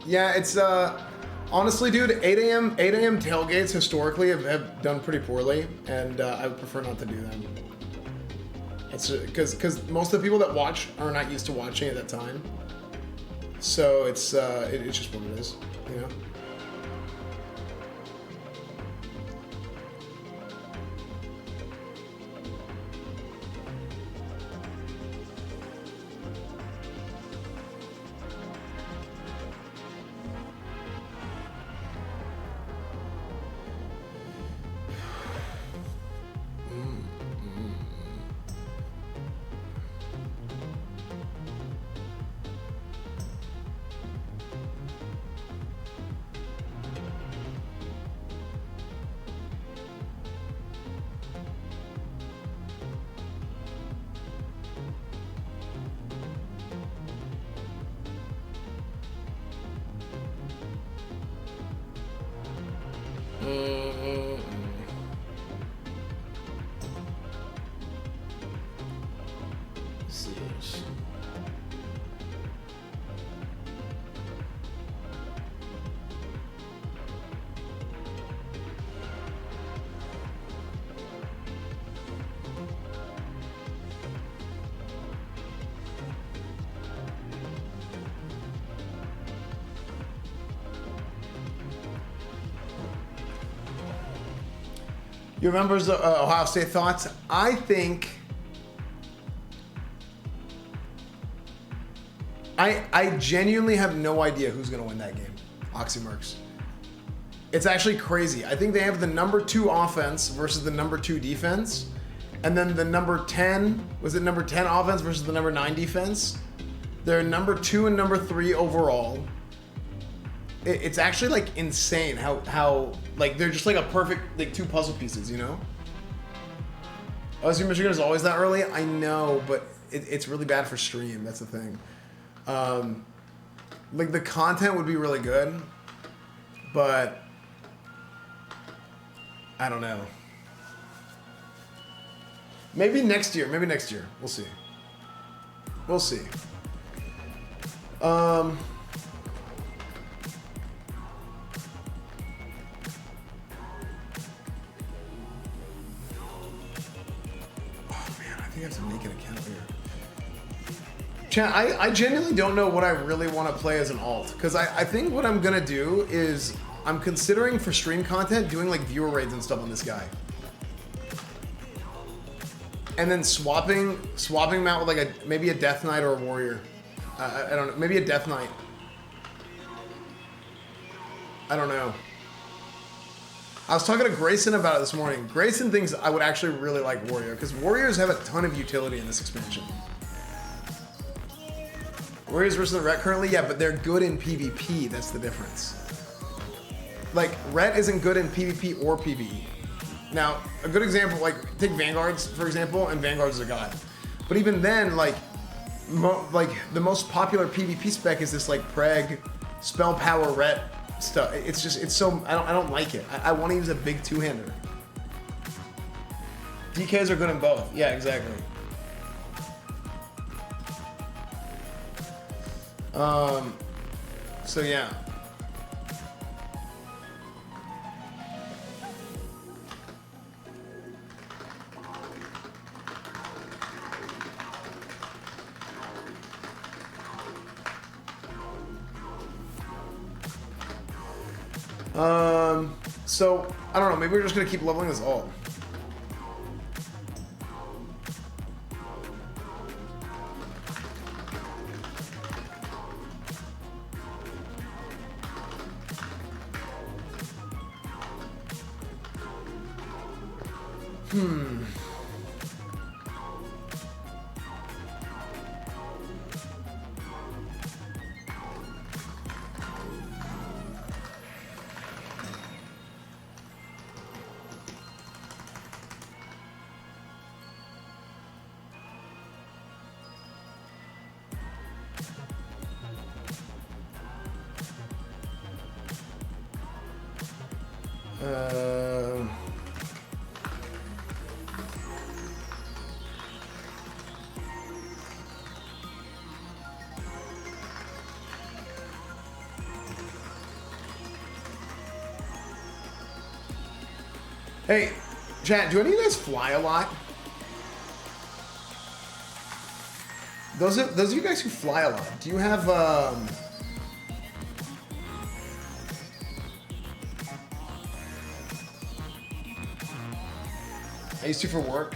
Yeah, it's honestly, dude, 8 a.m. tailgates historically have done pretty poorly, and I would prefer not to do them. It's because most of the people that watch are not used to watching at that time, so it's just what it is, you know. You remember Ohio State thoughts? I think I genuinely have no idea who's going to win that game. Oxymercs. It's actually crazy. I think they have the number 2 offense versus the number 2 defense, and then the number 10 number 10 offense versus the number 9 defense. They're number 2 and number 3 overall. It's actually like insane how like they're just like a perfect like 2 puzzle pieces, you know. OSU Michigan is always that early. I know, but it's really bad for stream. That's the thing. Like the content would be really good, but I don't know. Maybe next year. We'll see. We'll see. I have to make an account here. Chat, I genuinely don't know what I really want to play as an alt, because I think what I'm gonna do is I'm considering for stream content doing like viewer raids and stuff on this guy, and then swapping him out with like maybe a Death Knight or a Warrior. I don't know, maybe a Death Knight. I don't know. I was talking to Grayson about it this morning. Grayson thinks I would actually really like Warrior, because Warriors have a ton of utility in this expansion. Warriors versus the Ret currently, yeah, but they're good in PvP. That's the difference. Like, Ret isn't good in PvP or PvE. Now, a good example, like, take Vanguards, for example, and Vanguards is a god. But even then, like, the most popular PvP spec is this, like, Preg, Spell Power Ret stuff. It's just, it's so, I don't like it. I want to use a big 2-hander. DKs are good in both. Yeah, exactly. So yeah. So I don't know, maybe we're just gonna keep leveling this alt. Hey, chat, do any of you guys fly a lot? Those of you guys who fly a lot, do you have I used to for work.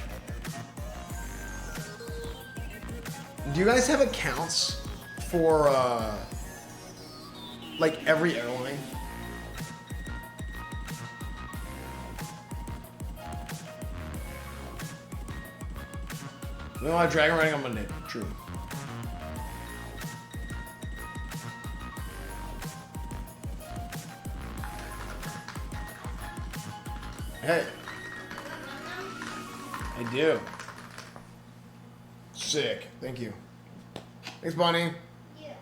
Do you guys have accounts for like every airline? No, I Dragon Riding on Monday. True. Hey. I do. Sick. Thank you. Thanks, Bonnie. Yeah.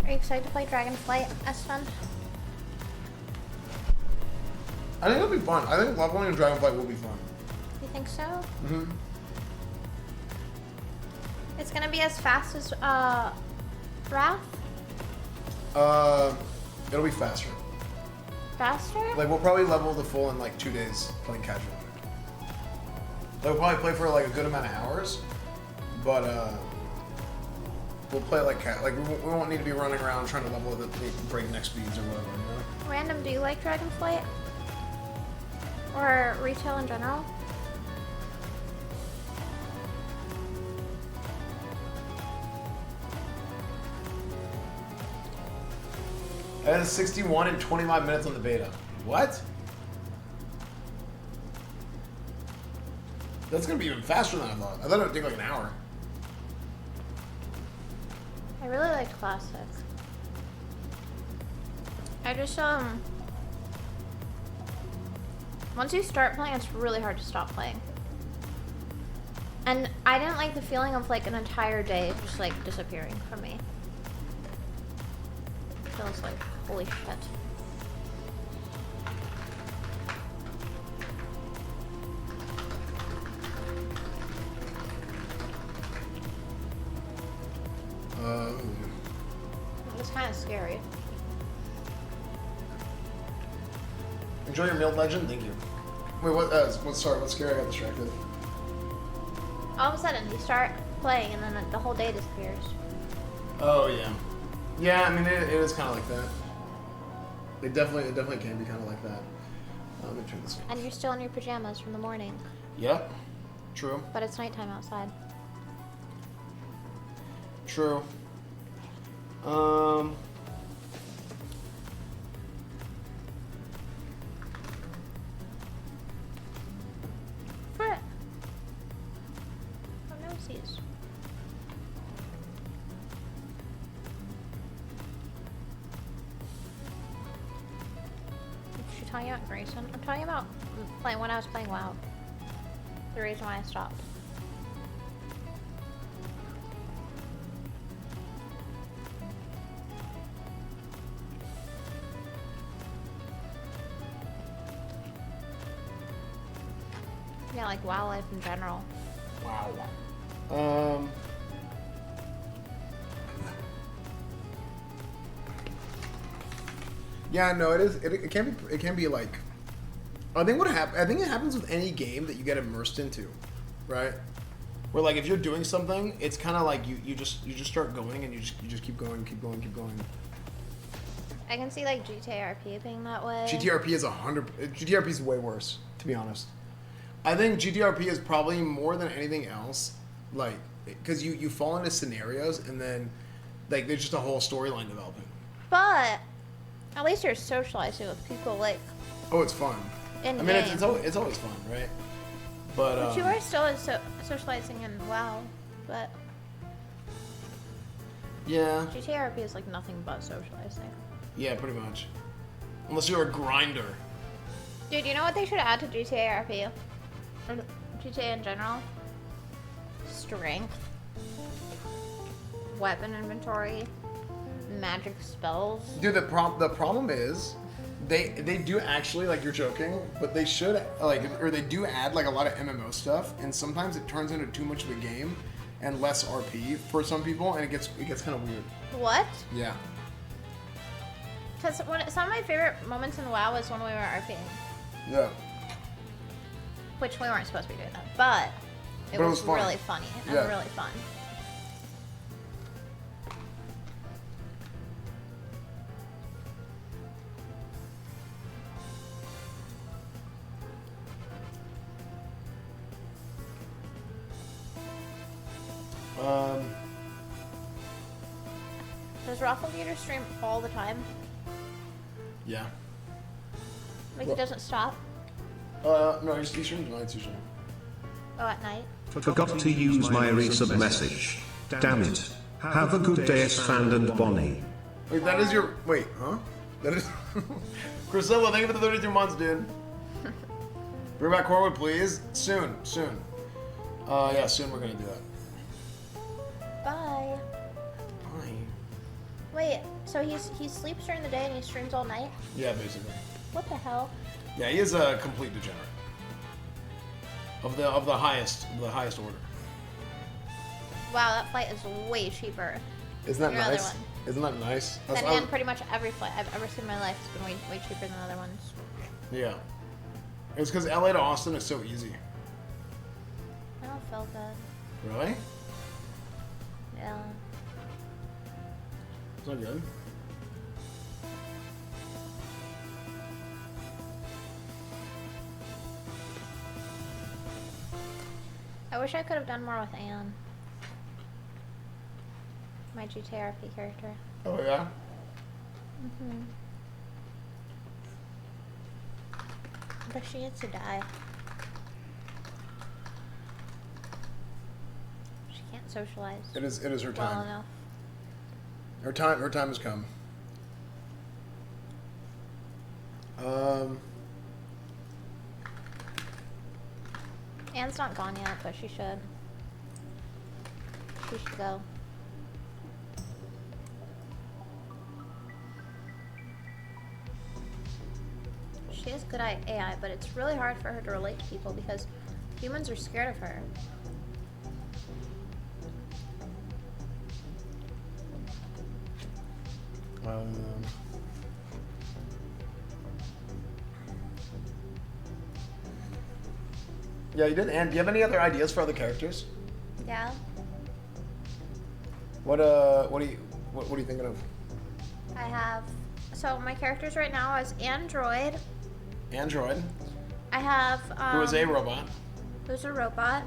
Are you excited to play Dragonflight, Esfand? I think it'll be fun. I think leveling in Dragonflight will be fun. You think so? Mm-hmm. It's gonna be as fast as Wrath? It'll be faster. Faster? Like, we'll probably level the full in like 2 days playing casual. Like, we'll probably play for like a good amount of hours, but we'll play like we won't need to be running around trying to level at breakneck speeds or whatever. You know? Random, do you like Dragonflight? Or retail in general? It has 61 and 25 minutes on the beta. What? That's gonna be even faster than I thought. I thought it would take like an hour. I really liked Classic. I just, once you start playing, it's really hard to stop playing. And I didn't like the feeling of like an entire day just like disappearing from me. It feels like, holy shit. It's kind of scary. Enjoy your meal, legend. Thank you. Wait, what? Sorry, what's scary? I got distracted. All of a sudden, you start playing, and then the whole day disappears. Oh yeah, yeah. I mean, it is kind of like that. It definitely can be kind of like that. Let me turn this on. And you're still in your pajamas from the morning. Yep. True. But it's nighttime outside. True. Frick. Oh, nosies. Is she talking about Grayson? I'm talking about when I was playing WoW. The reason why I stopped. Yeah, like WoW life in general. Wow. Yeah, no, it is. It can be. It can be like. I think I think it happens with any game that you get immersed into, right? Where like if you're doing something, it's kind of like you just start going and you just keep going. I can see like GTRP being that way. GTRP is 100. GTRP is way worse, to be honest. I think GTRP is probably more than anything else, like, because you fall into scenarios and then, like, there's just a whole storyline developing. But at least you're socializing with people, like. Oh, it's fun. In I mean, it's always fun, right? But you are still socializing in WoW, but yeah. GTRP is like nothing but socializing. Yeah, pretty much. Unless you're a grinder. Dude, you know what they should add to GTRP? Or GTA in general? Strength. Weapon inventory. Magic spells. Dude, the problem is They do actually, like, you're joking, but they should, like, or they do add, like, a lot of MMO stuff, and sometimes it turns into too much of a game and less RP for some people, and it gets kind of weird. What? Yeah. Because some of my favorite moments in WoW was when we were RPing. Yeah. Which we weren't supposed to be doing that, but it was fun. really funny and Yeah. really fun. Does Rafflegator stream all the time? Yeah. Like he doesn't stop? No, he streams nights usually. Oh, at night? Forgot to use my resub message. Damn it. Have a good day, Esfand and Bonnie. Wait, that is your... Wait, huh? That is... Priscilla, thank you for the 32 months, dude. Bring back Corwood, please. Soon. Yeah, soon we're gonna do that. Bye. Bye. Wait, so he sleeps during the day and he streams all night? Yeah, basically. What the hell? Yeah, he is a complete degenerate. Of the highest order. Wow, that flight is way cheaper. Isn't that than your other nice? one. Isn't that nice? And pretty much every flight I've ever seen in my life has been way cheaper than other ones. Yeah. It's because LA to Austin is so easy. I don't feel good. Really? Yeah. It's not good. I wish I could have done more with Anne. My GTRP character. Oh yeah? But she needs to die. She can't socialize. It is her well time. enough. Her time has come. Anne's not gone yet, but she should. She should go. She has good AI, but it's really hard for her to relate to people because humans are scared of her. Yeah, you did. And do you have any other ideas for other characters? Yeah. What are you thinking of? I have. So my characters right now is Android. Android. I have. Who is a robot? Who's a robot?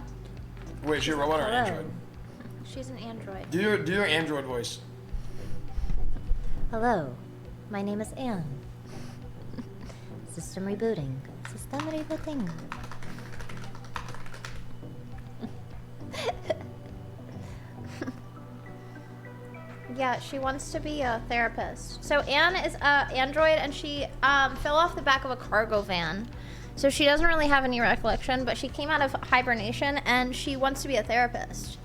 Wait, is she a robot or an Hello. android? She's an android. Do your android voice. Hello, my name is Anne. System rebooting. System rebooting. Yeah, she wants to be a therapist. So Anne is a android, and she fell off the back of a cargo van. So she doesn't really have any recollection, but she came out of hibernation, and she wants to be a therapist.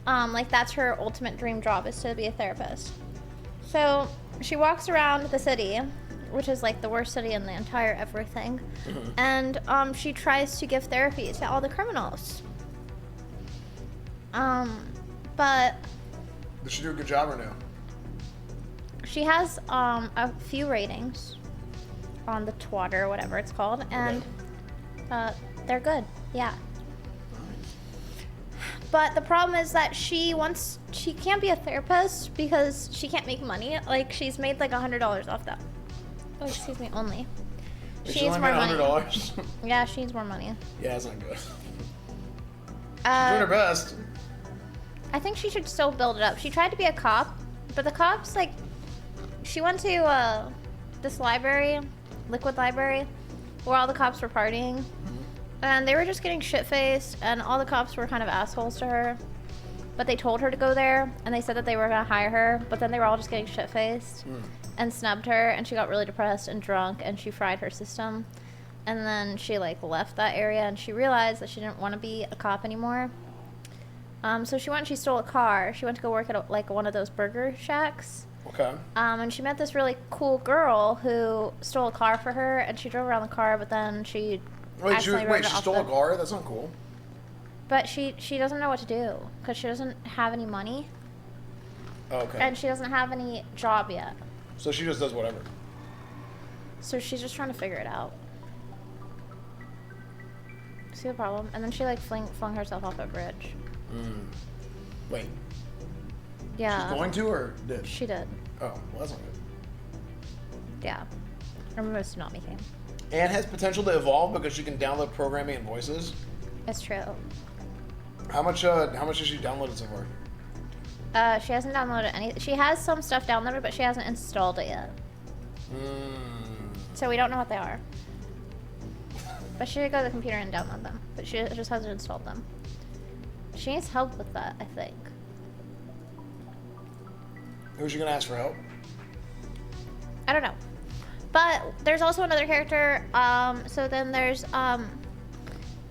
Like that's her ultimate dream job, is to be a therapist. So she walks around the city, which is like the worst city in the entire everything, and she tries to give therapy to all the criminals. But Does she do a good job or no? she has a few ratings on the Twitter or whatever it's called, and they're good. Yeah. But the problem is that she can't be a therapist because she can't make money. Like she's made like $100 off that. Oh, excuse me, only. She needs more money. $100. Yeah, she needs more money. Yeah, that's not good. She's doing her best. I think she should still build it up. She tried to be a cop, but the cops, like, she went to this library, Liquid Library, where all the cops were partying, and they were just getting shit-faced, and all the cops were kind of assholes to her, but they told her to go there, and they said that they were gonna hire her, but then they were all just getting shit-faced and snubbed her, and she got really depressed and drunk, and she fried her system, and then she, like, left that area, and she realized that she didn't want to be a cop anymore. So she stole a car. She went to go work at like one of those burger shacks. Okay. And she met this really cool girl who stole a car for her, and she drove around the car, but then she Wait, accidentally rode it she off stole the- a car? That's not cool. But she doesn't know what to do because she doesn't have any money, Oh, okay. and she doesn't have any job yet. So she just does whatever. So she's just trying to figure it out. See the problem? And then she like flung herself off a bridge. Wait, Yeah. she's going to or did? She did. Oh, well, that's not good. Yeah. I remember a tsunami came. Anne has potential to evolve because she can download programming and voices. It's true. How much has she downloaded so far? She hasn't downloaded any. She has some stuff downloaded, but she hasn't installed it yet. So we don't know what they are. But she should go to the computer and download them. But she just hasn't installed them. She needs help with that, I think. Who's she gonna ask for help? I don't know. But there's also another character. So then there's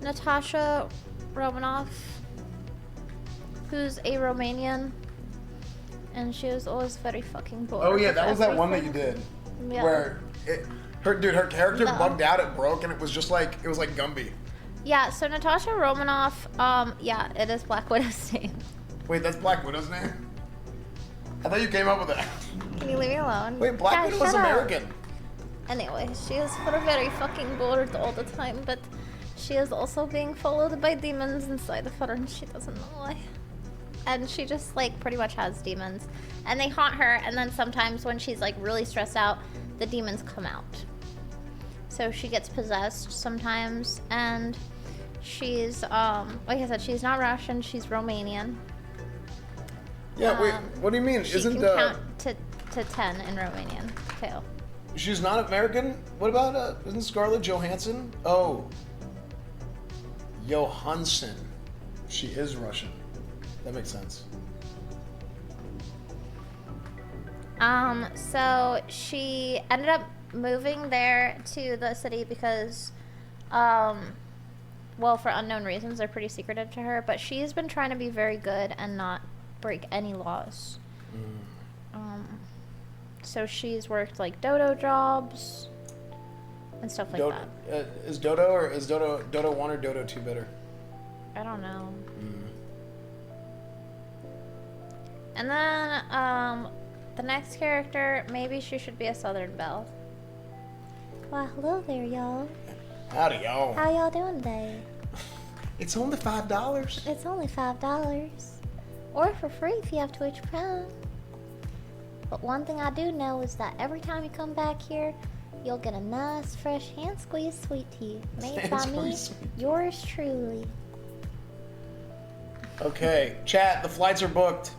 Natasha Romanoff, who's a Romanian, and she was always very fucking bored. Oh yeah, with that was that one that you everything. did. Yeah. Where her character No. bugged out, it broke, and it was like Gumby. Yeah, so Natasha Romanoff, yeah, it is Black Widow's name. Wait, that's Black Widow's name? I thought you came up with that. Can you leave me alone? Wait, Black Yeah, Widow shut is up. American. Anyway, she is very fucking bored all the time, but she is also being followed by demons inside of her, and she doesn't know why. And she just, like, pretty much has demons. And they haunt her, and then sometimes when she's, like, really stressed out, the demons come out. So she gets possessed sometimes, and she's, like I said, she's not Russian, she's Romanian. Yeah, wait, what do you mean? She Isn't can count to 10 in Romanian, too. she's not American? What about isn't Scarlett Johansson? Oh, Johansson. She is Russian. That makes sense. So she ended up moving there to the city because, well, for unknown reasons, they're pretty secretive to her, but she's been trying to be very good and not break any laws. So she's worked, like, dodo jobs and stuff like that. Is Dodo 1 or Dodo 2 better? I don't know. And then, the next character, maybe she should be a Southern Belle. Well, hello there, y'all. Howdy, y'all. How y'all doing today? It's only $5. It's only $5. Or for free if you have Twitch Prime. But one thing I do know is that every time you come back here, you'll get a nice, fresh hand squeeze sweet tea. Made Hand by me, squeeze sweet tea. yours truly. Okay, chat, the flights are booked.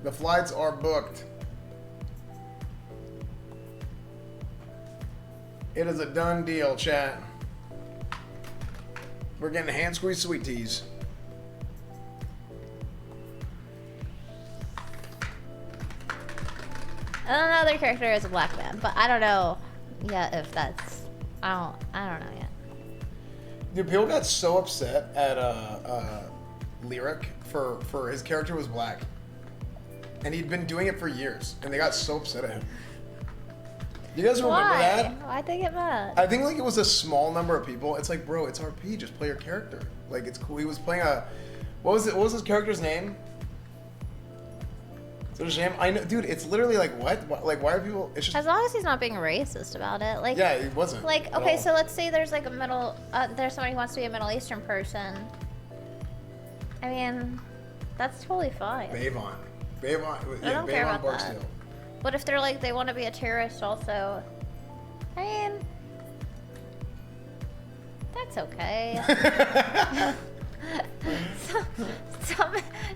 The flights are booked. It is a done deal, chat. We're getting hand squeeze sweet teas. And another character is a black man, but I don't know yet if that's. I don't know yet. Dude, people got so upset at Lyric for his character was black, and he'd been doing it for years, and they got so upset at him. Do you guys remember Why? that? Why'd they get mad? I think like it was a small number of people. It's like, bro, it's RP. Just play your character. Like it's cool. He was playing a. What was it? What was his character's name? Is it a shame? I know, dude. It's literally like what? Like why are people? It's just. As long as he's not being racist about it, like. Yeah, it wasn't. Like, at okay, all. so let's say there's like a there's somebody who wants to be a Middle Eastern person. I mean, that's totally fine. Bavon. I don't care about that. Barksdale. But if they're like, they want to be a terrorist also, I mean, that's okay. some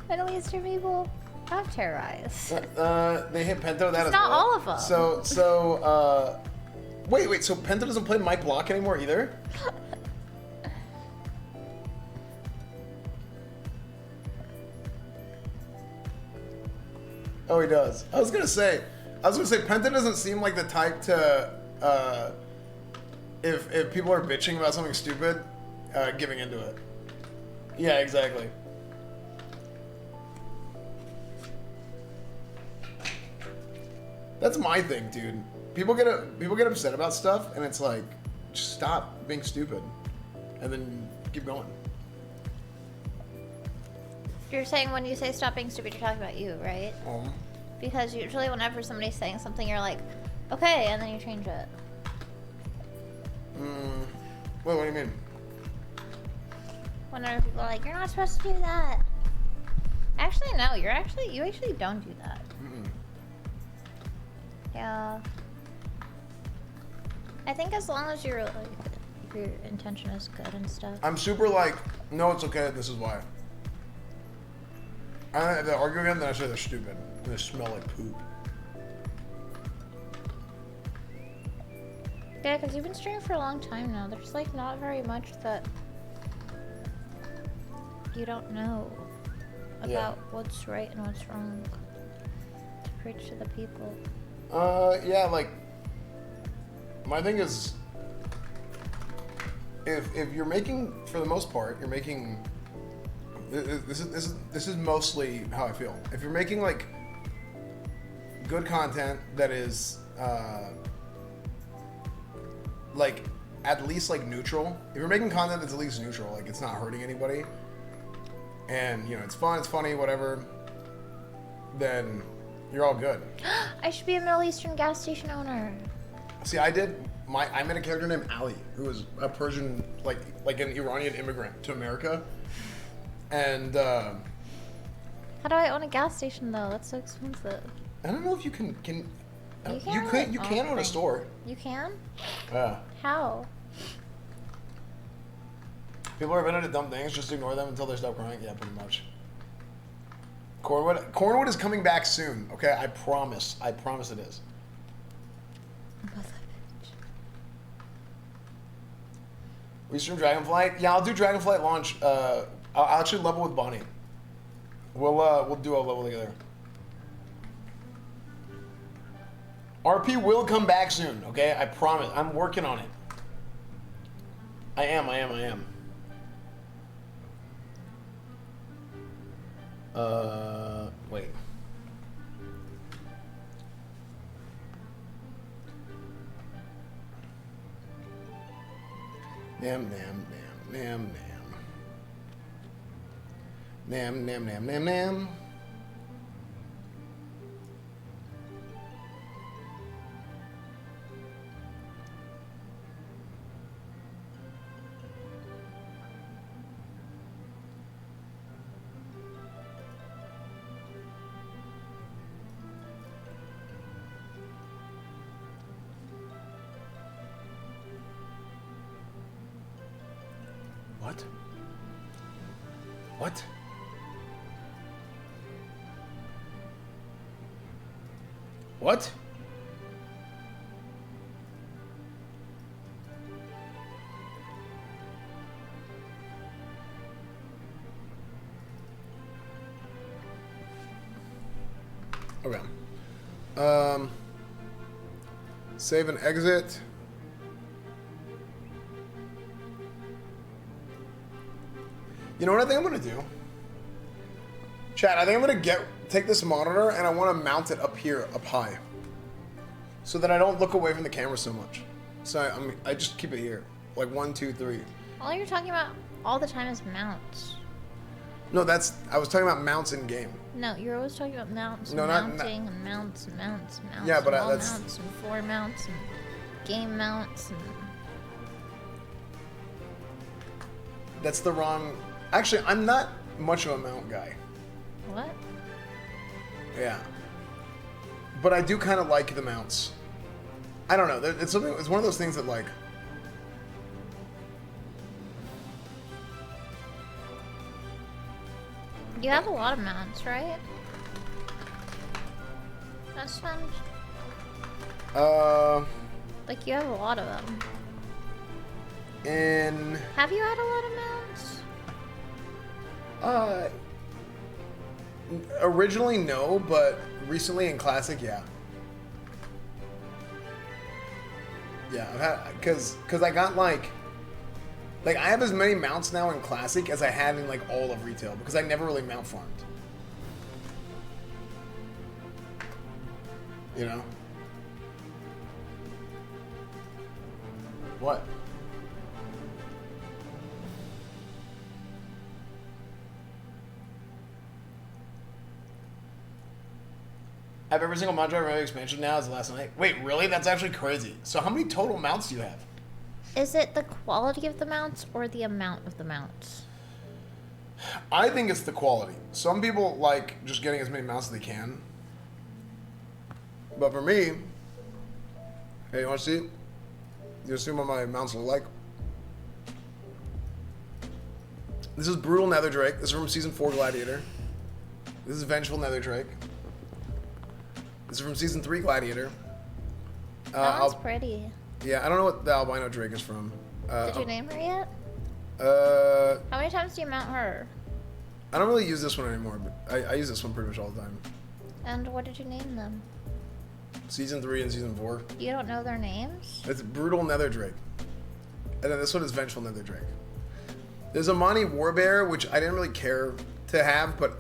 Middle Eastern people have terrorized. They hit Pento that It's as not well. all of them. So wait, so Pento doesn't play Mike Block anymore either? Oh, he does. I was gonna say Penta doesn't seem like the type to if people are bitching about something stupid, giving into it. Yeah, exactly. That's my thing, dude. People get upset about stuff, and it's like, just stop being stupid, and then keep going. You're saying when you say stop being stupid, you're talking about you, right? Because usually whenever somebody's saying something, you're like, okay, and then you change it. Wait, what do you mean? Whenever people are like, you're not supposed to do that. Actually, no, you actually don't do that. Yeah. I think as long as your intention is good and stuff. I'm super like, no, it's okay, this is why. If they argue again, then I say they're stupid. And they smell like poop. Yeah, because you've been streaming for a long time now. There's like not very much that you don't know about what's right and what's wrong to preach to the people. Yeah, like, my thing is, if you're making, for the most part, you're making, this is mostly how I feel. If you're making like good content that is like at least like neutral. If you're making content that's at least neutral, like it's not hurting anybody, and you know it's fun, it's funny, whatever, then you're all good. I should be a Middle Eastern gas station owner. See, I met a character named Ali, who was a Persian, like an Iranian immigrant to America, and how do I own a gas station though? That's so expensive. I don't know if you can. You can own a store. You can? Yeah. How? People are invented dumb things. Just ignore them until they stop crying. Yeah, pretty much. Cornwood is coming back soon. Okay, I promise. I promise it is. We stream Dragonflight. Yeah, I'll do Dragonflight launch. I'll actually level with Bonnie. We'll do a level together. RP will come back soon. Okay, I promise. I'm working on it. I am. Wait. Nam. What? What? Okay. Save and exit. You know what I think I'm gonna do? Chat, I think I'm gonna take this monitor and I wanna mount it up here, up high. So that I don't look away from the camera so much. So I just keep it here. Like 1, 2, 3. All you're talking about all the time is mounts. No, I was talking about mounts in game. No, you're always talking about mounts and No, mounting and mounts and mounts and mounts. Yeah, but and that's mounts and floor mounts and game mounts and that's the wrong. Actually, I'm not much of a mount guy. what? Yeah. But I do kind of like the mounts. I don't know. It's one of those things that like. You have a lot of mounts, right? That's fun. Like you have a lot of them. Have you had a lot of mounts? Originally no, but recently in Classic, yeah. Yeah, I've had, cause I got like I have as many mounts now in Classic as I had in like all of retail because I never really mount farmed. You know? What? I have every single mount driver expansion now as of last night. Wait, really? That's actually crazy. So how many total mounts do you have? Is it the quality of the mounts or the amount of the mounts? I think it's the quality. Some people like just getting as many mounts as they can. But for me, hey, you want to see? You assume what my mounts look like? This is Brutal Nether Drake. This is from Season 4 Gladiator. This is Vengeful Nether Drake. This is from Season 3 Gladiator. That one's pretty. Yeah, I don't know what the albino drake is from. Did you name her yet? How many times do you mount her? I don't really use this one anymore, but I use this one pretty much all the time. And what did you name them? Season 3 and Season 4. You don't know their names? It's Brutal Nether Drake. And then this one is Vengeful Nether Drake. There's a Monty Warbear, which I didn't really care to have, but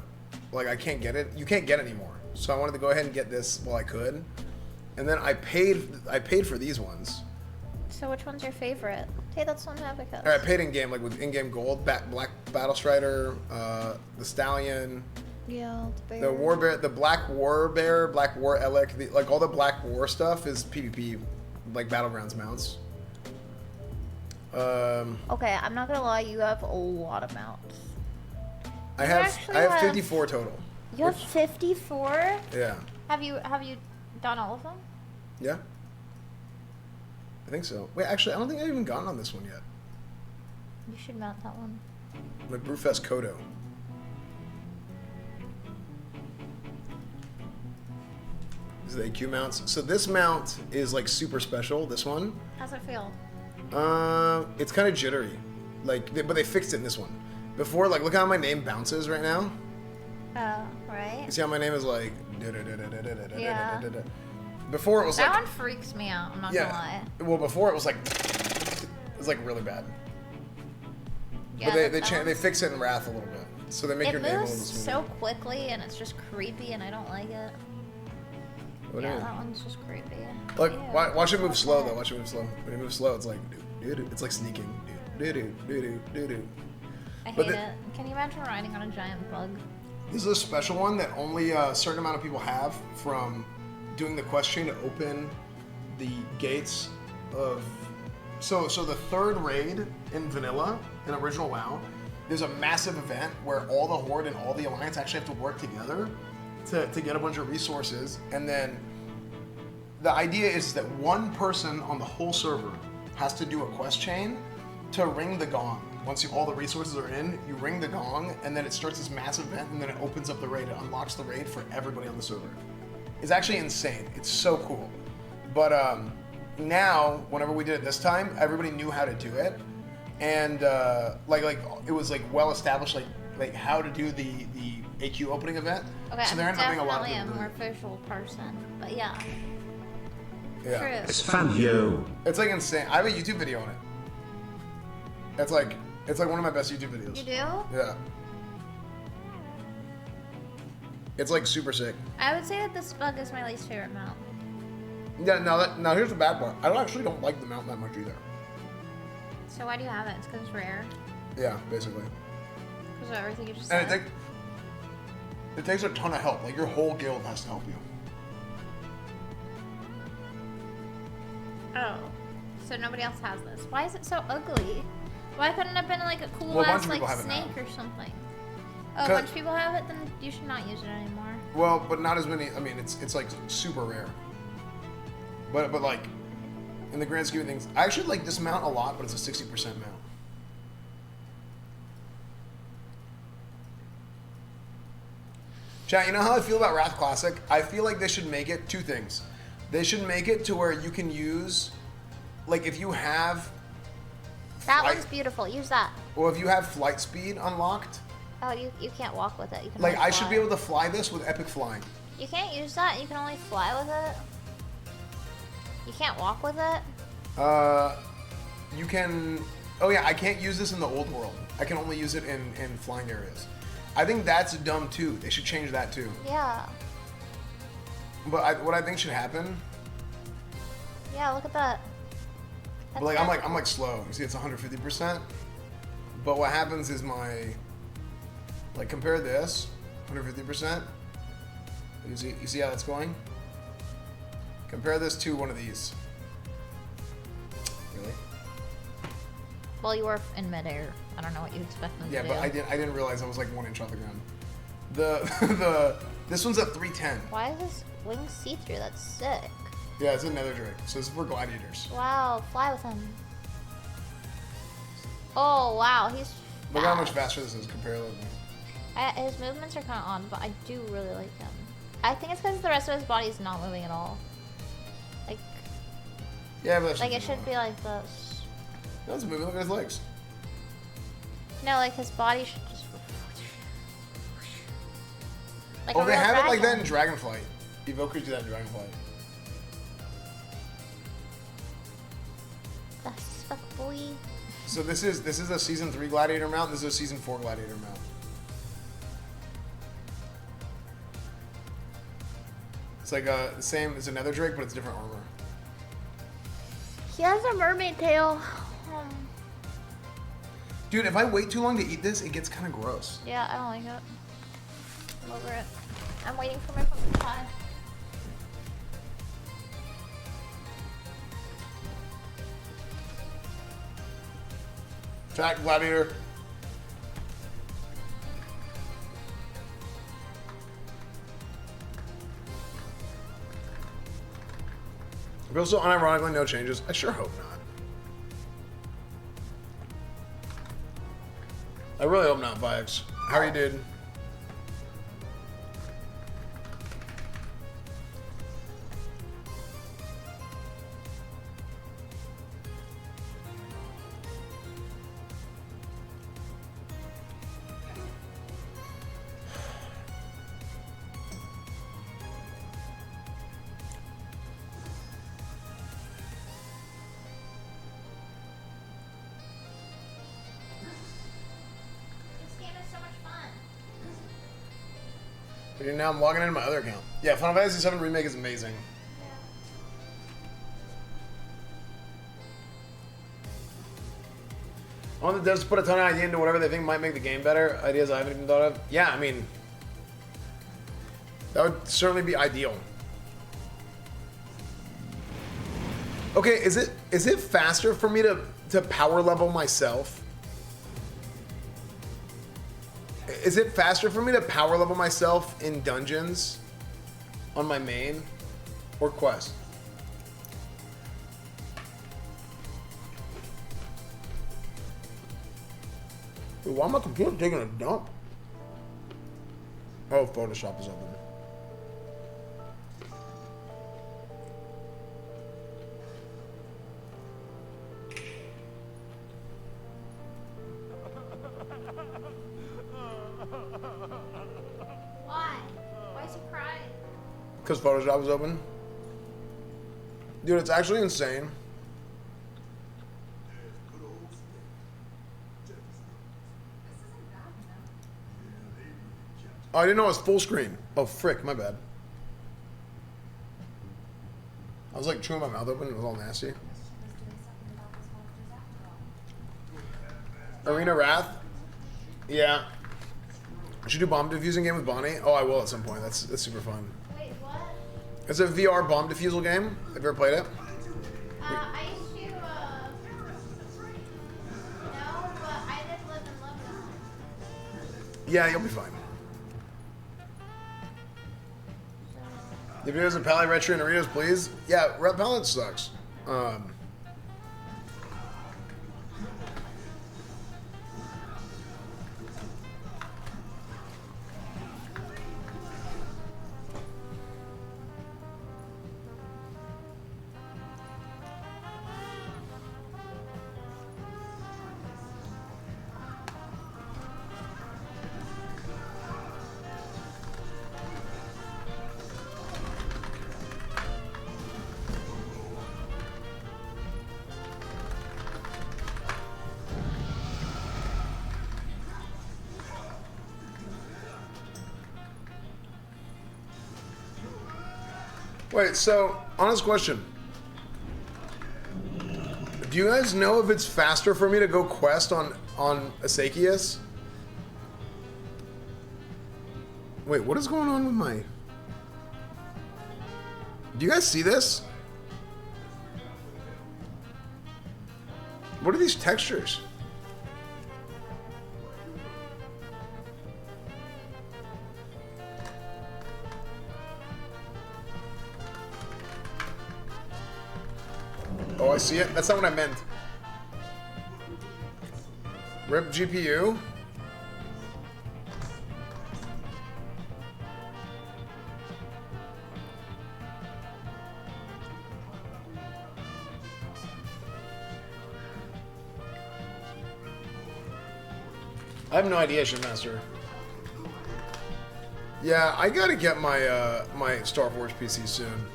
like I can't get it. You can't get it anymore. So I wanted to go ahead and get this while I could. And then I paid for these ones. So which one's your favorite? Hey, that's one Abacus. Or I paid in game, like with in-game gold. Black Battle Strider, the Stallion, Yeah, the the Warbear, the Black Warbear, Black War Elec, like all the Black War stuff is PvP, like Battlegrounds mounts. Okay, I'm not gonna lie, you have a lot of mounts. I have 54 total. You have 54? Yeah. Have you done all of them? Yeah. I think so. Wait, actually, I don't think I've even gotten on this one yet. You should mount that one. Like Brewfest Kodo. These are the AQ mounts. So this mount is like super special. This one. How's it feel? It's kind of jittery, like, but they fixed it in this one. Before, like, look how my name bounces right now. Oh, right. You see how my name is like. Yeah. Before it was That like. one freaks me out. I'm not Yeah. gonna lie. Well, before it was like. It was like really bad. Yeah, But that they one's- fix it in Wrath a little bit, so they make It your name a moves little smoother. so quickly and it's just creepy and I don't like it. What do you Yeah, mean? that one's just creepy. Look, Yeah, watch it move it's slow not though. bad. Watch it move slow. When it moves slow, it's like it's like sneaking. I But hate the- it. Can you imagine riding on a giant bug? This is a special one that only a certain amount of people have from doing the quest chain to open the gates of. So the third raid in Vanilla, in original WoW, there's a massive event where all the Horde and all the Alliance actually have to work together to get a bunch of resources, and then the idea is that one person on the whole server has to do a quest chain to ring the gong. Once all the resources are in, you ring the gong, and then it starts this massive event, and then it opens up the raid. It unlocks the raid for everybody on the server. It's actually insane. It's so cool. But now, whenever we did it this time, everybody knew how to do it, and like it was like well established, like how to do the AQ opening event. Okay, so there I'm ended up being a lot of definitely a people more doing visual person, but yeah, it. Yeah. true. EsfandTV. It's like insane. I have a YouTube video on it. It's like one of my best YouTube videos. You do? Yeah. It's like super sick. I would say that this bug is my least favorite mount. Yeah. Now here's the bad part. I don't like the mount that much either. So why do you have it? It's because it's rare? Yeah, basically. Because of everything you just And said? it takes a ton of help. Like your whole guild has to help you. Oh. So nobody else has this. Why is it so ugly? Why couldn't it have been like a cool Well, a bunch ass of like people have it now. snake or something? Oh, a 'Cause- bunch of people have it? Then you should not use it anymore. Well, but not as many. I mean, it's like super rare. But like, in the grand scheme of things, I actually like this mount a lot, but it's a 60% mount. Chat, you know how I feel about Wrath Classic? I feel like they should make it two things. They should make it to where you can use, like if you have, That Flight- one's beautiful. Use that. well, if you have flight speed unlocked, Oh, you can't walk with it. You can like only I should fly. be able to fly this with epic flying. You can't use that. You can only fly with it. You can't walk with it. You can, oh yeah, I can't use this in the old world. I can only use it in flying areas. I think that's dumb too. They should change that too. Yeah. But what I think should happen, Yeah, look at that. But like I'm like slow. You see, it's 150%. But what happens is like compare this 150%. You see how that's going? Compare this to one of these. Really? Well, you were in midair. I don't know what you expect them to do. Yeah, but I didn't realize I was like 1 inch off the ground. This one's at 310. Why is this wing see-through? That's sick. Yeah, it's a nether drake. So this is for gladiators. Wow, fly with him. Oh wow, he's fast. Look how much faster this is compared to. His movements are kind of odd, but I do really like him. I think it's because the rest of his body is not moving at all. Like, Yeah, but like it should be like this. No, it's moving. Look at his legs. No, like his body should just. Like Oh, a they real have it like that dragon. in Dragonflight. Evokers do that in Dragonflight. That's fuck boy. So this is a season 3 gladiator mount. This is a season 4 gladiator mount. It's like the same. It's another drake, but it's different armor. He has a mermaid tail. Dude, if I wait too long to eat this, it gets kind of gross. Yeah, I don't like it. I'm over it. I'm waiting for my pumpkin pie. Attack gladiator. But also, unironically, no changes. I sure hope not. I really hope not, Vix. How are you, dude? But now I'm logging into my other account. Yeah, Final Fantasy VII Remake is amazing. I want the devs to put a ton of idea into whatever they think might make the game better. Ideas I haven't even thought of. Yeah, I mean, that would certainly be ideal. Okay, is it faster for me to power level myself? Is it faster for me to power level myself in dungeons on my main or quest? Dude, why am my computer taking a dump? Oh, Photoshop is open. Why? Why is he crying? Because Photoshop is open. Dude, it's actually insane. Oh, I didn't know it was full screen. Oh, frick, my bad. I was like chewing my mouth open, it was all nasty. Arena Wrath? Yeah. I should do bomb defusing game with Bonnie. Oh, I will at some point. That's super fun. Wait, what? It's a VR bomb defusal game. Have you ever played it? I used to, no, but I did live in London. Yeah, you'll be fine. The videos of Pally Retro and Doritos, please. Yeah, Red Palette sucks. Wait, so, honest question. Do Do you guys know if it's faster for me to go quest on Asakius? Wait, what is going on with my... Do you guys see this? What are these textures? Oh, I see it. That's not what I meant. Rip GPU. I have no idea, Shipmaster. Yeah, I gotta get my my Star Forge PC soon.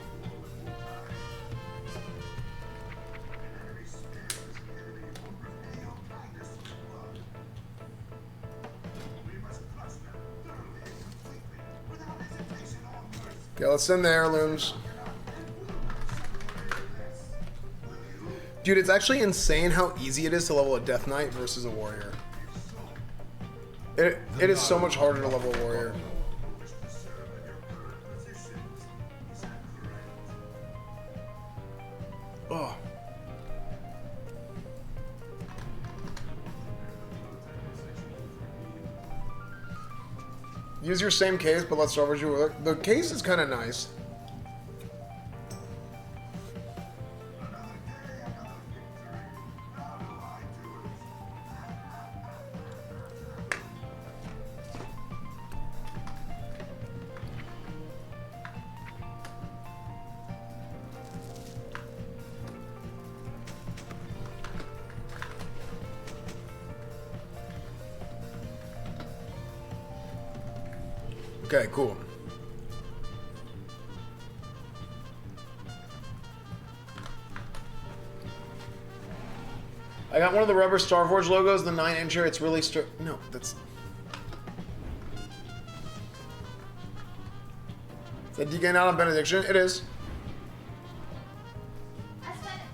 Okay, let's send the heirlooms. Dude, it's actually insane how easy it is to level a Death Knight versus a warrior. It is so much harder to level a warrior. Oh. Use your same case, but let's start with you. The case is kind of nice. Okay, cool. I got one of the rubber Starforge logos, the 9-incher. It's really no, that's... Is that DK not on Benediction? It is.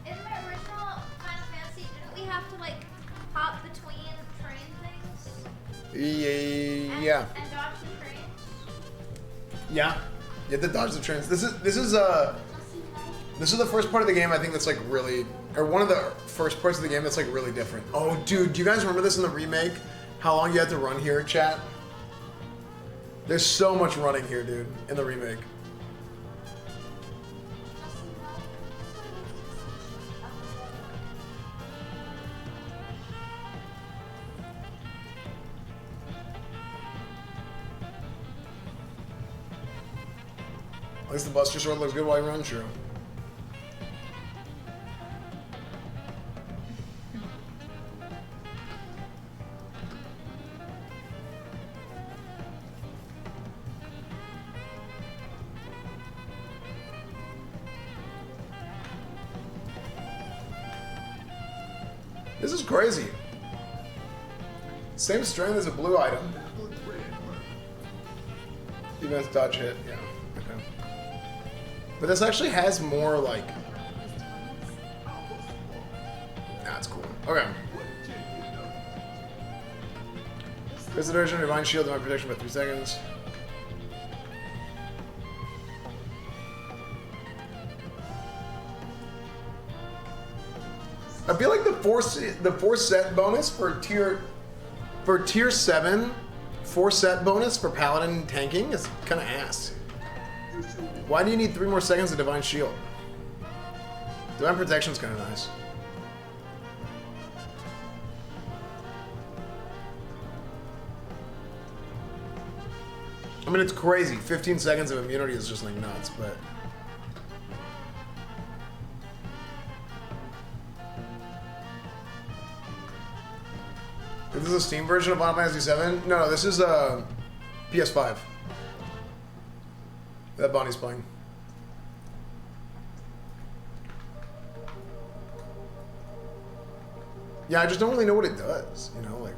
In the original Final Fantasy, didn't we have to, like, hop between train things? Yeah. And dodge the trains? Yeah. You have to dodge the trains. This is the first part of the game I think that's like really, or one of the first parts of the game that's like really different. Oh, dude, do you guys remember this in the remake? How long you had to run here, chat? There's so much running here, dude, in the remake. At least the Buster Sword looks good while you run, true. This is crazy. Same strength as a blue item. Even as dodge hit, yeah. Okay. But this actually has more like... That's cool. Okay. There's the version of Divine Shield, Divine Protection by 3 seconds. I feel like the four set bonus for tier 7, 4 set bonus for Paladin tanking is kind of ass. Why do you need 3 more seconds of Divine Shield? Divine Protection is kind of nice. I mean, it's crazy. 15 seconds of immunity is just like nuts, but... Is this a Steam version of Final Fantasy VII? No, this is a PS5. That Bonnie's playing. Yeah, I just don't really know what it does, you know, like...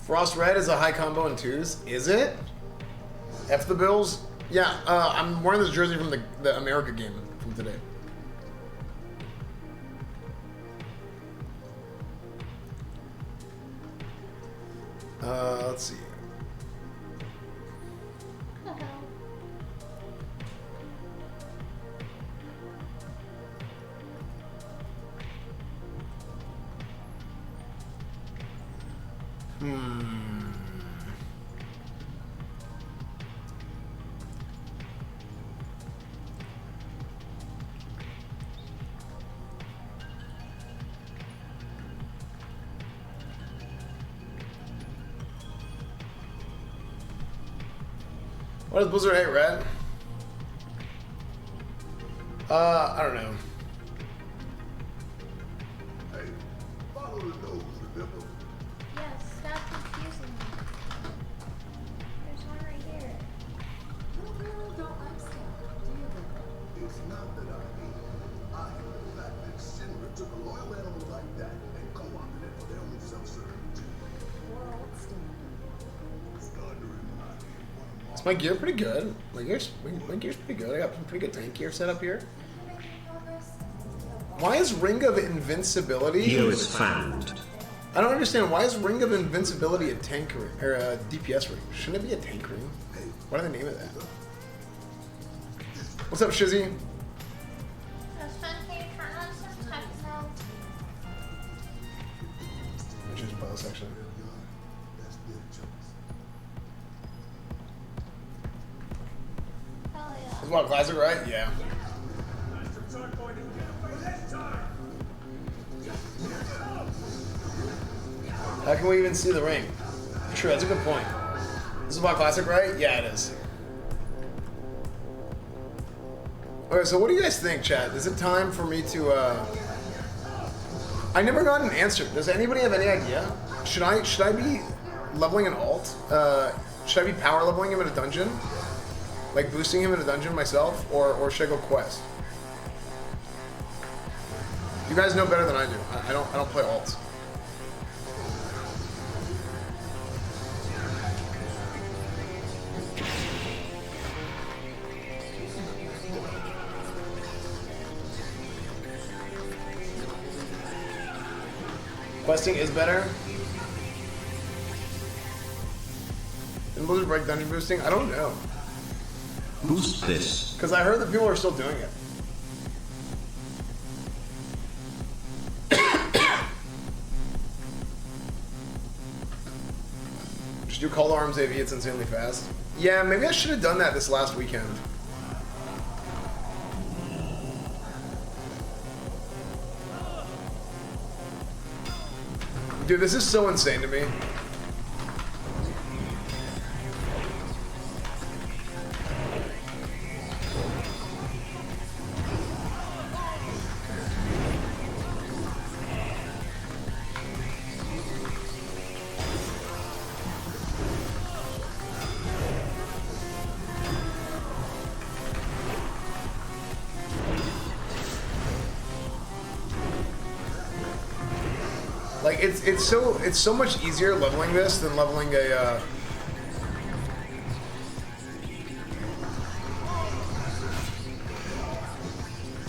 Frost Red is a high combo in 2s. Is it? F the Bills? Yeah, I'm wearing this jersey from the America game from today. Let's see. What does Blizzard hate red? I don't know. Hey, follow the nose, remember? Yes, stop confusing me. There's one right here. You really don't like Scout, do you? It's not that I hate it. I hate the fact that Shinra took a loyal animal like that and co-opted it for their own self-serving agenda. World standard. Starting to remind me of one of Is my gear pretty good? My gear's pretty good. I got some pretty good tank gear set up here. Why is Ring of Invincibility? Yo is found. I don't understand. Why is Ring of Invincibility a tank ring or a DPS ring? Shouldn't it be a tank ring? Why do they name it that? What's up, Shizzy? That's fun. Can you turn on some type of Which is both actually. that's their choice. Hell yeah. It's what, classic, right? Yeah. How can we even see the ring? True, that's a good point. This is about classic, right? Yeah, it is. Okay, so what do you guys think, chat? Is it time for me to, I never got an answer. Does anybody have any idea? Should I be leveling an alt? Should I be power leveling him in a dungeon? Like boosting him in a dungeon myself? Or should I go quest? You guys know better than I do. I don't play alts. Questing is better. Did Blizzard break dungeon boosting? I don't know. Boost this. Because I heard that people are still doing it. Just do Call to Arms AV, it's insanely fast. Yeah, maybe I should have done that this last weekend. Dude, this is so insane to me. Like it's so much easier leveling this than leveling a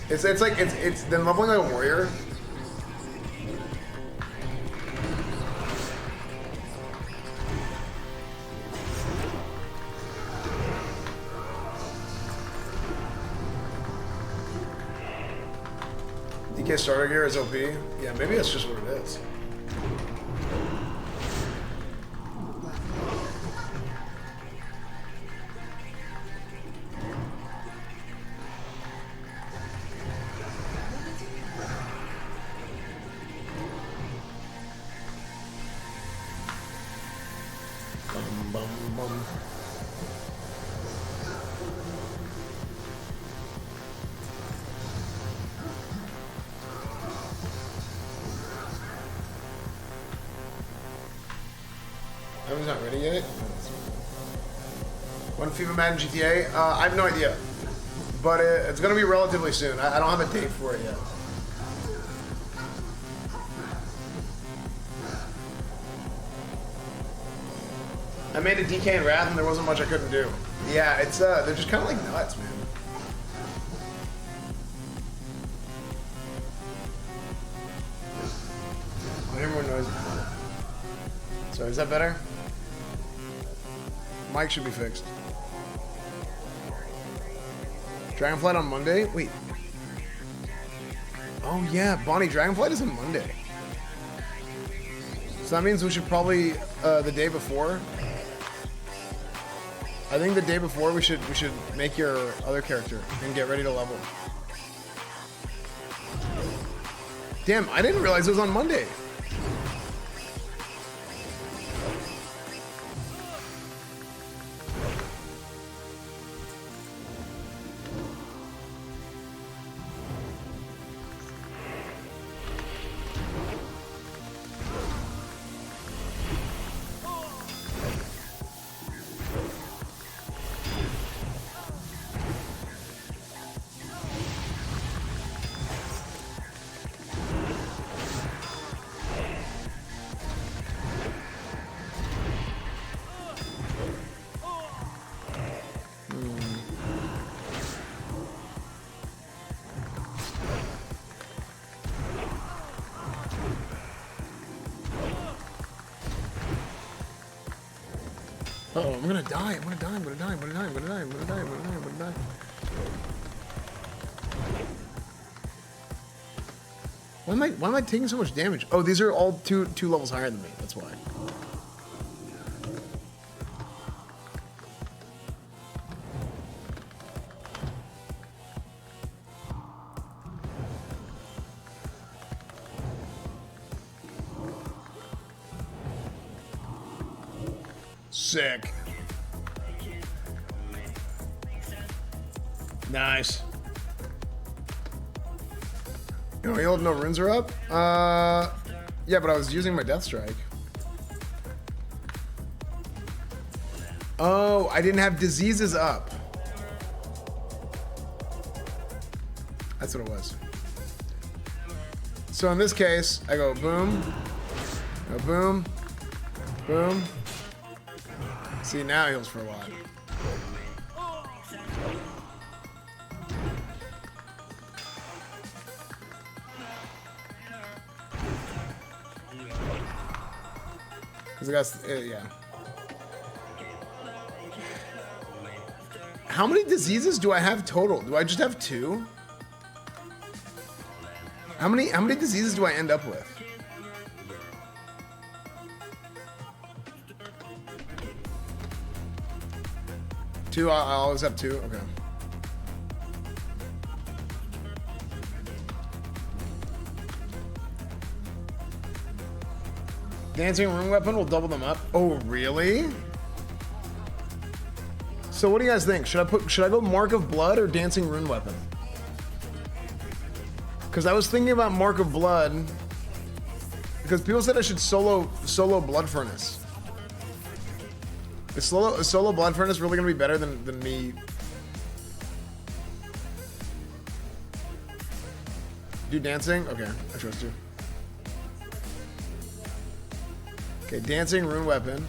it's like it's than leveling a warrior. DK starter gear is OP. Yeah, maybe that's just what it is. He's not ready yet. When FIFA Madden GTA? I have no idea, but it's gonna be relatively soon. I don't have a date for it yet. I made a DK and Wrath and there wasn't much I couldn't do. Yeah, it's they're just kind of like nuts, man. I hear more noise. Sorry, is that better? Mic should be fixed. Dragonflight on Monday? Wait. Oh yeah, Bonnie, Dragonflight is on Monday. So that means we should probably the day before. I think the day before we should make your other character and get ready to level. Damn, I didn't realize it was on Monday. Uh-oh, I'm gonna die, I'm gonna die, I'm gonna die, I'm gonna die, I'm gonna die, I'm gonna die, I'm gonna die, I'm gonna die. Why am I taking so much damage? Oh, these are all two levels higher than me, that's why. Sick. Nice. You know, no runes are up? Yeah, but I was using my Death Strike. Oh, I didn't have diseases up. That's what it was. So in this case, I go boom, go boom, boom. See, now heals for a lot. Because I got, yeah. How many diseases do I have total? Do I just have 2? How many diseases do I end up with? 2, I always have 2, okay. Dancing Rune Weapon will double them up. Oh, really? So what do you guys think? Should I go Mark of Blood or Dancing Rune Weapon? Because I was thinking about Mark of Blood because people said I should solo Blood Furnace. Is solo Blood Furnace really gonna be better than me? Do dancing? Okay, I trust you. Okay, Dancing Rune Weapon.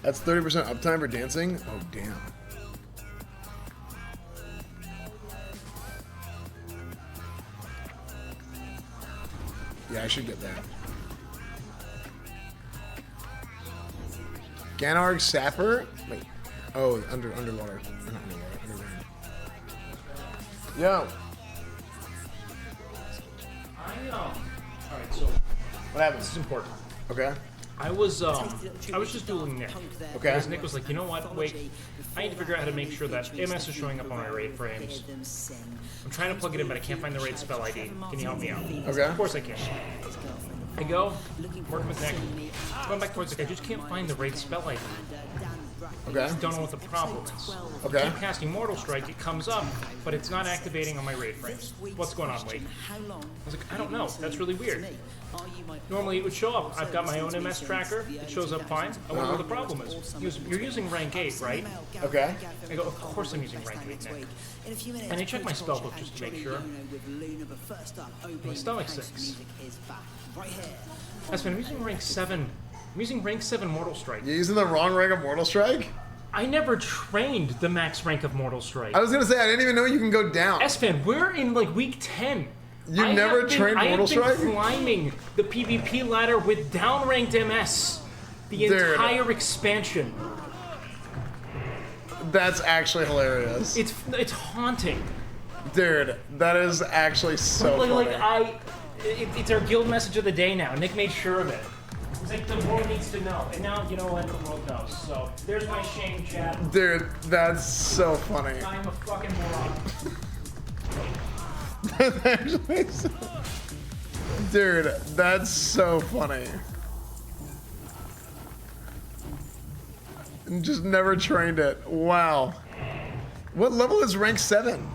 That's 30% uptime for dancing? Oh, damn. Yeah, I should get that. Ganarg Sapper? Wait. Oh, underwater. Not underwater. Underground. Yo. Alright, so What happened? this is important. Okay. I was just dueling Nick. Okay. Because Nick was like, you know what? Wait, I need to figure out how to make sure that MS is showing up on my raid frames. I'm trying to plug it in, but I can't find the raid spell ID. Can you help me out? Okay. Of course I can. I go, working with Nick, going back towards Nick. I just can't find the raid spell ID. Okay. Don't know what the problem is. Okay. Keep casting Mortal Strike, it comes up, but it's not activating on my raid frames. What's going on, Wade? I was like, I don't know. That's really weird. Normally it would show up. I've got my own MS tracker. It shows up fine. I wonder what the problem is. He goes, you're using rank 8, right? Okay. I go, of course I'm using rank 8, Nick. And I check my spellbook just to make sure. My stomach's 6. I'm using rank 7. I'm using rank 7 Mortal Strike. You're using the wrong rank of Mortal Strike? I never trained the max rank of Mortal Strike. I was gonna say, I didn't even know you can go down. Esfand, we're in like week 10. You never trained Mortal Strike? I have been climbing the PvP ladder with downranked MS the entire expansion. That's actually hilarious. It's haunting. Dude, that is actually so funny. It's our guild message of the day now. Nick made sure of it. It's like the world needs to know. And now, you know what? The world knows. So, there's my shame, chat. Dude, that's so funny. I'm a fucking moron. That's actually so... Dude, that's so funny. Just never trained it. Wow. What level is rank 7?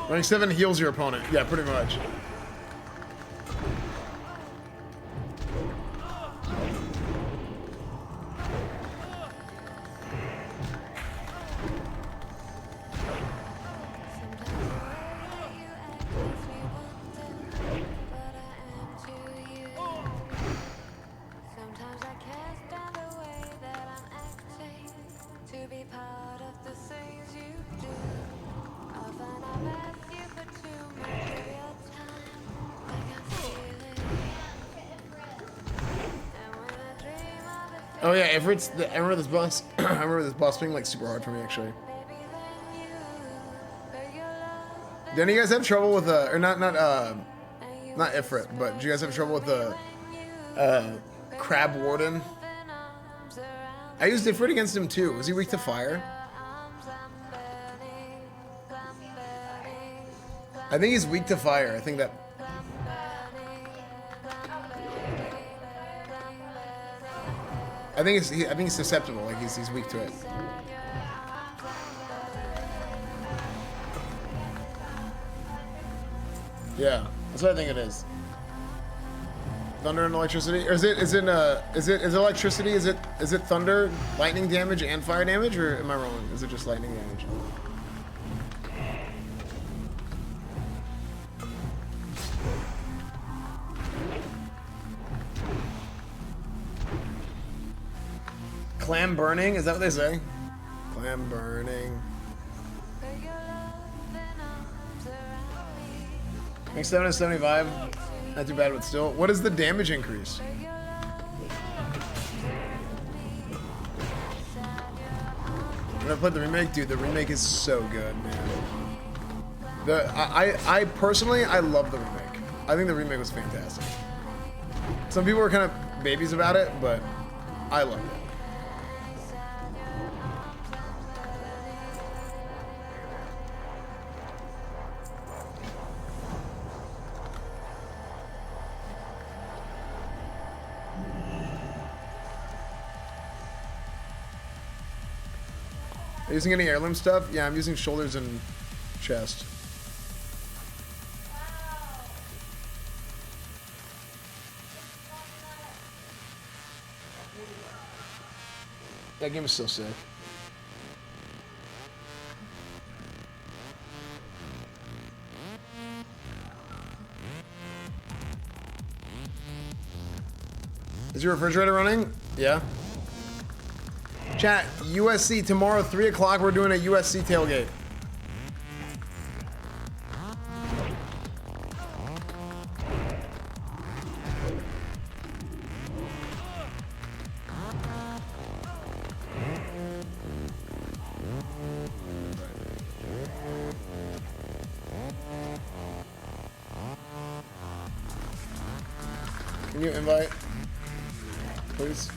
Rank 7 heals your opponent. Yeah, pretty much. Oh yeah, Ifrit's I remember this boss. I remember this boss being like super hard for me actually. Do any of you guys have trouble with or not Ifrit, but do you guys have trouble with the Crab Warden? I used Ifrit against him too. Was he weak to fire? I think he's weak to fire. I think that. I think he's susceptible. Like he's weak to it. Yeah, that's what I think it is. Thunder and electricity, or is it electricity? Is it thunder, lightning damage, and fire damage, or am I wrong? Is it just lightning damage? Clam burning? Is that what they say? Clam burning. Makes 7 and 75. Not too bad, but still. What is the damage increase? When I played the remake, dude, the remake is so good, man. I personally, I love the remake. I think the remake was fantastic. Some people are kind of babies about it, but I love it. Are you using any heirloom stuff? Yeah, I'm using shoulders and chest. That game is so sick. Is your refrigerator running? Yeah. Chat, USC tomorrow, 3 o'clock, we're doing a USC tailgate. Can you invite? Please.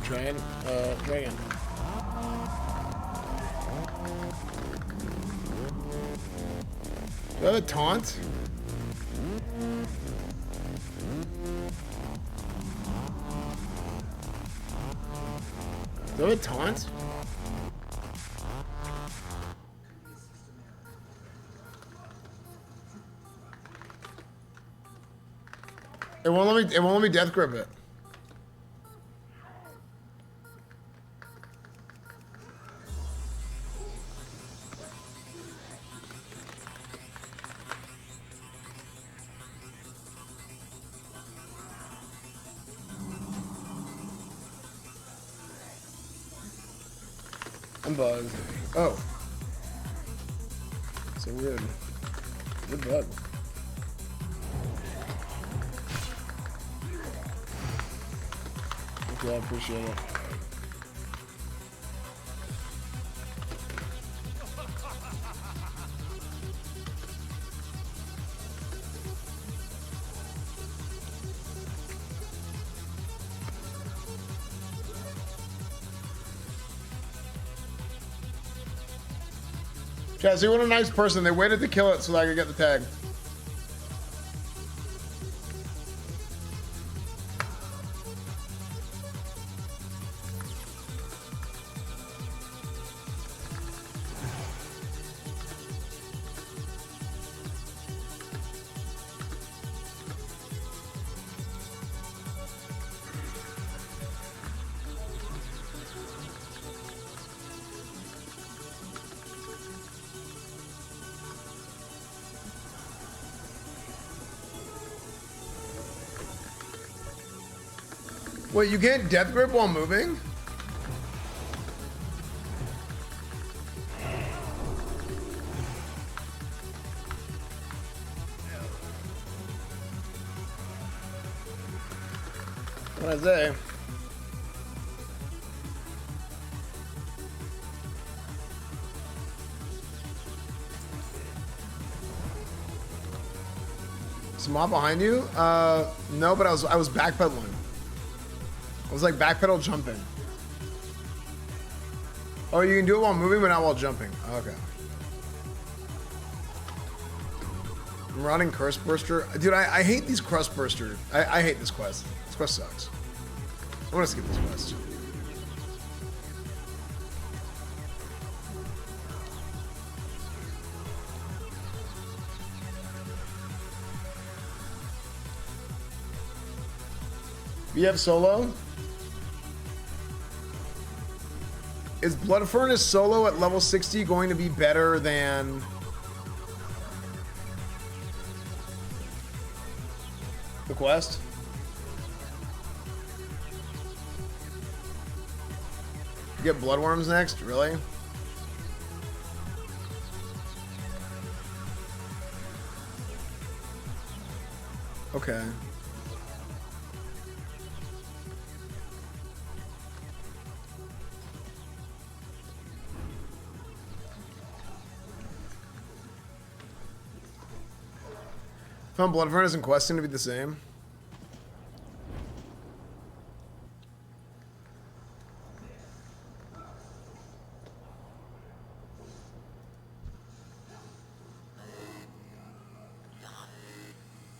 Try again. Do I have a taunt? Do I have a taunt? It won't let me death grip it. I'm bugged. Oh. So weird. Good bug. Okay, I appreciate it. Chaz, you were a nice person. They waited to kill it so that I could get the tag. Wait, you can't death grip while moving? What did I say? Is the mob behind you? No, but I was backpedaling. I was like backpedal jumping. Oh, you can do it while moving, but not while jumping. Okay. I'm running Curse Burster. Dude, I hate these Crust Burster. I hate this quest. This quest sucks. I want to skip this quest. You have solo? Is Blood Furnace solo at level 60 going to be better than the quest? You get Bloodworms next? Really? Okay. Found Blood Furnace and Questing to be the same.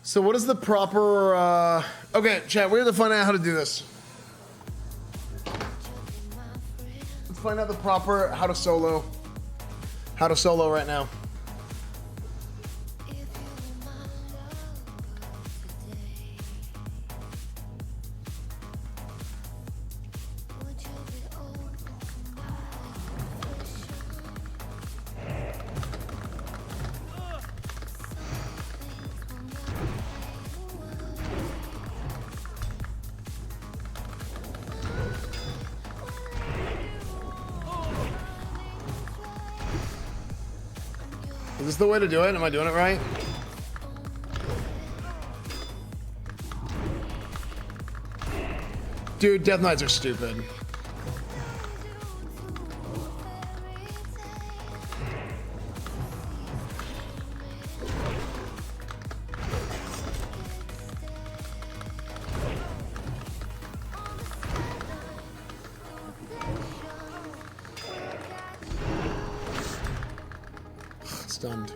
So what is the proper, okay, chat, we have to find out how to do this. Let's find out the proper how to solo right now. Is this the way to do it? Am I doing it right? Dude, Death Knights are stupid. stunned.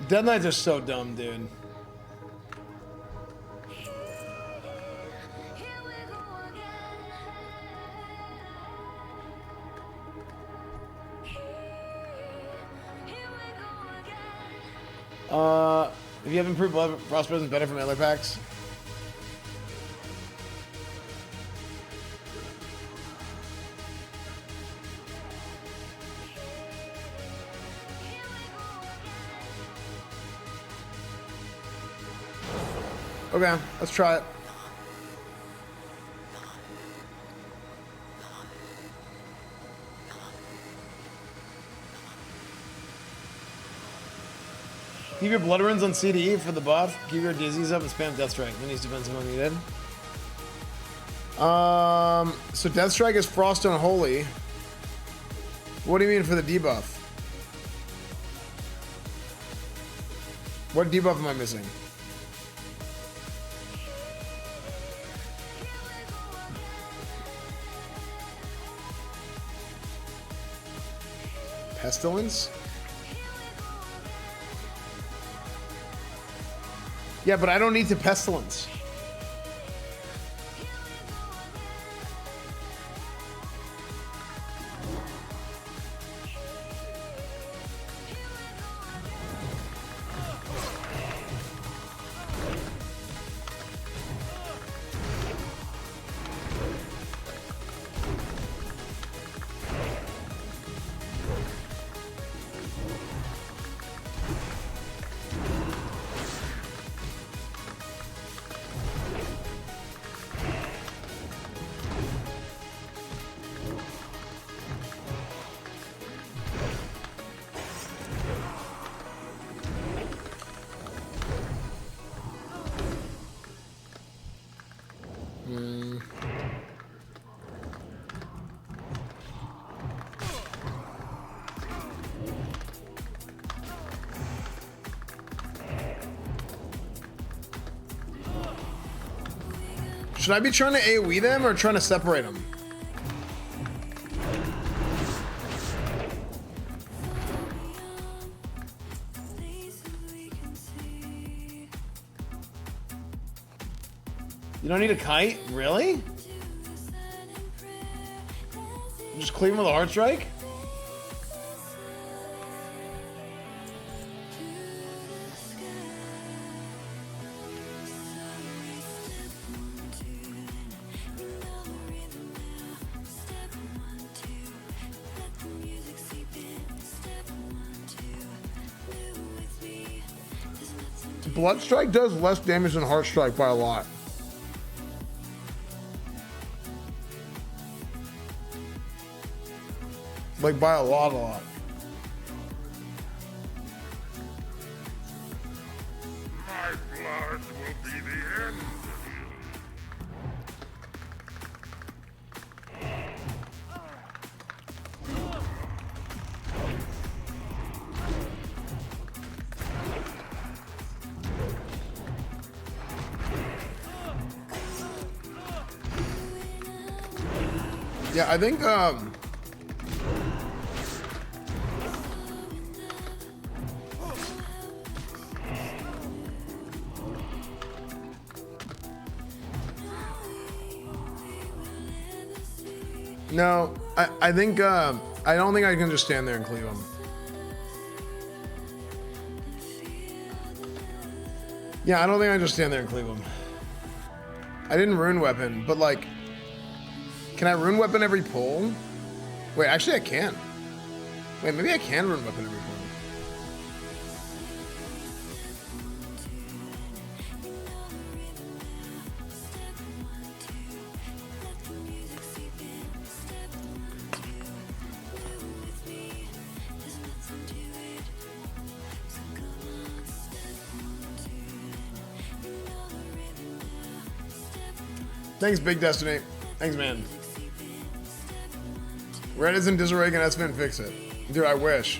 Dead Knights are so dumb, dude. If you have improved blood, frost presence better from melee packs. Okay, let's try it. Keep your blood runes on CDE for the buff. Keep your disease up and spam Death Strike. Then use defensive when needed. So Death Strike is Frost Unholy. What do you mean for the debuff? What debuff am I missing? Pestilence? Yeah, but I don't need to Pestilence. Should I be trying to AoE them or trying to separate them? You don't need a kite? Really? Just cleave him with a Heart Strike? Blood Strike does less damage than Heart Strike by a lot. Like by a lot, a lot. My blood will be the end. Yeah, I think no, I think I don't think I can just stand there and cleave him. Yeah, I don't think I can just stand there and cleave him. I didn't rune weapon, but like, can I rune weapon every pull? Wait, actually I can. Wait, maybe I can rune weapon every pull. Thanks, Big Destiny. Thanks, man. Red is in disarray and Esfand fix it. Dude, I wish.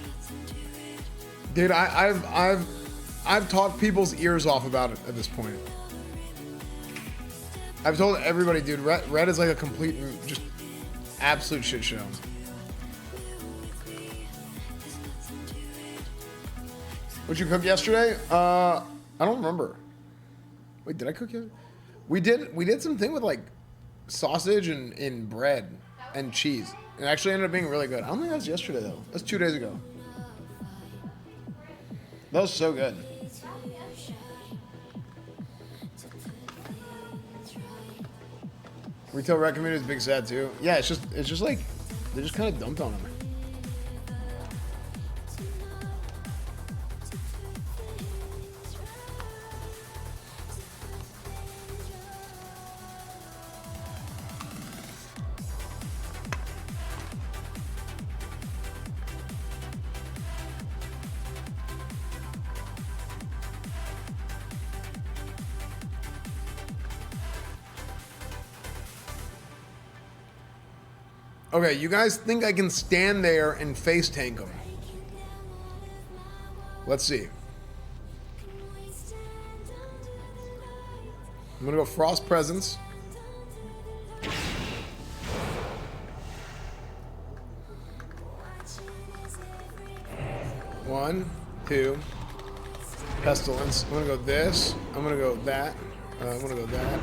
Dude, I've talked people's ears off about it at this point. I've told everybody, dude, red is like a complete, just absolute shit show. What'd you cook yesterday? I don't remember. Wait, did I cook yesterday? We did something with like sausage and bread and cheese. It actually ended up being really good. I don't think that was yesterday though. That's 2 days ago. That was so good. Retail rec community is big sad too. Yeah, it's just like they just kind of dumped on him. Okay, you guys think I can stand there and face tank him? Let's see. I'm gonna go Frost Presence. One, two. Pestilence. I'm gonna go this. I'm gonna go that. I'm gonna go that.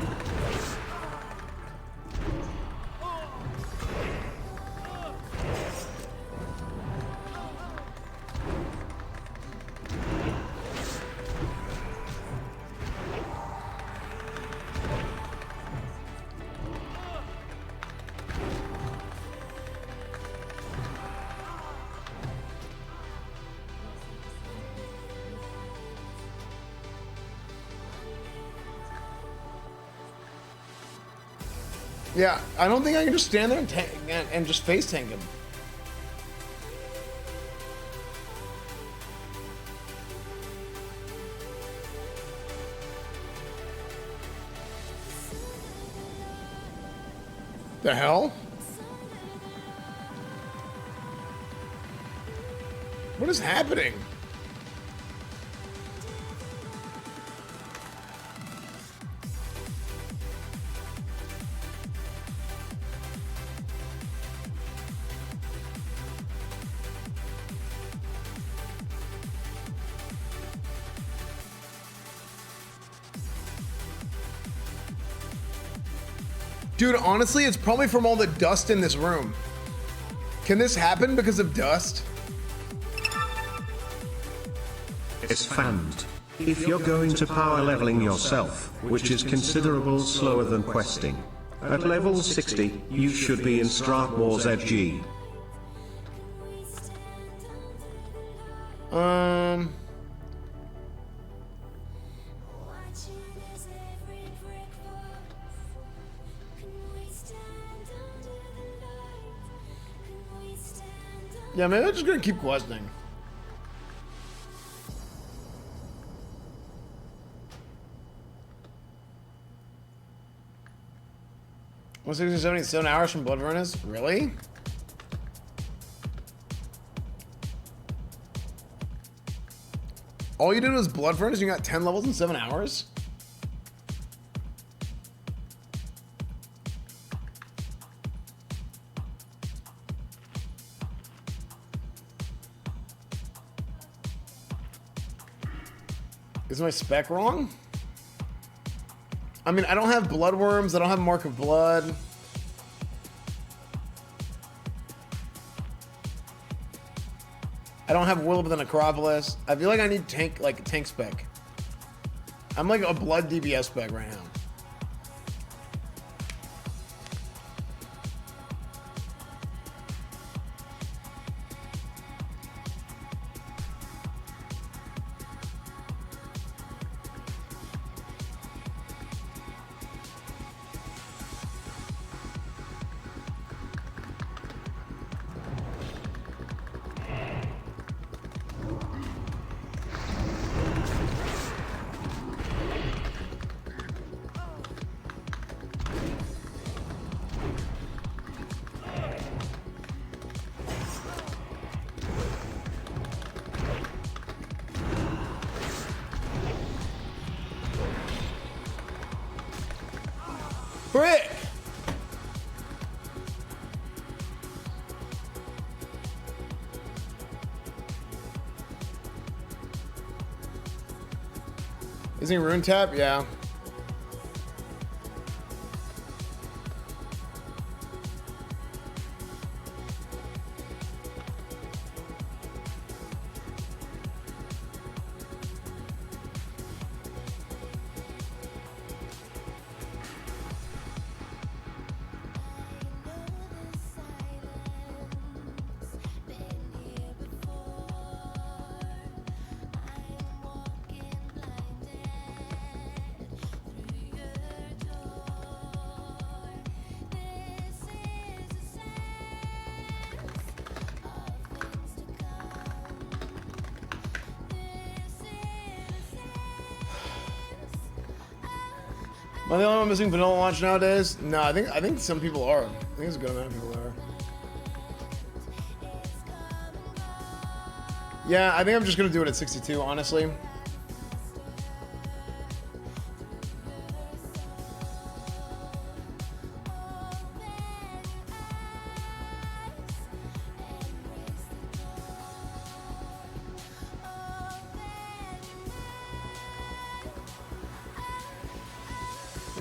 Yeah, I don't think I can just stand there and just face tank him. The hell? What is happening? Dude, honestly, it's probably from all the dust in this room. Can this happen because of dust? Esfand. If you're going to power leveling yourself, which is considerable slower than questing, at level 60, you should be in Strat Wars FG. Yeah, maybe I'm just gonna keep questing. One 77 hours from Blood Furnace? Really? All you did was Blood Furnace and you got 10 levels in 7 hours? Is my spec wrong? I mean, I don't have Bloodworms. I don't have Mark of Blood. I don't have Will of the Necropolis. I feel like I need tank spec. I'm like a Blood DBS spec right now. Frick! Isn't he rune tap? Yeah. Am I the only one missing vanilla launch nowadays? No, I think some people are. I think there's a good amount of people are. Yeah, I think I'm just gonna do it at 62, honestly.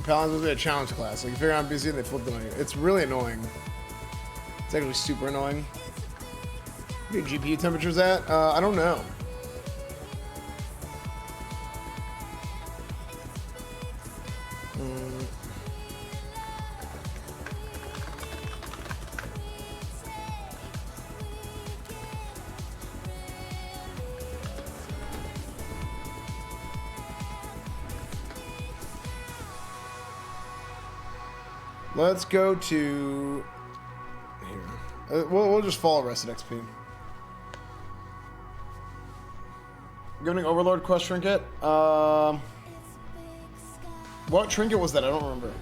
Paladin's supposed to be a challenge class. Like, you figure out I'm busy and they flip them on you. It's really annoying. It's actually super annoying. What are your GPU temperatures at? I don't know. Let's go to here. We'll just follow Rested XP. Giving Overlord quest trinket. What trinket was that? I don't remember.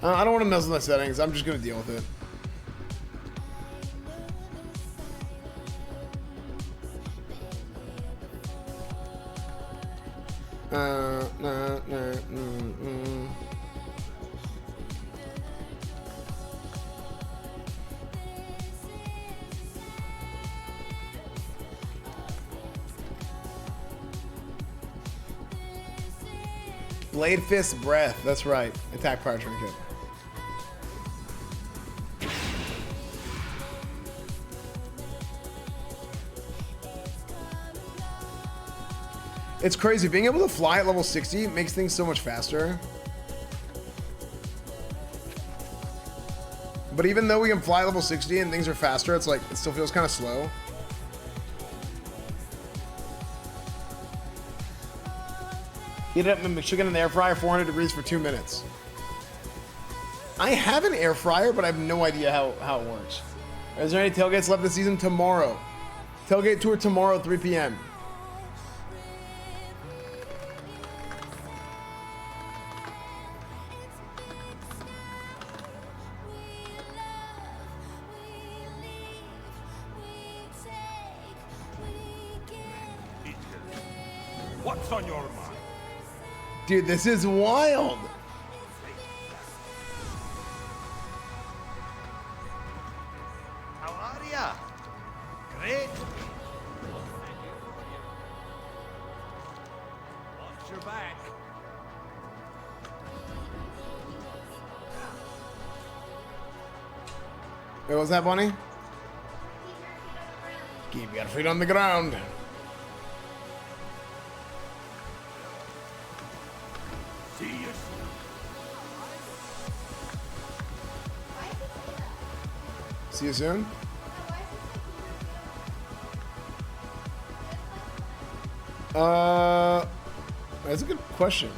I don't want to mess with my settings. I'm just gonna deal with it. Blade Fist Breath, that's right. Attack Fire Trinket. It's crazy. Being able to fly at level 60 makes things so much faster. But even though we can fly at level 60 and things are faster, it's like, it still feels kind of slow. Heat it up in the chicken in the air fryer, 400 degrees for 2 minutes. I have an air fryer, but I have no idea how it works. Is there any tailgates left this season? Tomorrow. Tailgate tour tomorrow, 3 p.m. What's on your mind? Dude, this is wild. How are ya? Great. Watch your back. Wait, what's that, Bunny? Keep your feet on the ground. See you soon. See you soon. That's a good question.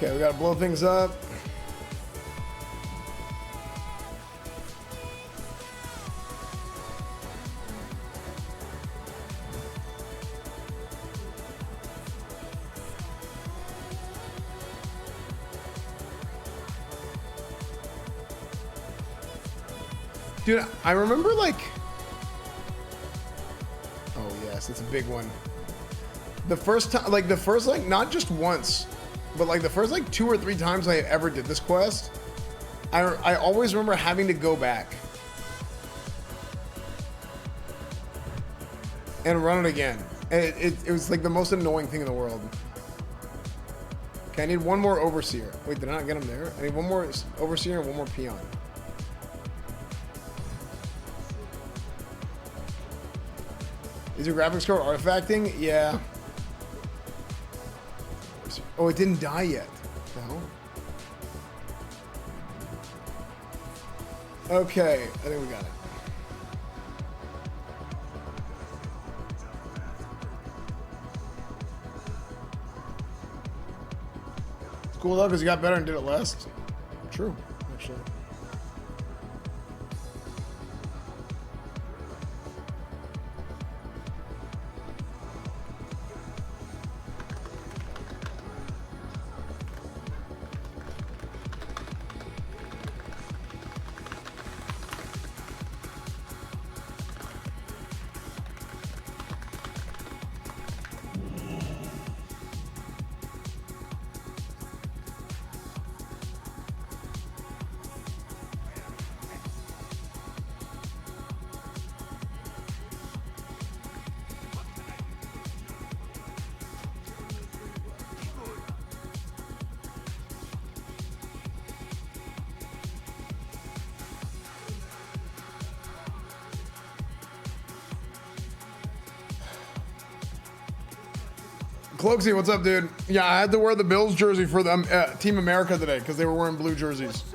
Okay, we gotta blow things up. Dude, I remember like... Oh yes, it's a big one. The first time, like not just once, but like the first like 2 or 3 times I ever did this quest, I always remember having to go back and run it again. And it was like the most annoying thing in the world. Okay, I need one more overseer. Wait, did I not get him there? I need one more overseer and one more peon. Is your graphics card artifacting? Yeah. Oh, it didn't die yet. The hell? Okay, I think we got it. It's cool though, because you got better and did it less. True, actually. Cloaksy, what's up, dude? Yeah, I had to wear the Bills jersey for the Team America today because they were wearing blue jerseys.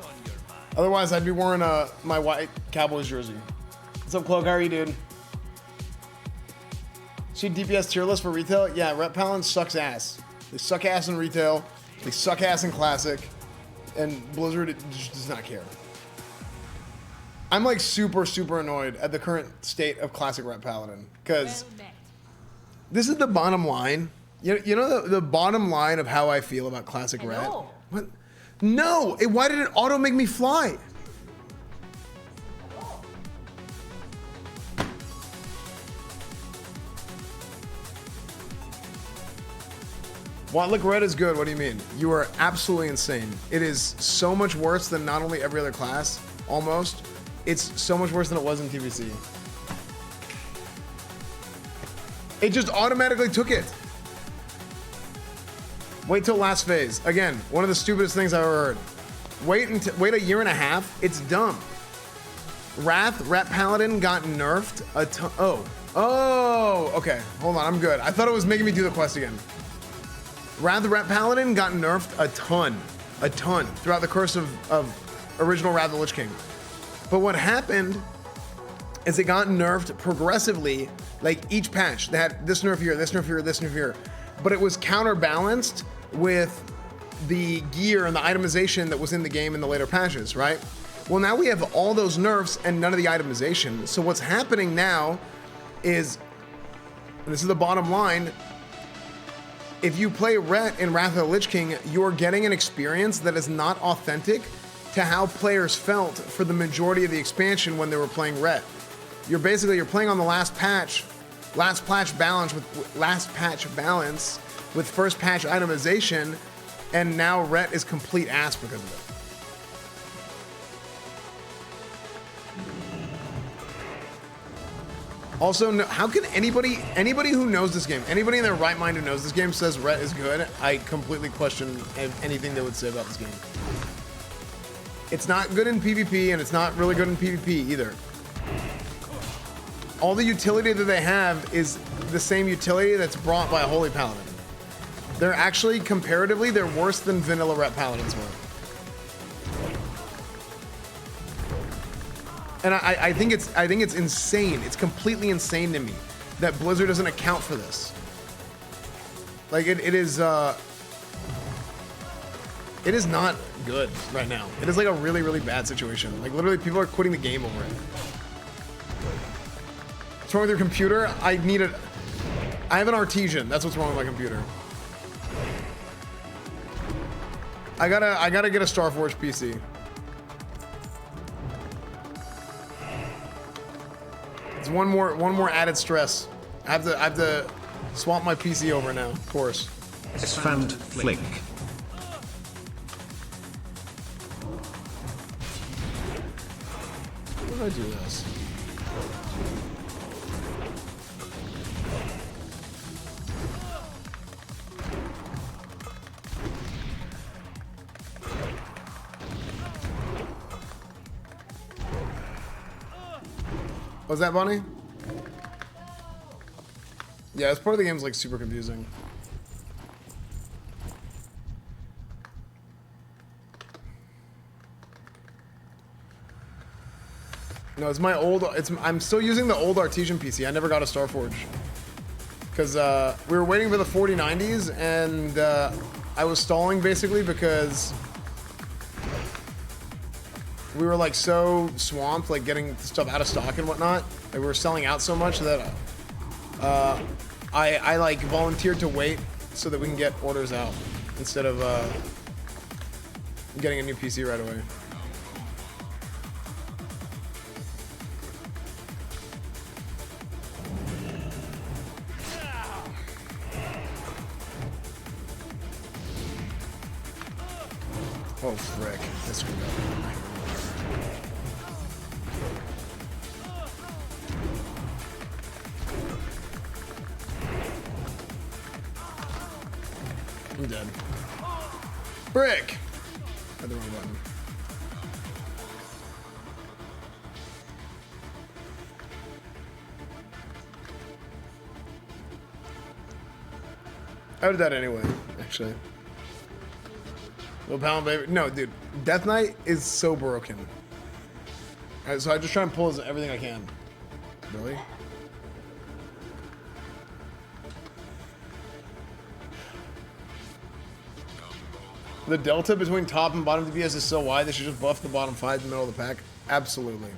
Otherwise, I'd be wearing my white Cowboys jersey. What's up, Cloak? How are you, dude? See DPS tier list for retail? Yeah, Rep Paladin sucks ass. They suck ass in retail. They suck ass in classic. And Blizzard just does not care. I'm like super, super annoyed at the current state of classic Rep Paladin because this is the bottom line. You know the bottom line of how I feel about classic Ret? What? No! Why did it auto make me fly? Watlick Red is good. What do you mean? You are absolutely insane. It is so much worse than not only every other class, almost. It's so much worse than it was in TVC. It just automatically took it. Wait till last phase. Again, one of the stupidest things I've ever heard. Wait a year and a half. It's dumb. Wrath, Ret Paladin got nerfed a ton. Oh, okay. Hold on, I'm good. I thought it was making me do the quest again. Wrath, Ret Paladin got nerfed a ton throughout the course of original Wrath of the Lich King. But what happened is it got nerfed progressively, like each patch. They had this nerf here, this nerf here, this nerf here. But it was counterbalanced with the gear and the itemization that was in the game in the later patches, right? Well, now we have all those nerfs and none of the itemization. So what's happening now is, and this is the bottom line, if you play Ret in Wrath of the Lich King, you're getting an experience that is not authentic to how players felt for the majority of the expansion when they were playing Ret. You're playing on the last patch balance with first patch itemization, and now Ret is complete ass because of it. Also, how can anybody who knows this game, anybody in their right mind who knows this game says Ret is good? I completely question anything they would say about this game. It's not good in PvP, and it's not really good in PvP either. All the utility that they have is the same utility that's brought by a Holy Paladin. They're actually, comparatively, they're worse than vanilla Ret Paladins were. And I think it's insane. It's completely insane to me that Blizzard doesn't account for this. Like it is It is not good right now. It is like a really, really bad situation. Like literally people are quitting the game over it. What's wrong with your computer? I have an Artesian. That's what's wrong with my computer. I gotta get a Starforge PC. It's one more added stress. I have to swap my PC over now, of course. Esfand Flick. How do I do this? Was that Bunny? Yeah, this part of the game's like super confusing. No, it's my old. I'm still using the old Artesian PC. I never got a Starforge because we were waiting for the 4090s, and I was stalling basically because we were like so swamped, like getting stuff out of stock and whatnot. Like, we were selling out so much that I like volunteered to wait so that we can get orders out instead of getting a new PC right away. Oh frick! I screwed up. I'm dead. Brick! Had the wrong button. I did that anyway, actually. Little pound baby. No, dude. Death Knight is so broken. Alright, so I just try and pull everything I can. Really? The delta between top and bottom DPS is so wide they should just buff the bottom 5 in the middle of the pack. Absolutely.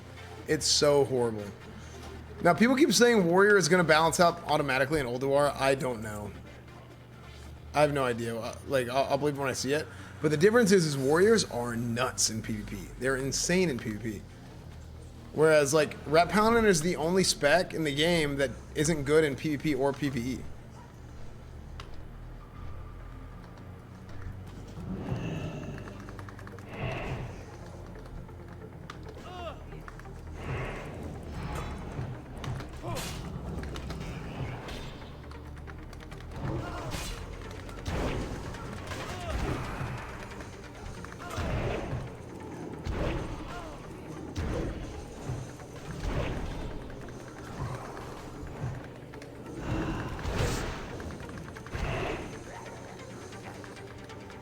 It's so horrible. Now, people keep saying Warrior is going to balance out automatically in Ulduar. I don't know. I have no idea. Like, I'll believe it when I see it. But the difference is Warriors are nuts in PvP. They're insane in PvP. Whereas, like, Rat Paladin is the only spec in the game that isn't good in PvP or PvE.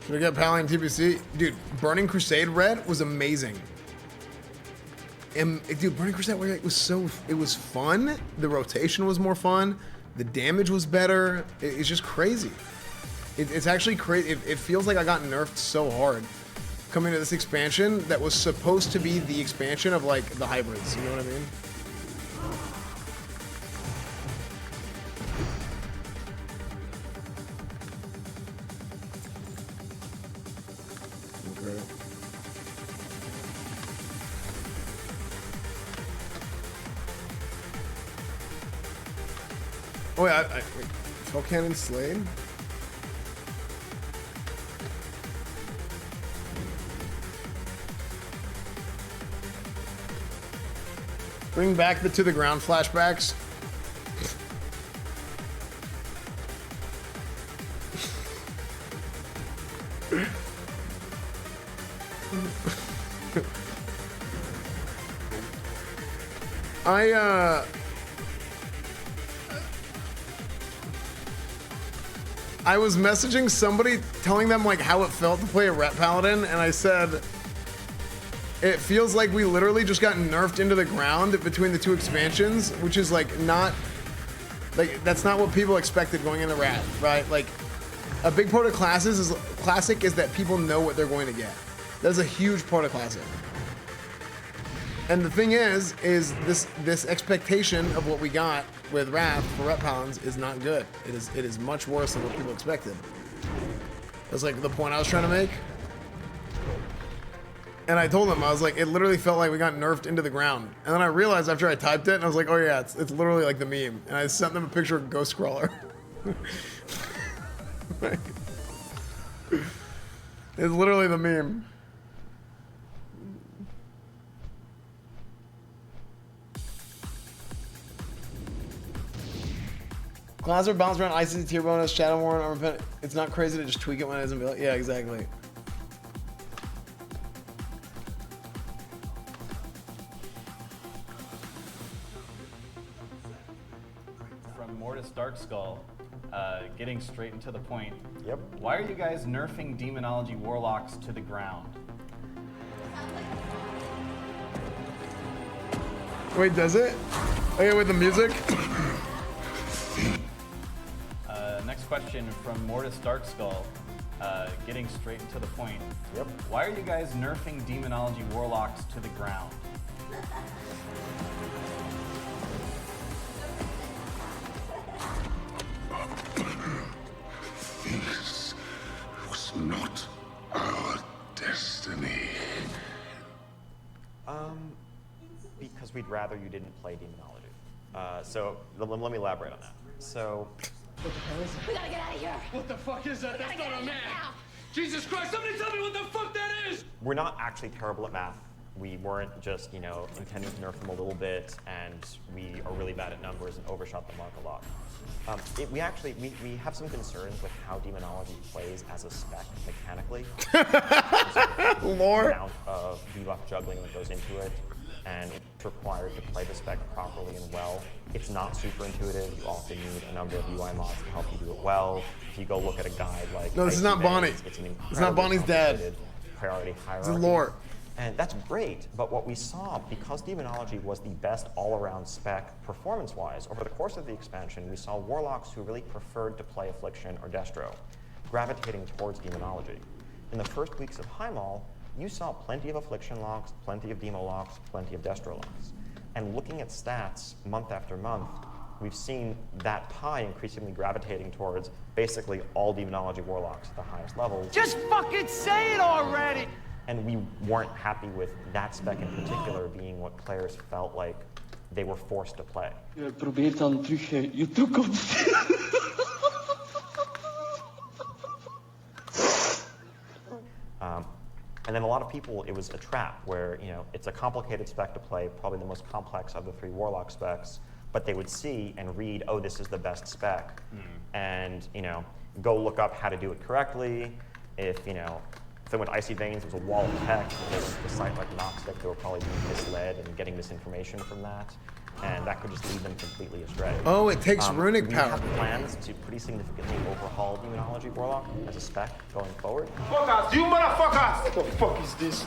Should I get Paladin TPC? Dude, Burning Crusade Red was amazing. And, dude, Burning Crusade Red it was fun. The rotation was more fun. The damage was better. It's just crazy. It's actually crazy. It feels like I got nerfed so hard coming to this expansion that was supposed to be the expansion of, like, the hybrids. You know what I mean? Oh yeah, wait, Fell Cannon Slade? Bring back the To the Ground flashbacks. I was messaging somebody telling them like how it felt to play a Ret Paladin, and I said it feels like we literally just got nerfed into the ground between the two expansions, which is like not like that's not what people expected going into Rat, right? Like A big part of classic is that people know what they're going to get. That's a huge part of classic. And the thing is this expectation of what we got with Wrath for Rep Paladins is not good. It is much worse than what people expected. That's like the point I was trying to make. And I told them, I was like, it literally felt like we got nerfed into the ground. And then I realized after I typed it, and I was like, oh yeah, it's literally like the meme. And I sent them a picture of Ghost Crawler. It's literally the meme. Class are bounced around ICC tier bonus, Shadow Warren, Armor Pen. It's not crazy to just tweak it when it isn't built. Yeah, exactly. From Mortis Darkskull, getting straight into the point. Yep. Why are you guys nerfing Demonology Warlocks to the ground? Wait, does it? Okay, with the music? Next question from Mortis Darkskull, getting straight into the point. Yep. Why are you guys nerfing Demonology Warlocks to the ground? This was not our destiny. Because we'd rather you didn't play Demonology. So let me elaborate on that. So. We gotta get out of here. What the fuck is that? That's not a man. Jesus Christ, somebody tell me what the fuck that is! We're not actually terrible at math. We weren't just, intending to nerf them a little bit, and we are really bad at numbers and overshot the mark a lot. We have some concerns with how Demonology plays as a spec mechanically. Lore. The amount of debuff juggling that goes into it, and it's required to play the spec properly and well. It's not super intuitive. You often need a number of UI mods to help you do it well. If you go look at a guide like no, this is not Bonnie. It's not Bonnie's dad. Priority hierarchy. This is Lore. And that's great, but what we saw, because Demonology was the best all-around spec performance-wise, over the course of the expansion, we saw Warlocks who really preferred to play Affliction or Destro, gravitating towards Demonology. In the first weeks of Highmaul, you saw plenty of Affliction locks, plenty of Demo locks, plenty of Destro locks. And looking at stats month after month, we've seen that pie increasingly gravitating towards basically all Demonology Warlocks at the highest levels. Just fucking say it already! And we weren't happy with that spec in particular being what players felt like they were forced to play. Je probeert dan terug je toekomst. And then a lot of people, it was a trap where, it's a complicated spec to play, probably the most complex of the 3 Warlock specs, but they would see and read, oh, this is the best spec, and, go look up how to do it correctly. If they went Icy Veins, it was a wall of tech. If the site like Noxtec, they were probably being misled and getting misinformation from that. And that could just lead them completely astray. Oh, it takes runic power. We have plans to pretty significantly overhaul Demonology Warlock as a spec going forward. Fuckers, you motherfuckers! What the fuck is this?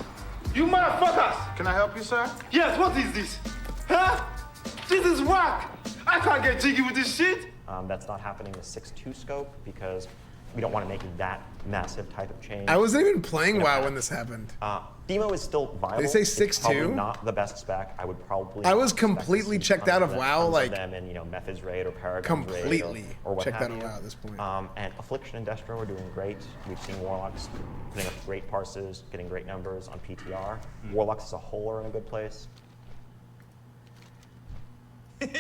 You motherfuckers! Can I help you, sir? Yes, what is this? Huh? This is whack! I can't get jiggy with this shit! That's not happening with 6.2 scope because we don't want to make that massive type of change. I wasn't even playing WoW when this happened. Demo is still viable. They say 6.2? It's probably not the best spec. I would probably. I was completely checked out of WoW, like them in Method's raid or Paragon's completely raid or what checked have out of you. WoW at this point. And Affliction and Destro are doing great. We've seen Warlocks putting up great parses, getting great numbers on PTR. Warlocks as a whole are in a good place. That's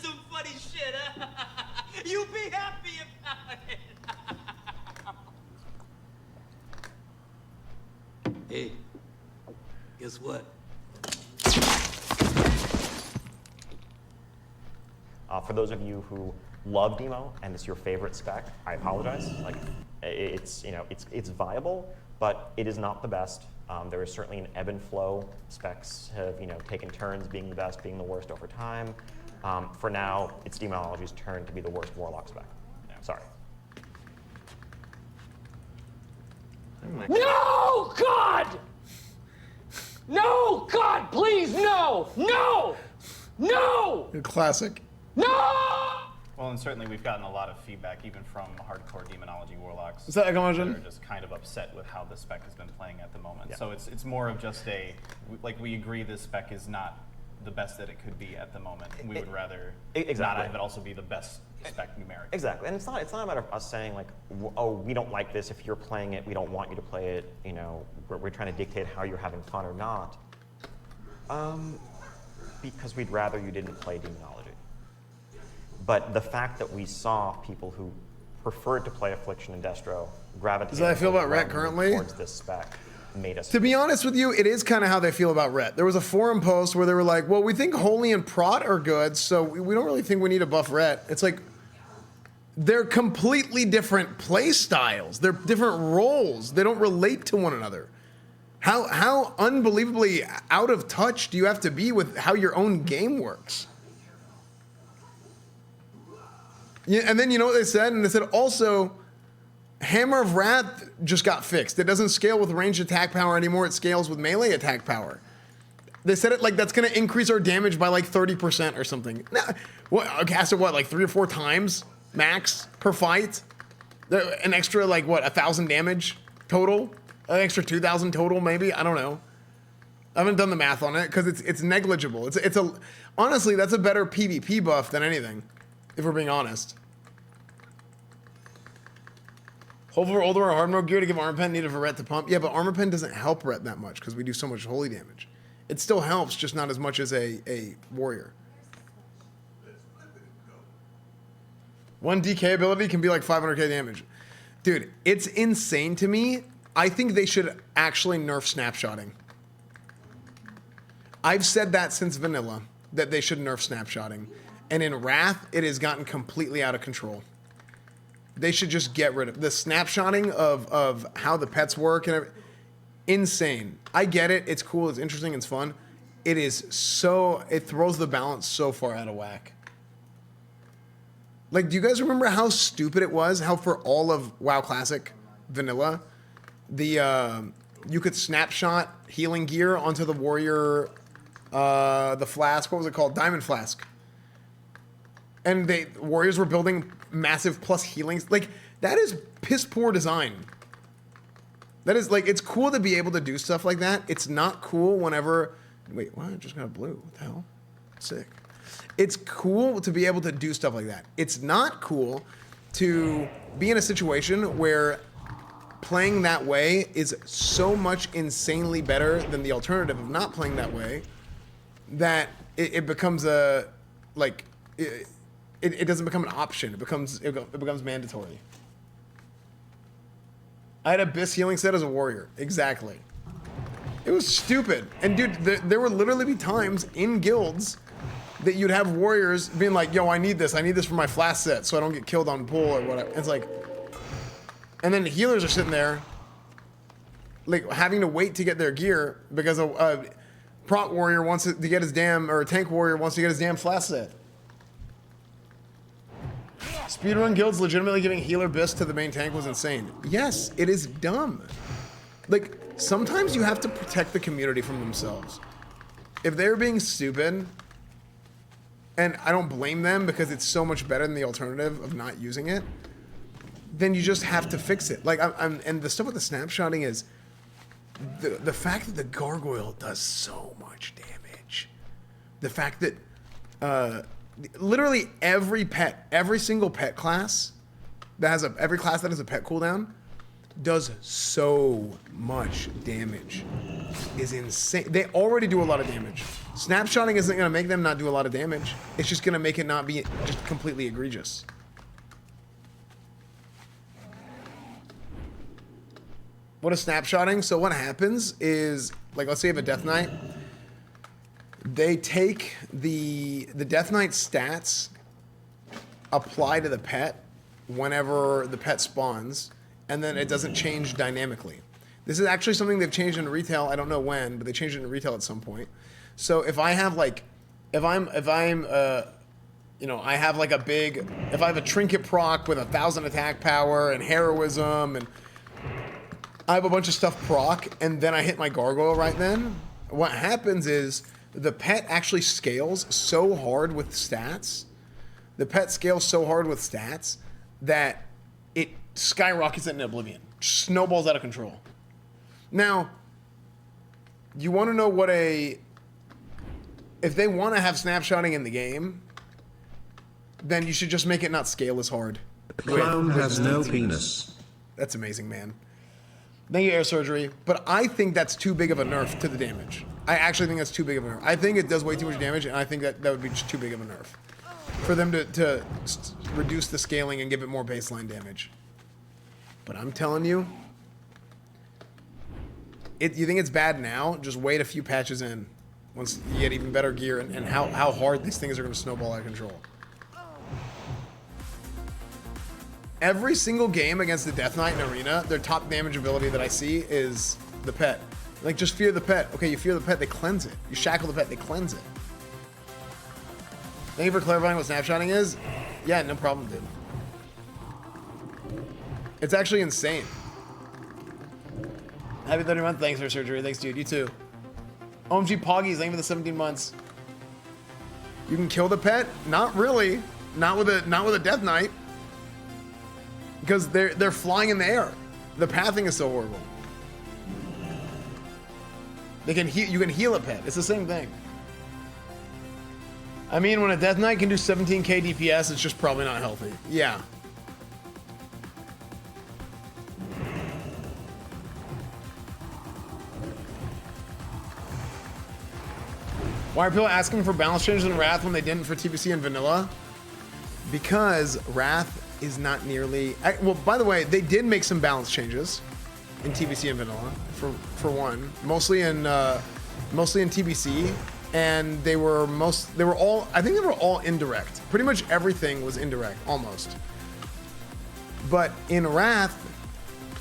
some funny shit, huh? You be happy about it. Hey, guess what? For those of you who love Demo and it's your favorite spec, I apologize. Like, it's viable, but it is not the best. There is certainly an ebb and flow. Specs have taken turns being the best, being the worst over time. For now, it's Demonology's turn to be the worst Warlock spec. Sorry. No, God! No, God, please, no! No! No! Classic. Well, and certainly we've gotten a lot of feedback, even from hardcore demonology warlocks. Is that that Echo are just kind of upset with how the spec has been playing at the moment. Yeah. So it's more of just like we agree this spec is not the best that it could be at the moment. We would rather not have it also be the best spec numeric. Exactly, and it's not a matter of us saying like, oh, we don't like this. If you're playing it, we don't want you to play it. You know, we're trying to dictate how you're having fun or not. Because we'd rather you didn't play demonology. But the fact that we saw people who preferred to play Affliction and Destro gravitate. Is that how I feel about Rhett currently? Towards this spec made us. To be honest with you, it is kind of how they feel about Rhett. There was a forum post where they were like, well, we think Holy and Prot are good, so we don't really think we need to buff Rhett. It's like, they're completely different play styles. They're different roles. They don't relate to one another. How unbelievably out of touch do you have to be with how your own game works? Yeah, and then you know what they said? And they said also, Hammer of Wrath just got fixed. It doesn't scale with ranged attack power anymore. It scales with melee attack power. They said it like that's going to increase our damage by like 30% or something. Now, what, cast it what, like 3 or 4 times max per fight? An extra like what, 1,000 damage total? An extra 2,000 total maybe? I don't know. I haven't done the math on it because it's negligible. Honestly, that's a better PvP buff than anything, if we're being honest. Hold for older or hard mode gear to give armor pen needed for Rhett to pump. Yeah, but armor pen doesn't help Rhett that much because we do so much holy damage. It still helps, just not as much as a warrior. One DK ability can be like 500k damage. Dude, it's insane to me. I think they should actually nerf snapshotting. I've said that since vanilla, that they should nerf snapshotting. And in Wrath, it has gotten completely out of control. They should just get rid of the snapshotting of how the pets work and everything. Insane. I get it. It's cool. It's interesting. It's fun. It throws the balance so far out of whack. Like, do you guys remember how stupid it was? How for all of WoW Classic vanilla, you could snapshot healing gear onto the warrior, the flask. What was it called? Diamond flask. And warriors were building massive plus healings. Like, that is piss poor design. That is like, it's cool to be able to do stuff like that. It's not cool whenever, wait, what? I just got blue. What the hell? Sick. It's cool to be able to do stuff like that. It's not cool to be in a situation where playing that way is so much insanely better than the alternative of not playing that way that it becomes a, like, it doesn't become an option. It becomes mandatory. I had a Abyss healing set as a warrior. Exactly. It was stupid. And dude, there would literally be times in guilds that you'd have warriors being like, yo, I need this for my flask set so I don't get killed on pull or whatever. It's like, and then the healers are sitting there like having to wait to get their gear because a prot warrior wants to get his damn, or a tank warrior wants to get his damn flask set. Speedrun guilds legitimately giving healer Abyss to the main tank was insane. Yes, it is dumb. Like, sometimes you have to protect the community from themselves. If they're being stupid, and I don't blame them because it's so much better than the alternative of not using it, then you just have to fix it. Like, and the stuff with the snapshotting is the fact that the gargoyle does so much damage. The fact that literally every single pet class that has every class that has a pet cooldown does so much damage is insane. They already do a lot of damage. Snapshotting isn't going to make them not do a lot of damage. It's just going to make it not be just completely egregious. What is snapshotting? So what happens is, like, let's say you have a Death Knight. They take the Death Knight stats, apply to the pet whenever the pet spawns, and then it doesn't change dynamically. This is actually something they've changed in retail. I don't know when, but they changed it in retail at some point. So if I have like, if I have like if I have a trinket proc with 1,000 attack power and heroism, and I have a bunch of stuff proc, and then I hit my gargoyle right then, what happens is the pet actually scales so hard with stats. The pet scales so hard with stats that it skyrockets into oblivion. Snowballs out of control. Now, you want to know what if they want to have snapshotting in the game, then you should just make it not scale as hard. Clown has no penis. That's amazing, man. Thank you, Air Surgery. But I think that's too big of a nerf to the damage. I actually think that's too big of a nerf. I think it does way too much damage, and I think that would be just too big of a nerf. For them to reduce the scaling and give it more baseline damage. But I'm telling you, you think it's bad now? Just wait a few patches in. Once you get even better gear and how hard these things are going to snowball out of control. Every single game against the Death Knight in Arena, their top damage ability that I see is the pet. Like, just fear the pet. Okay, you fear the pet, they cleanse it. You shackle the pet, they cleanse it. Thank you for clarifying what snapshotting is. Yeah, no problem, dude. It's actually insane. Happy 30 month. Thanks for surgery. Thanks, dude. You too. OMG Poggies, thank you for the 17 months. You can kill the pet? Not really. Not with a Death Knight. Because they're flying in the air. The pathing is so horrible. You can heal a pet. It's the same thing. I mean, when a Death Knight can do 17k DPS, it's just probably not healthy. Yeah. Why are people asking for balance changes in Wrath when they didn't for TBC and Vanilla? Because Wrath is not nearly... Well, by the way, they did make some balance changes in TBC and Vanilla, for one. Mostly in TBC, and they were all... I think they were all indirect. Pretty much everything was indirect, almost. But in Wrath,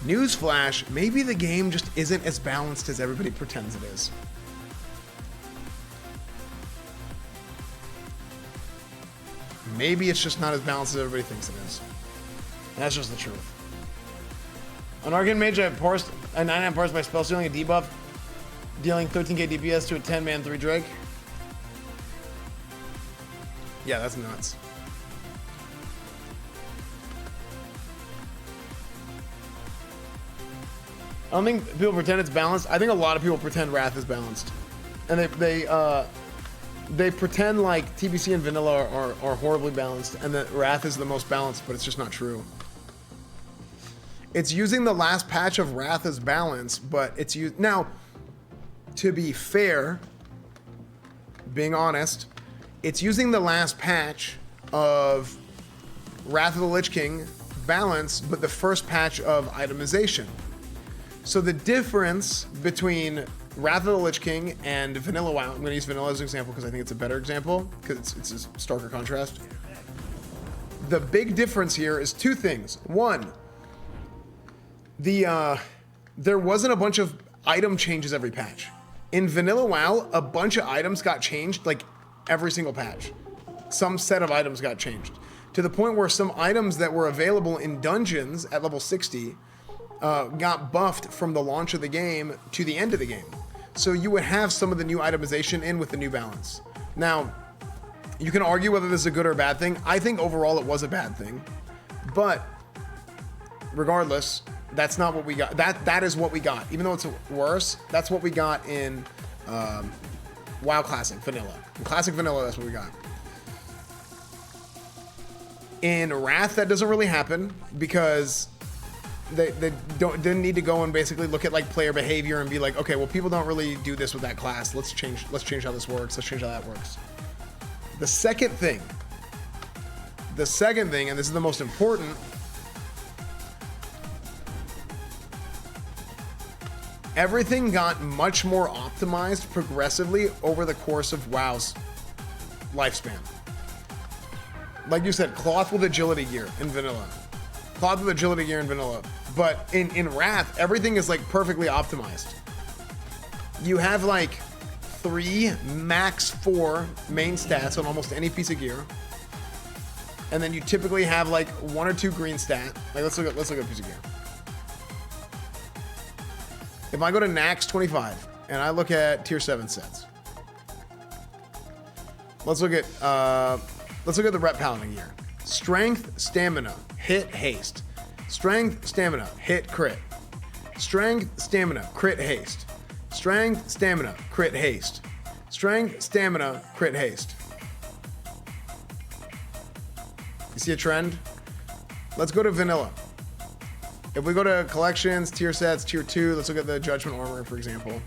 newsflash, maybe the game just isn't as balanced as everybody pretends it is. Maybe it's just not as balanced as everybody thinks it is. And that's just the truth. On Arcane Mage, I parsed a 9-9 parse by spell stealing a debuff, dealing 13k DPS to a 10-man 3 Drake. Yeah, that's nuts. I don't think people pretend it's balanced. I think a lot of people pretend Wrath is balanced. And they pretend like TBC and Vanilla are horribly balanced and that Wrath is the most balanced, but it's just not true. It's using the last patch of Wrath as balance, but it's used... Now, to be fair, being honest, it's using the last patch of Wrath of the Lich King balance, but the first patch of itemization. So the difference between Wrath of the Lich King and Vanilla WoW, I'm going to use Vanilla as an example because I think it's a better example, because it's a starker contrast. The big difference here is two things. One, there wasn't a bunch of item changes every patch. In Vanilla WoW, a bunch of items got changed like every single patch. Some set of items got changed. To the point where some items that were available in dungeons at level 60 got buffed from the launch of the game to the end of the game. So you would have some of the new itemization in with the new balance. Now, you can argue whether this is a good or a bad thing. I think overall it was a bad thing. But regardless, that's not what we got. That is what we got. Even though it's worse, that's what we got in WoW Classic Vanilla. In Classic Vanilla, that's what we got. In Wrath, that doesn't really happen because they didn't need to go and basically look at like player behavior and be like, okay, well, people don't really do this with that class. Let's change how this works. Let's change how that works. The second thing, and this is the most important, everything got much more optimized progressively over the course of WoW's lifespan. Like you said, cloth with agility gear in Vanilla. Cloth with agility gear in Vanilla. But in Wrath, everything is like perfectly optimized. You have like 3, max 4 main stats on almost any piece of gear. And then you typically have like 1 or 2 green stat. Like let's look at a piece of gear. If I go to Nax 25 and I look at tier 7 sets, let's look at the rep paladin gear. Strength, stamina, hit, haste. Strength, stamina, hit, crit. Strength, stamina, crit, haste. Strength, stamina, crit, haste. Strength, stamina, crit, haste. You see a trend? Let's go to vanilla. If we go to collections, tier sets, tier 2, let's look at the judgment armor, for example.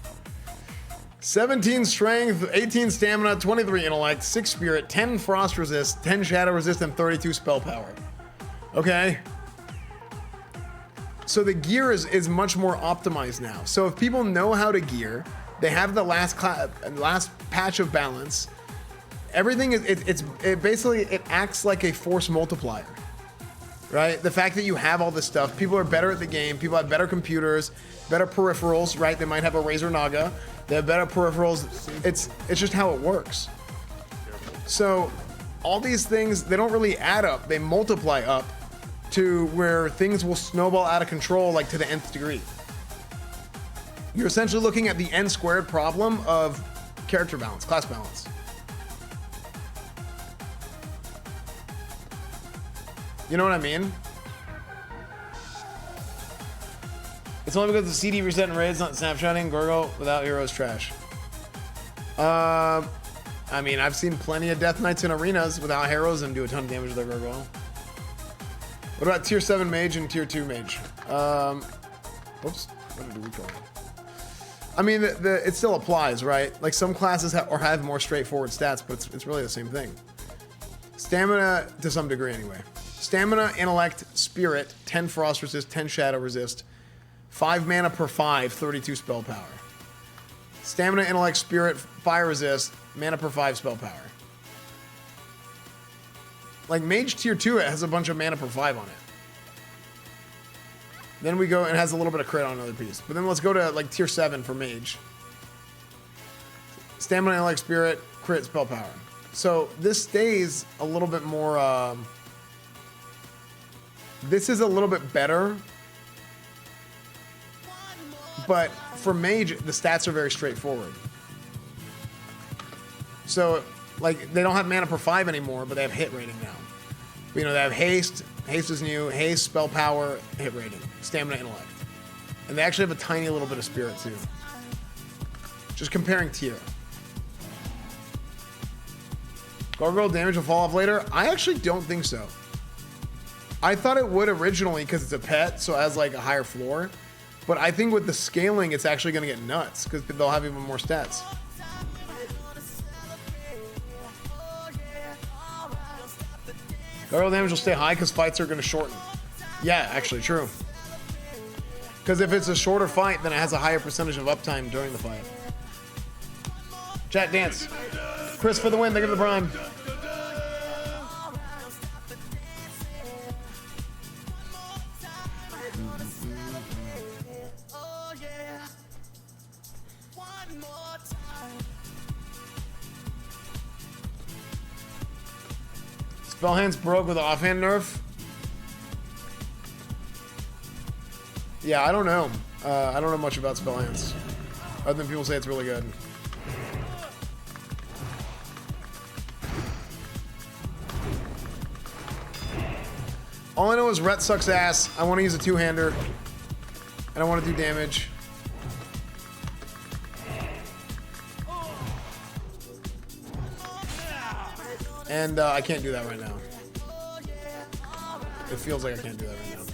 17 strength, 18 stamina, 23 intellect, 6 spirit, 10 frost resist, 10 shadow resist, and 32 spell power. Okay. So the gear is much more optimized now. So if people know how to gear, they have the last patch of balance. Everything it basically acts like a force multiplier, right? The fact that you have all this stuff, people are better at the game. People have better computers, better peripherals, right? They might have a Razer Naga. They have better peripherals. It's just how it works. So all these things, they don't really add up. They multiply up to where things will snowball out of control, like to the nth degree. You're essentially looking at the n squared problem of character balance, class balance. You know what I mean? It's only because the CD reset and raids, not snapshotting. Gorgo without heroes trash. I mean, I've seen plenty of Death Knights in arenas without heroes and do a ton of damage with their gargoyle. What about tier 7 mage and tier 2 mage? Whoops, what did we call it? I mean, it still applies, right? Like some classes have more straightforward stats, but it's really the same thing. Stamina to some degree anyway. Stamina, intellect, spirit, 10 frost resist, 10 shadow resist, 5 mana per 5, 32 spell power. Stamina, intellect, spirit, fire resist, mana per 5 spell power. Like mage tier 2, it has a bunch of mana per 5 on it. Then we go and it has a little bit of crit on another piece. But then let's go to like tier 7 for mage. Stamina, intellect, spirit, crit, spell power. So this stays a little bit more. This is a little bit better. But for mage, the stats are very straightforward. So, like, they don't have mana per 5 anymore, but they have hit rating now. But, you know, they have haste. Haste is new. Haste, spell power, hit rating. Stamina, intellect. And they actually have a tiny little bit of spirit, too. Just comparing tier. Gargoyle damage will fall off later? I actually don't think so. I thought it would originally because it's a pet, so it has, like, a higher floor. But I think with the scaling, it's actually going to get nuts because they'll have even more stats. Gargoyle damage will stay high because fights are going to shorten. Yeah, actually, true. Because if it's a shorter fight, then it has a higher percentage of uptime during the fight. Chat dance. Chris for the win. Thank you for the prime. Spellhand's broke with the offhand nerf. Yeah, I don't know. I don't know much about Spellhands. Other than people say it's really good. All I know is Rhett sucks ass. I want to use a two-hander. And I want to do damage. And I can't do that right now. It feels like I can't do that right now.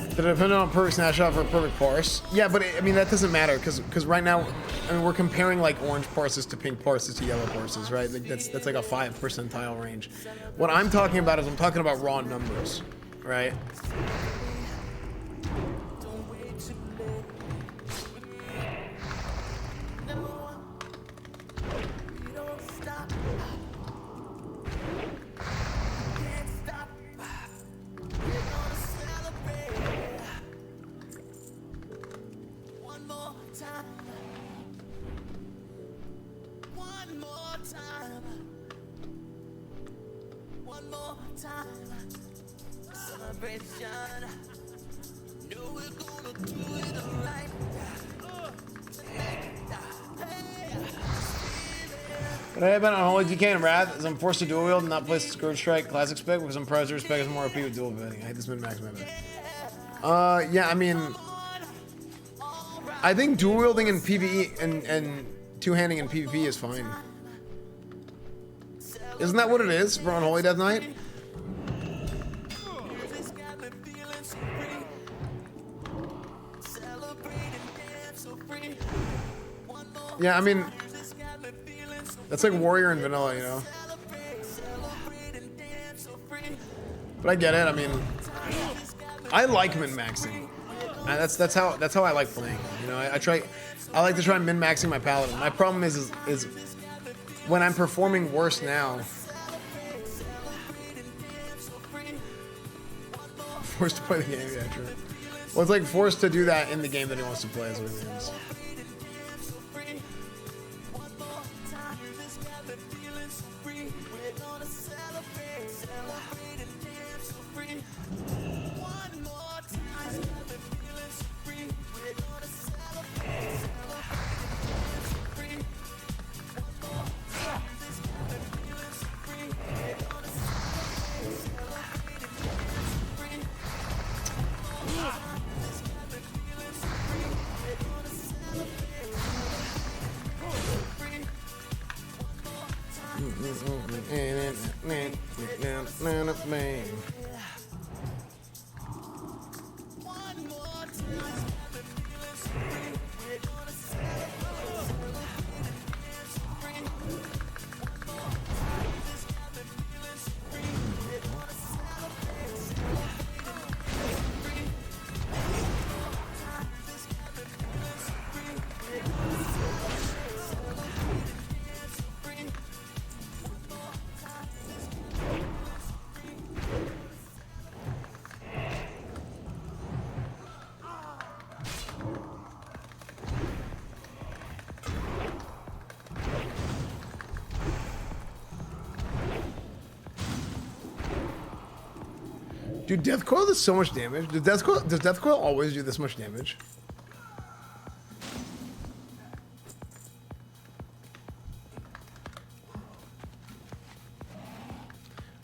Did it depend on perfect snapshot for a perfect parse? Yeah, but I mean that doesn't matter because right now, I mean we're comparing like orange parses to pink parses to yellow parses, right? Like that's like a 5 percentile range. What I'm talking about is I'm talking about raw numbers, right? But I have been on Holy DK and Wrath as I'm forced to dual wield and not play Scourge Strike Classic spec because I'm prized spec is more OP with dual wielding. I hate this min-max meta. Yeah, I mean, I think dual wielding in PvE and two-handing in PvP is fine. Isn't that what it is for Unholy Death Knight? Yeah, I mean, that's like Warrior and Vanilla, you know? But I get it, I mean, I like min-maxing. That's how I like playing. You know, I like to try min-maxing my paladin. My problem is when I'm performing worse now. Forced to play the game, yeah, true. Well, it's like forced to do that in the game that he wants to play is what it means. Dude, Death Coil does so much damage. Does Death Coil always do this much damage?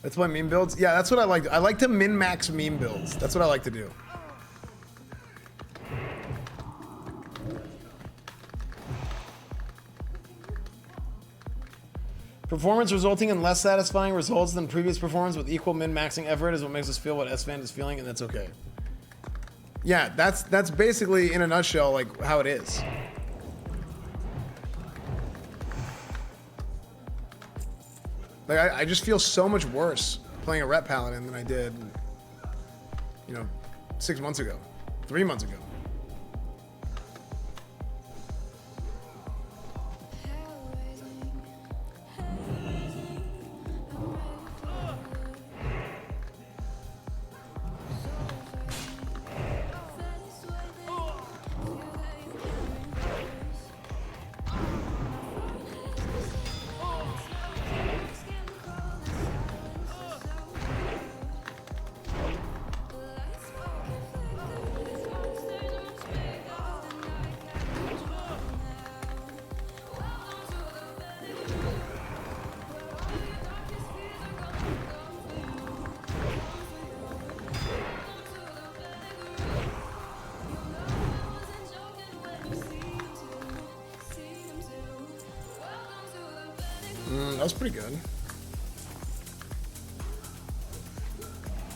That's why meme builds? Yeah, that's what I like. I like to min-max meme builds. That's what I like to do. Performance resulting in less satisfying results than previous performance with equal min-maxing effort is what makes us feel what Esfand is feeling, and that's okay. Yeah, that's basically, in a nutshell, like, how it is. Like, I just feel so much worse playing a rep paladin than I did, you know, 6 months ago, 3 months ago. That was pretty good.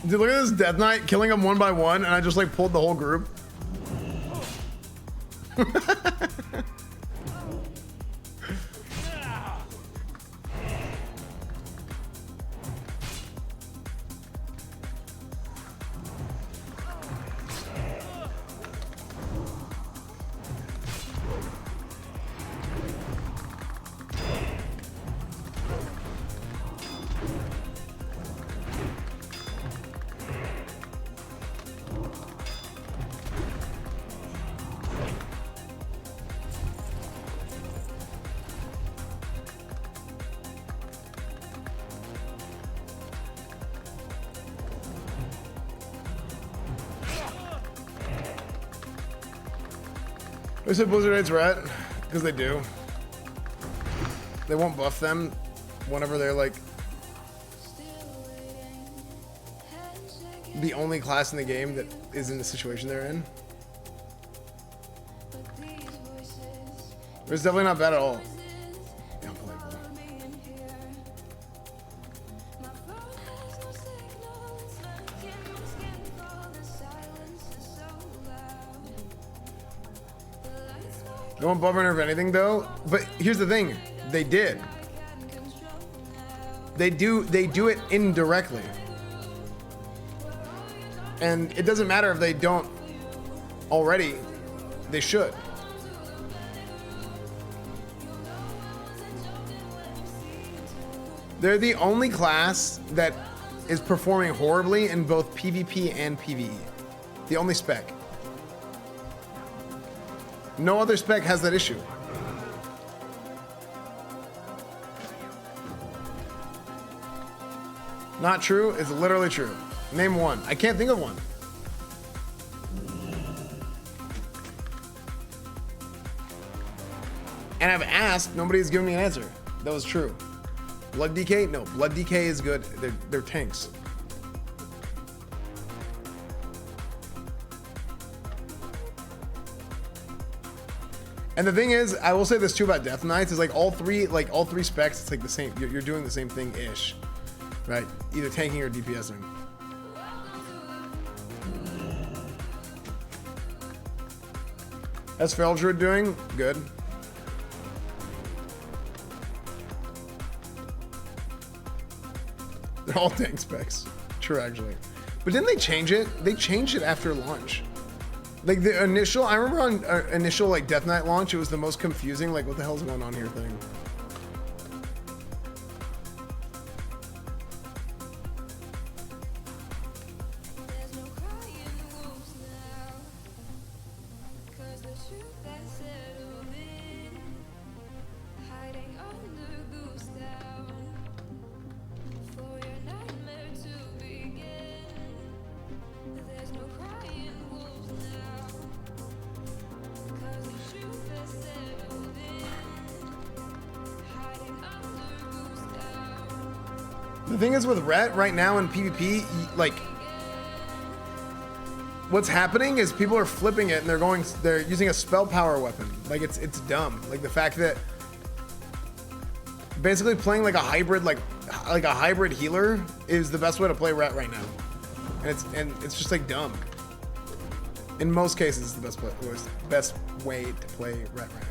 Dude, look at this Death Knight killing them one by one, and I just like pulled the whole group. They said Blizzard hates Rat, because they do. They won't buff them whenever they're like the only class in the game that is in the situation they're in. It's definitely not bad at all. Yeah, unbelievable. No one bummer of anything though. But here's the thing, they did. They do it indirectly. And it doesn't matter if they don't already, they should. They're the only class that is performing horribly in both PvP and PvE. The only spec. No other spec has that issue. Not true is literally true. Name one. I can't think of one. And I've asked, nobody's given me an answer. That was true. Blood DK? No, Blood DK is good. They're tanks. And the thing is, I will say this too about Death Knights, is like all three specs, it's like the same. You're doing the same thing-ish, right? Either tanking or DPSing. How's Feldred doing? Good. They're all tank specs. True, actually. But didn't they change it? They changed it after launch. Like the initial, I remember on initial like Death Knight launch, it was the most confusing, like what the hell's going on here thing. The thing is with Ret right now in PvP, like what's happening is people are flipping it and they're using a spell power weapon. Like it's dumb. Like the fact that basically playing like a hybrid healer is the best way to play Ret right now. And it's just like dumb. In most cases, it's the best way to play Ret right now.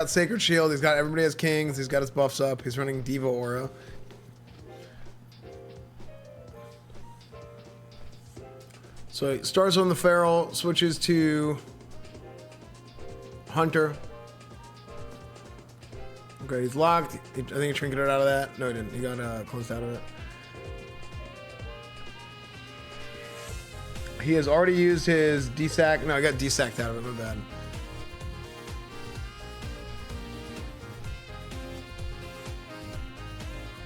got Sacred Shield. He's got everybody has kings. He's got his buffs up. He's running Diva Aura. So he starts on the Feral, switches to Hunter. Okay, he's locked. I think he trinketed out of that. No, he didn't. He got closed out of it. He has already used his desack. No, I got desacked out of it. My bad.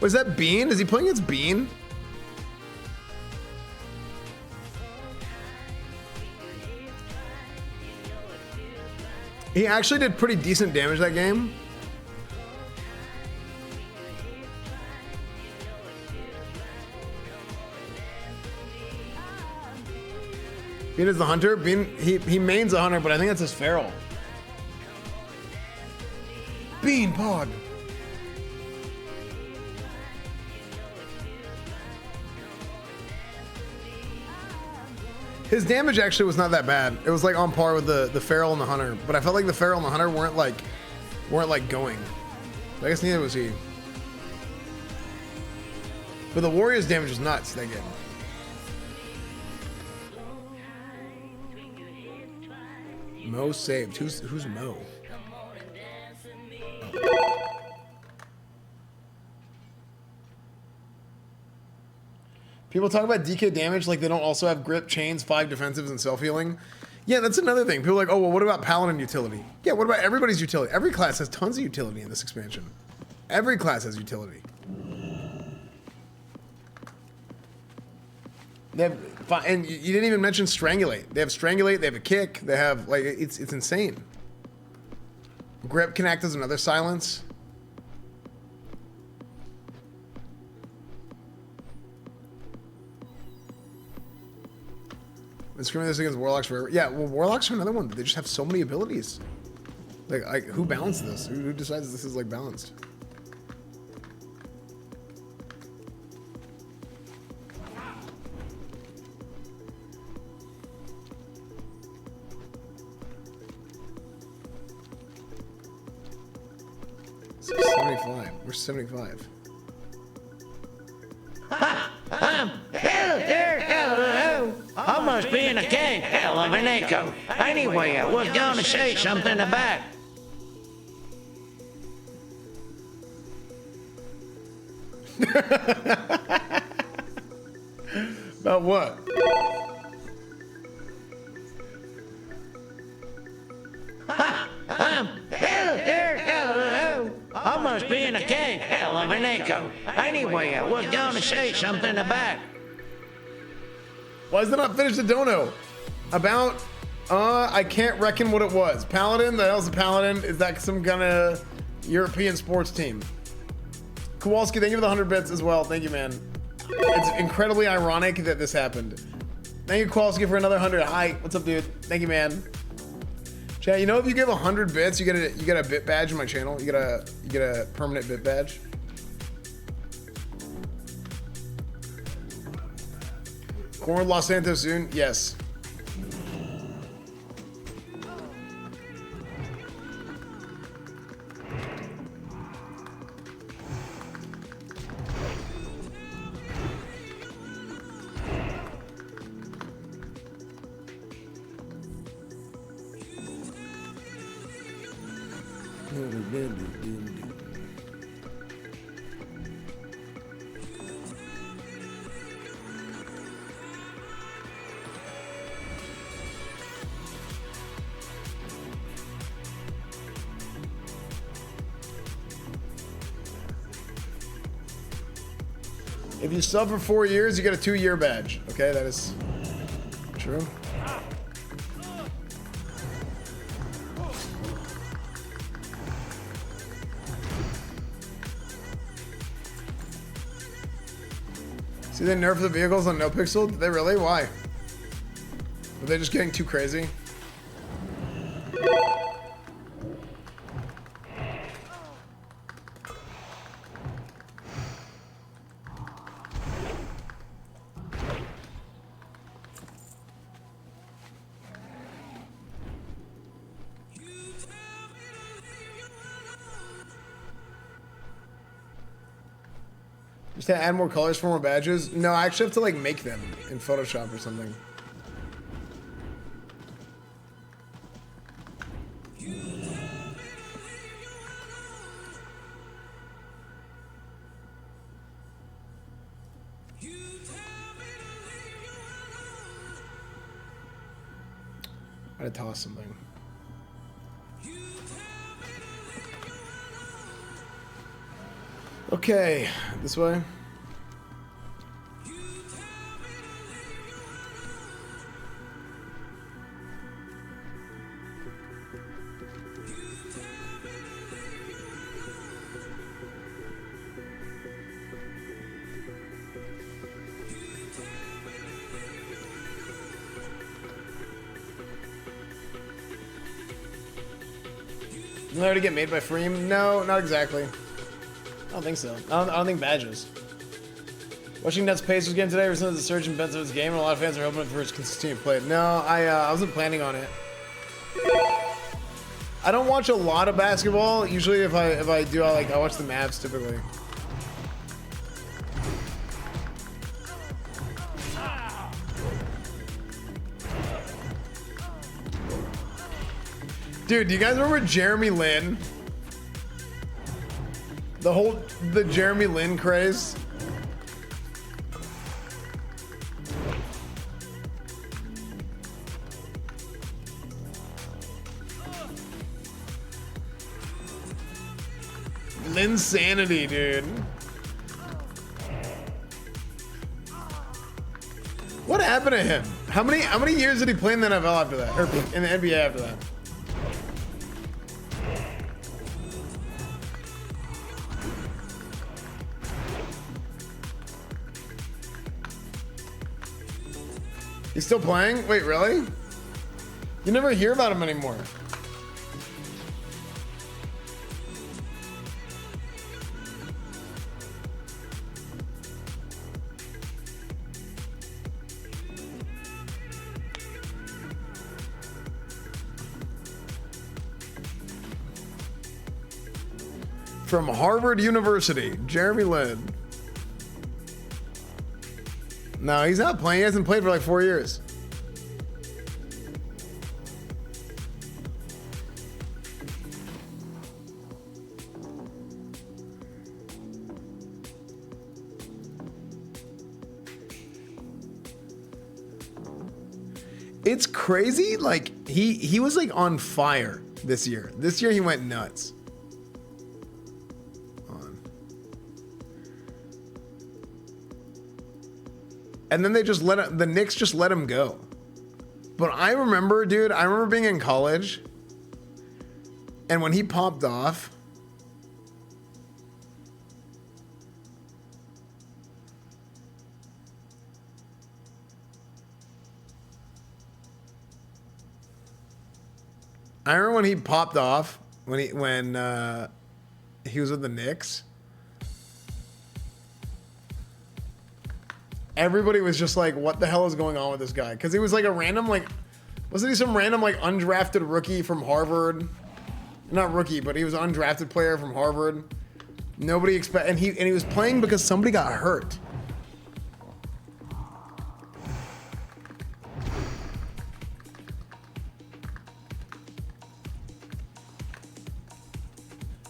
Was that Bean? Is he playing against Bean? He actually did pretty decent damage that game. Bean is the hunter. Bean, he mains the hunter, but I think that's his feral. Bean pod. His damage actually was not that bad. It was like on par with the feral and the hunter, but I felt like the feral and the hunter weren't like going. I guess neither was he. But the warrior's damage was nuts that game. Mo saved. Who's Mo? People talk about DK damage like they don't also have grip, chains, 5 defensives, and self-healing. Yeah, that's another thing. People are like, oh, well, what about Paladin utility? Yeah, what about everybody's utility? Every class has tons of utility in this expansion. Every class has utility. They have, and you didn't even mention Strangulate. They have Strangulate, they have a kick, they have, like, it's insane. Grip can act as another silence. Been screaming this against Warlocks forever. Yeah, well, Warlocks are another one. They just have so many abilities. Like who balanced this? Who decides this is, like, balanced? We're 75. I must be in a king. Hell of an echo. Anyway, I was going to say something about... About what? I must be in a king. Hell of an echo. Anyway, I was going to say something about... Why is it not finished the dono? About, I can't reckon what it was. Paladin? The hell's a Paladin? Is that some kind of European sports team? Kowalski, thank you for the 100 bits as well. Thank you, man. It's incredibly ironic that this happened. Thank you, Kowalski, for another 100. Hi, what's up, dude? Thank you, man. Chat, you know if you give 100 bits, you get a bit badge in my channel. You get a permanent bit badge. Corn Los Santos soon? Yes. If you sub for 4 years, you get a 2-year badge. Okay, that is true. See, they nerfed the vehicles on No Pixel? Did they really? Why? Were they just getting too crazy? Just to add more colors for more badges? No, I actually have to like make them in Photoshop or something. I had to toss something. Okay, this way. Did they already get made by Freem? No, not exactly. I don't think so. I don't think badges. Watching Nets Pacers game today, recently the surge in Ben Simmons' game, and a lot of fans are hoping for his continued play. No, I wasn't planning on it. I don't watch a lot of basketball. Usually, if I do, I watch the Mavs typically. Dude, do you guys remember Jeremy Lin? The Jeremy Lin craze? Linsanity, dude. What happened to him? How many years did he play in the NFL after that? Or in the NBA after that? He's still playing? Wait, really? You never hear about him anymore. From Harvard University, Jeremy Lin. No, he's not playing. He hasn't played for like 4 years. It's crazy. Like he was like on fire this year. This year he went nuts. And then they just the Knicks just let him go. But I remember, dude, I remember being in college. And when he popped off, when he was with the Knicks. Everybody was just like, what the hell is going on with this guy? Because he was like a random, like, wasn't he some random, like, undrafted rookie from Harvard? Not rookie, but he was an undrafted player from Harvard. Nobody and he was playing because somebody got hurt.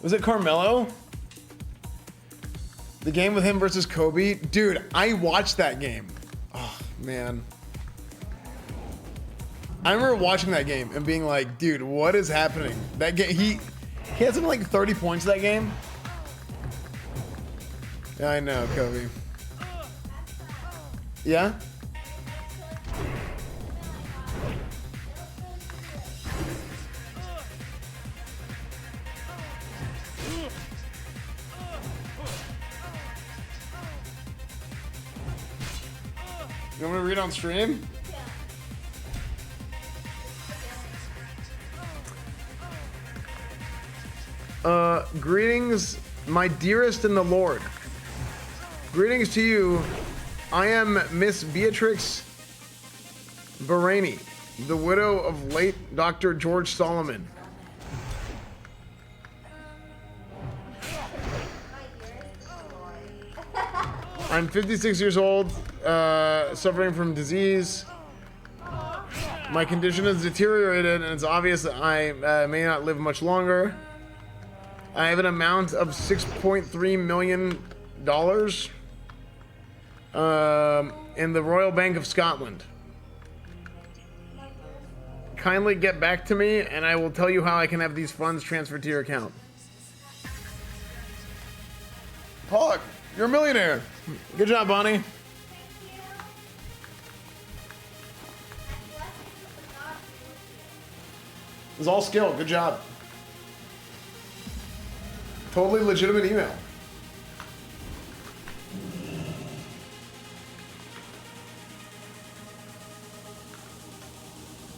Was it Carmelo? The game with him versus Kobe? Dude, I watched that game. Oh, man. I remember watching that game and being like, dude, what is happening? That game, he had something like 30 points that game. Yeah, I know, Kobe. Yeah? You want me to read on stream? Greetings, my dearest in the Lord. Greetings to you. I am Miss Beatrix Bahraini, the widow of late Dr. George Solomon. I'm 56 years old, suffering from disease. My condition has deteriorated, and it's obvious that I may not live much longer. I have an amount of $6.3 million in the Royal Bank of Scotland. Kindly get back to me, and I will tell you how I can have these funds transferred to your account. Hawk, you're a millionaire. Good job, Bonnie. It was all skill. Good job. Totally legitimate email.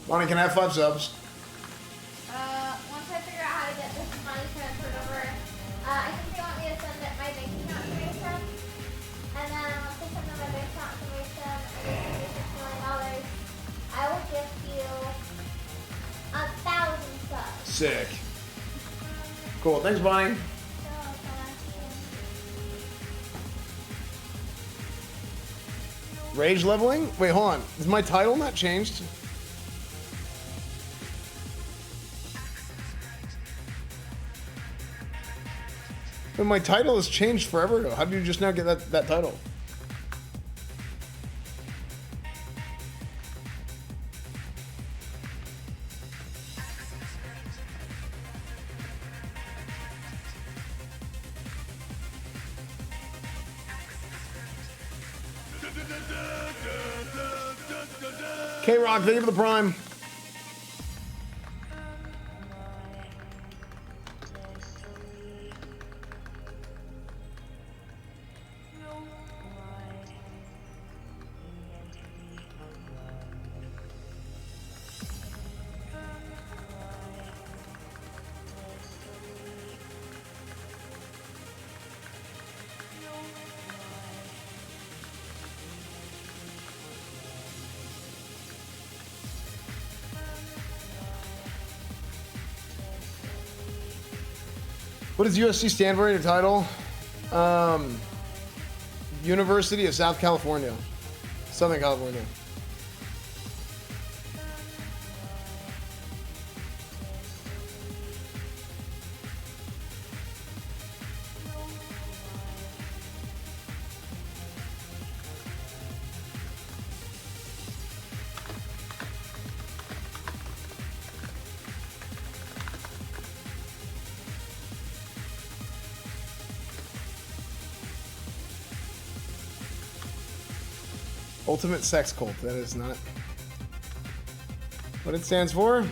Bonnie, can I have 5 subs? Once I figure out how to get this money transferred over, I think they want me to send it my bank account information. And then once I send them my bank account information, and they send me $6 million, I will gift you 1,000 subs. Sick. Cool. Thanks, Bonnie. Rage leveling? Wait, hold on. Is my title not changed? But my title has changed forever ago. How did you just now get that title? K-Rock, thank you for the prime. What does USC stand for in your title? University of South California. Southern California. Ultimate sex cult. That is not what it stands for.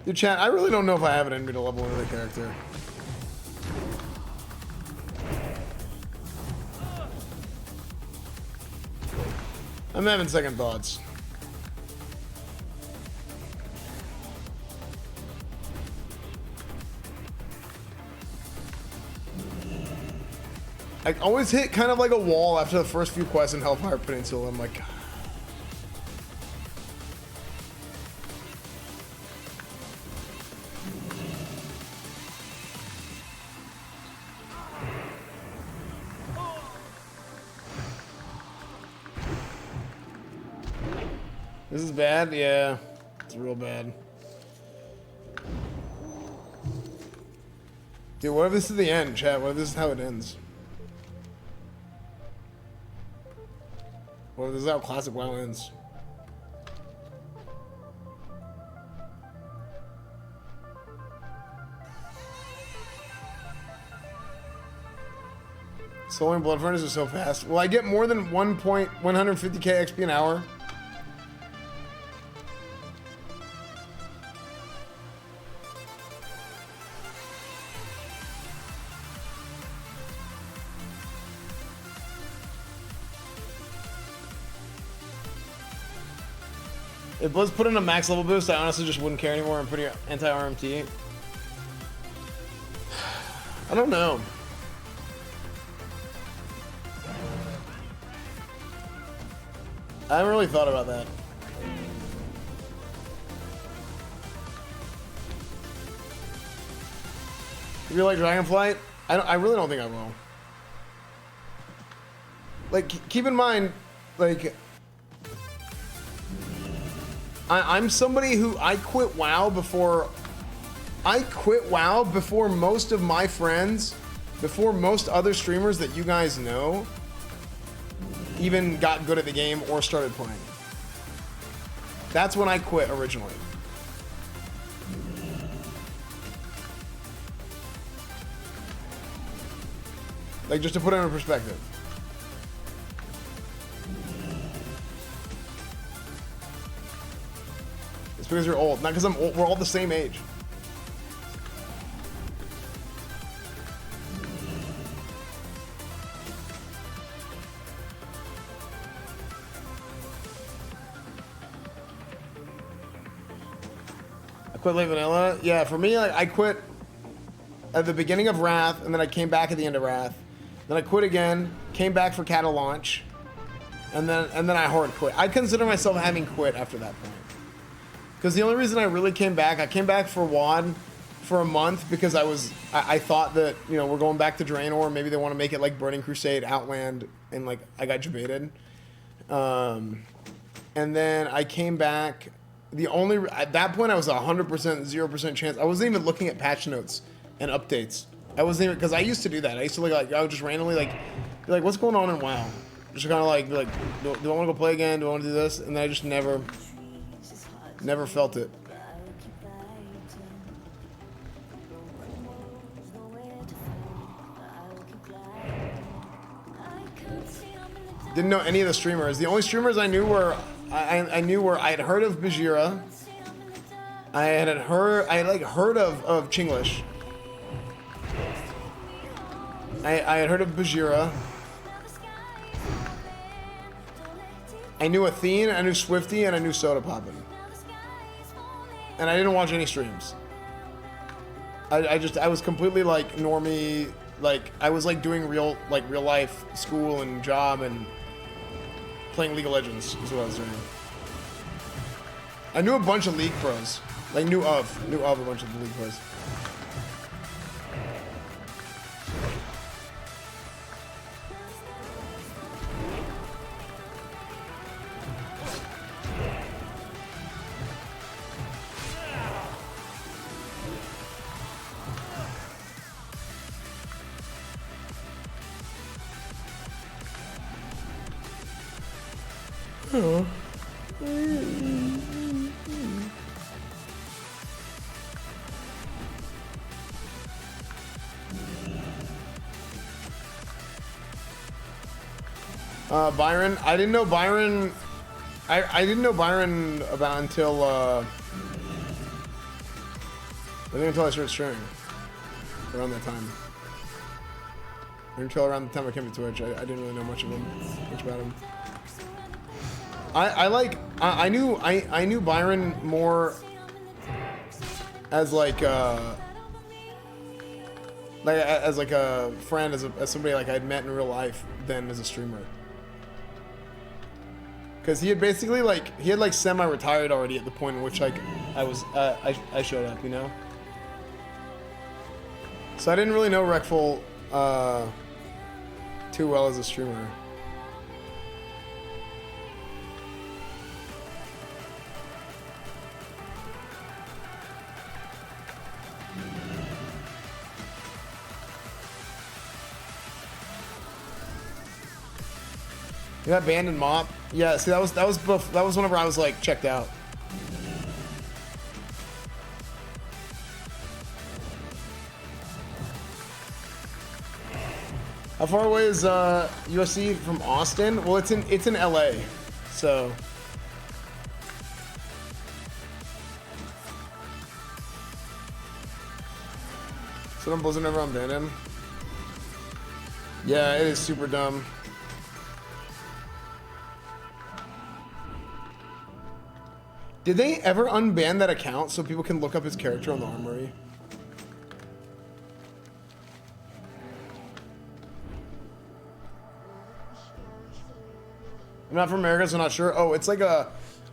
Dude, chat, I really don't know if I have it in me to level another character. I'm having second thoughts. I always hit kind of like a wall after the first few quests in Hellfire Peninsula. I'm like, this is bad? Yeah, it's real bad. Dude, what if this is the end, chat? What if this is how it ends? What if this is how Classic WoW ends? Solar Blood Furnace is so fast. Will I get more than 150k XP an hour? If Blizz put in a max level boost, I honestly just wouldn't care anymore. I'm pretty anti-RMT. I don't know. I haven't really thought about that. If you like Dragonflight, I really don't think I will. Like, keep in mind, like, I'm somebody who I quit WoW before most of my friends, before most other streamers that you guys know even got good at the game or started playing. That's when I quit originally. Like, just to put it in perspective. It's because you're old, not because I'm old. We're all the same age. I quit late vanilla. Yeah, for me, like, I quit at the beginning of Wrath, and then I came back at the end of Wrath. Then I quit again, came back for Cattle Launch, and then I hard quit. I consider myself having quit after that point. Because the only reason I really came back, I came back for WoD for a month because I thought that, you know, we're going back to Draenor. Maybe they want to make it like Burning Crusade, Outland, and like I got debated. And then I came back. At that point I was 100%, 0% chance. I wasn't even looking at patch notes and updates. I wasn't even, because I used to do that. I used to like I would just randomly be like, what's going on in WoW? Just kind of like, do I want to go play again? Do I want to do this? And then I just never felt it. Didn't know any of the streamers. The only streamers I knew were I had heard of Bajira. I had heard of Chinglish. I had heard of Bajira. I knew Athene, I knew Swifty, and I knew Soda Poppin'. And I didn't watch any streams. I was completely like normie, like I was like doing real life school and job and playing League of Legends is what I was doing. I knew a bunch of League pros. Like knew of a bunch of the League pros. Oh. Byron, I didn't know Byron. I didn't know Byron about until I think until I started streaming around that time. Until around the time I came to Twitch, I didn't really know much about him. I knew Byron more as like a friend, as somebody like I'd met in real life than as a streamer. Because he had basically he had semi-retired already at the point in which I showed up, you know. So I didn't really know Wreckful too well as a streamer. You got banned in Mop? Yeah, see that was whenever I was like checked out. How far away is USC from Austin? Well, it's in LA, so. So dumb Blizzard never unbanned him. Yeah, it is super dumb. Did they ever unban that account so people can look up his character on the Armory? I'm not from America, so I'm not sure. Oh, it's like I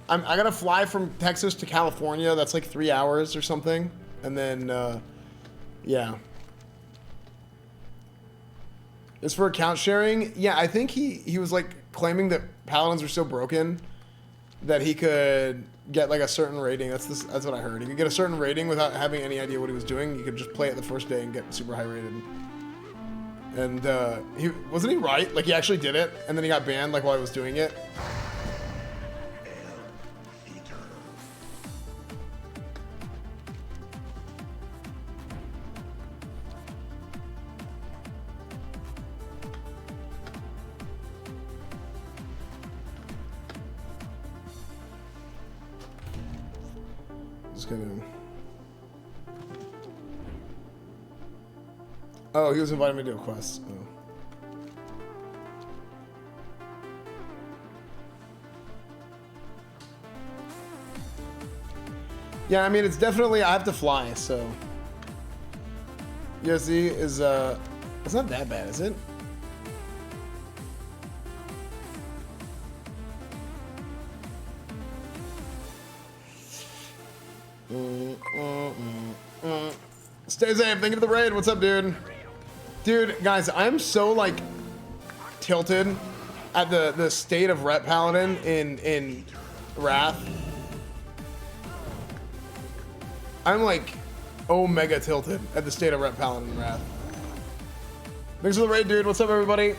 gotta fly from Texas to California. That's like 3 hours or something. And then, yeah. It's for account sharing. Yeah, I think he was like claiming that paladins are so broken that he could get like a certain rating. That's what I heard. He could get a certain rating without having any idea what he was doing. He could just play it the first day and get super high rated. And he wasn't he right? Like he actually did it, and then he got banned like while he was doing it. Just kidding. Oh, he was inviting me to a quest. Oh. Yeah, I mean, it's definitely, I have to fly, so. USD is, it's not that bad, is it? Stay safe. Thank you for the raid. What's up, dude? Dude, guys, I'm so like tilted at the state of Ret Paladin in Wrath. I'm like omega tilted at the state of Ret Paladin in Wrath. Thanks for the raid, dude. What's up, everybody?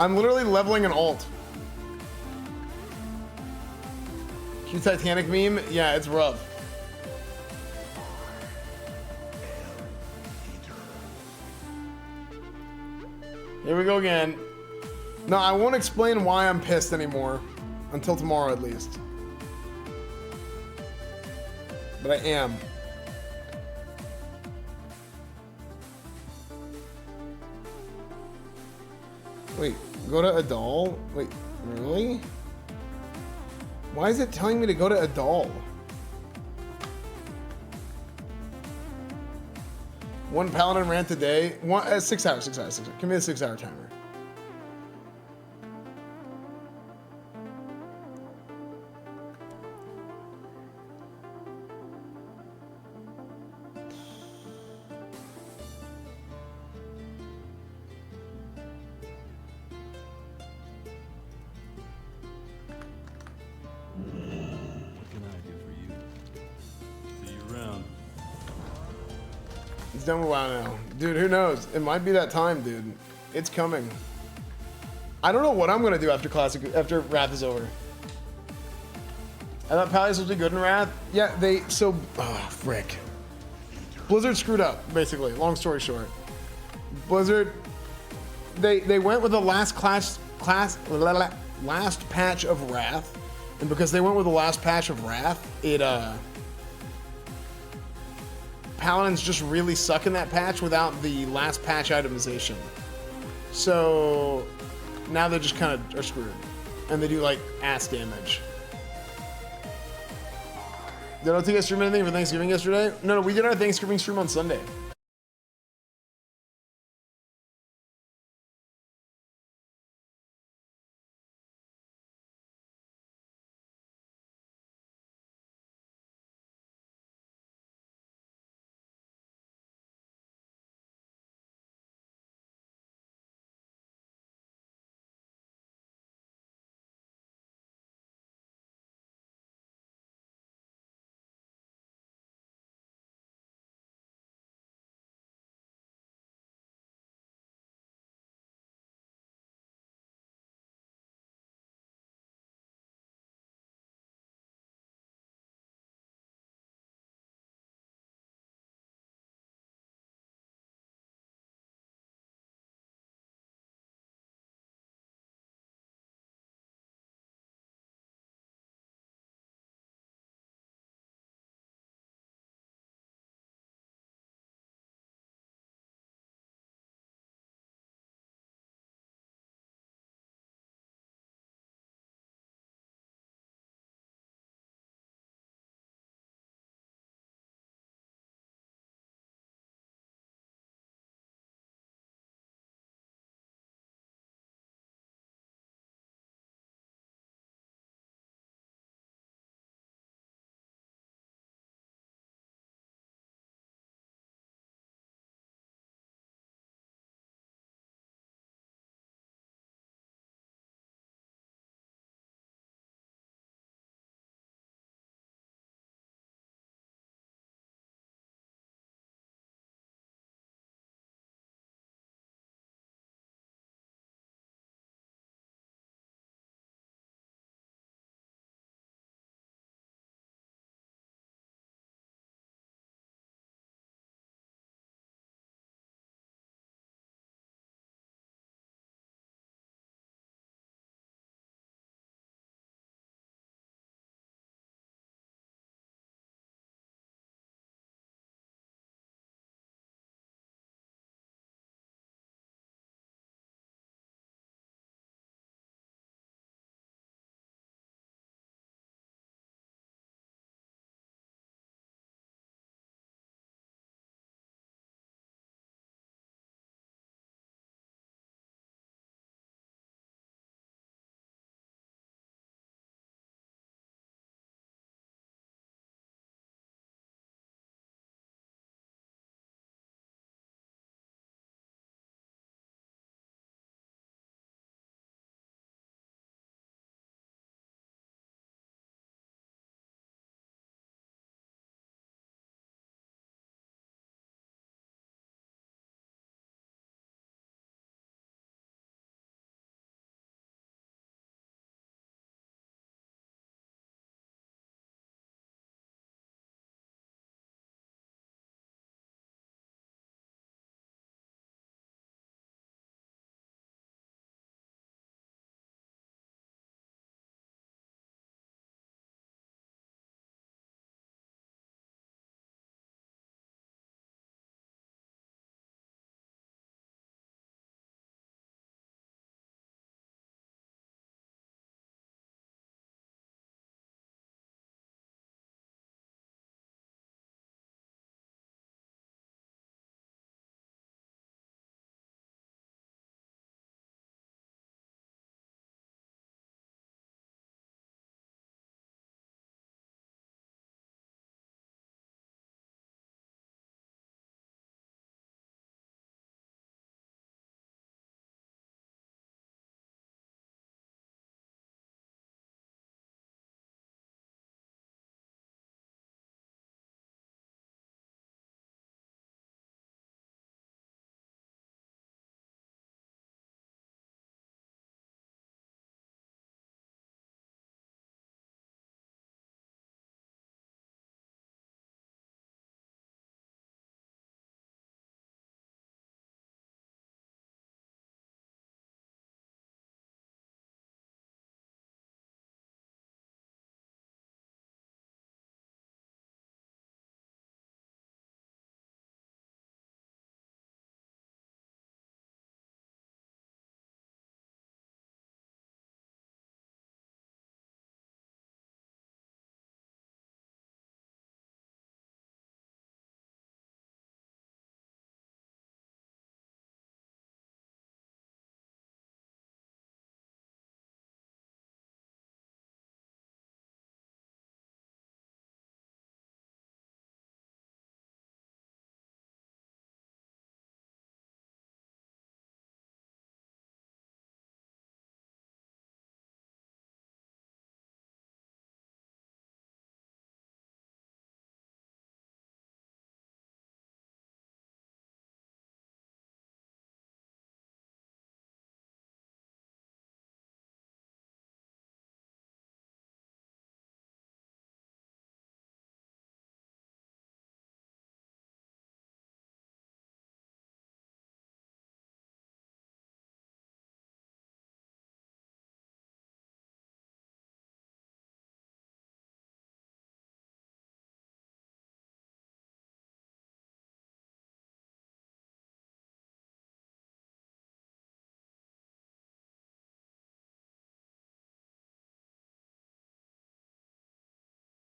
I'm literally leveling an alt. Cute Titanic meme? Yeah, it's rough. Here we go again. No, I won't explain why I'm pissed anymore. Until tomorrow, at least. But I am. Wait, go to Adal? Wait, really? Why is it telling me to go to Adal? One paladin rant a day. 6 hours. Give me a 6 hour timer. It's done with WoW now. Dude, who knows? It might be that time, dude. It's coming. I don't know what I'm gonna do after Wrath is over. I thought Paladins would be good in Wrath. Yeah, frick. Blizzard screwed up, basically. Long story short. Blizzard, they went with the last patch of Wrath, and because they went with the last patch of Wrath, Paladins just really suck in that patch without the last patch itemization. So now they just kind of are screwed. And they do like ass damage. Did OTS stream anything for Thanksgiving yesterday? No, we did our Thanksgiving stream on Sunday.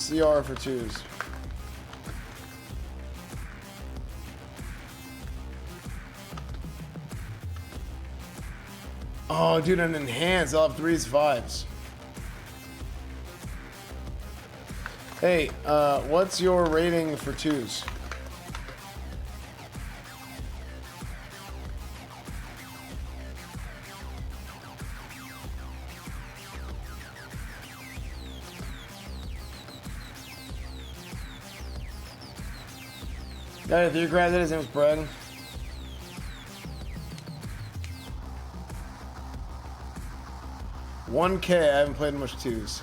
CR for 2s? Oh, dude, an enhanced. I'll have 3s, 5s. Hey, what's your rating for 2s? Guy, if you grabbed it, his name was Brad. $1K, I haven't played much 2s.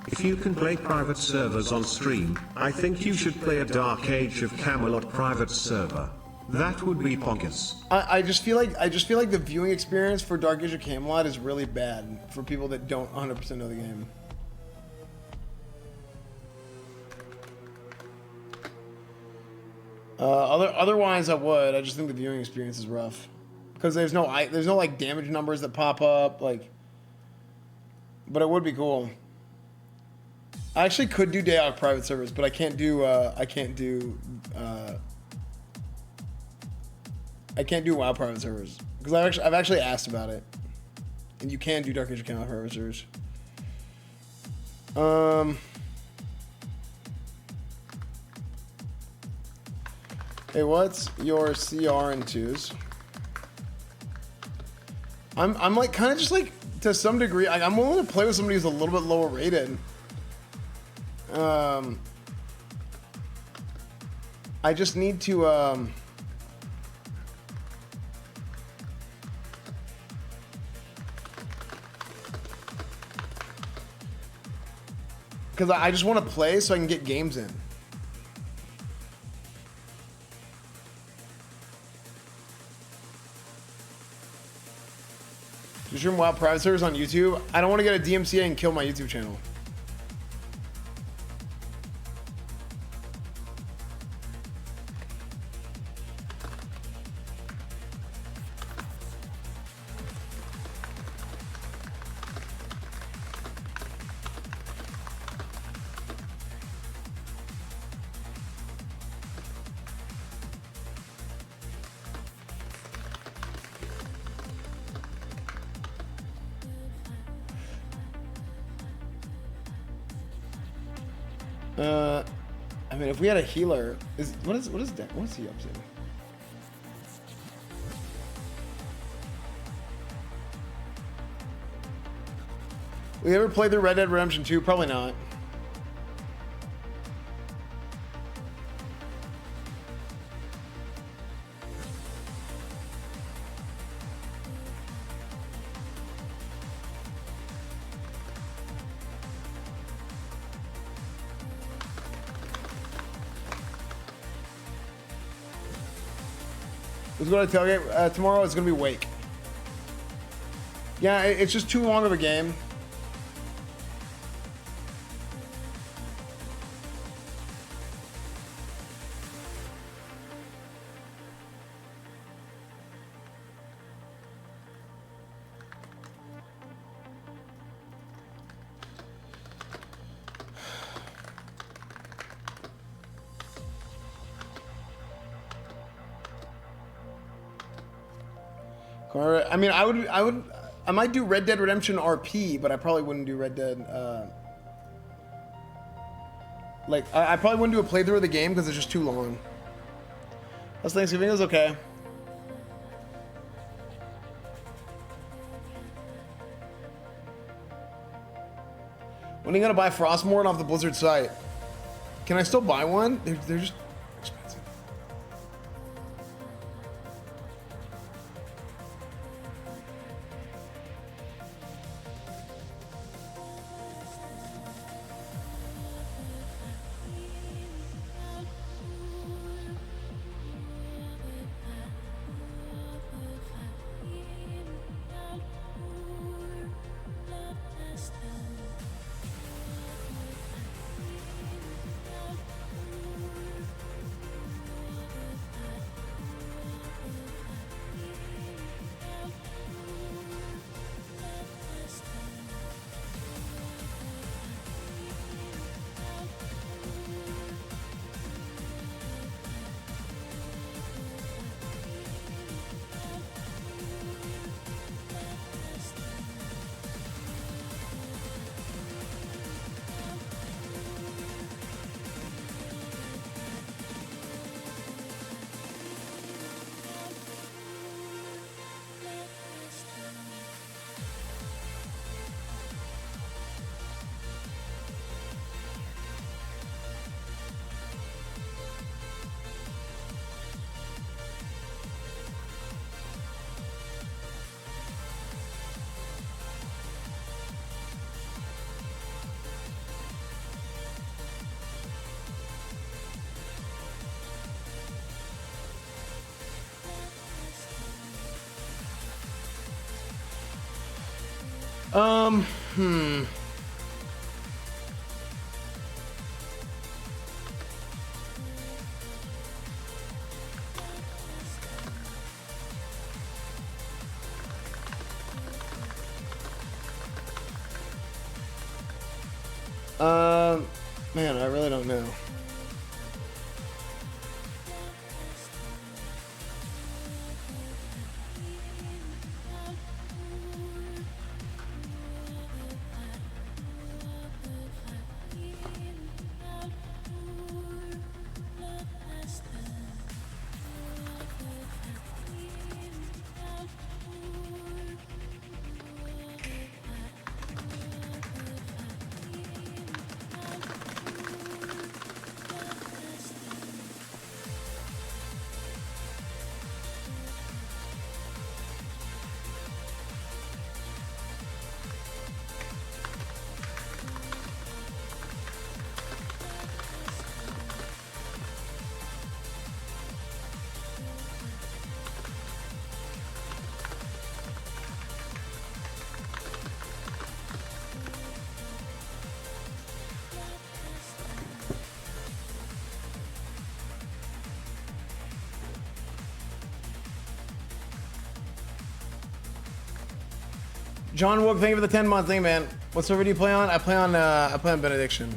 If you can play private servers on stream, I think you should play a Dark Age of Camelot private server. That would be poggers. I just feel like the viewing experience for Dark Age of Camelot is really bad for people that don't 100% know the game. Otherwise I would. I just think the viewing experience is rough because there's no like damage numbers that pop up like. But it would be cool. I actually could do Dayoc private servers, but I can't do WoW private servers because I've actually asked about it, and you can do Dark Age of Camelot private servers. Hey, what's your CR in 2s? I'm like kind of just like to some degree. I'm willing to play with somebody who's a little bit lower rated. I just need to because I just want to play so I can get games in. You stream WoW private servers on YouTube? I don't want to get a DMCA and kill my YouTube channel. I mean, if we had a healer, what's he up to? We ever played through Red Dead Redemption 2? Probably not. Let's go to tailgate tomorrow. It's gonna be Wake. Yeah, it's just too long of a game. I mean, I might do Red Dead Redemption RP, but I probably wouldn't do Red Dead. Like, I probably wouldn't do a playthrough of the game because it's just too long. That's Thanksgiving. It was okay. When are you gonna buy Frostmourne off the Blizzard site? Can I still buy one? They're just expensive. Hmm. Man, I really don't know. John Wook, thank you for the 10-month thing, man. What server do you play on? I play on Benediction.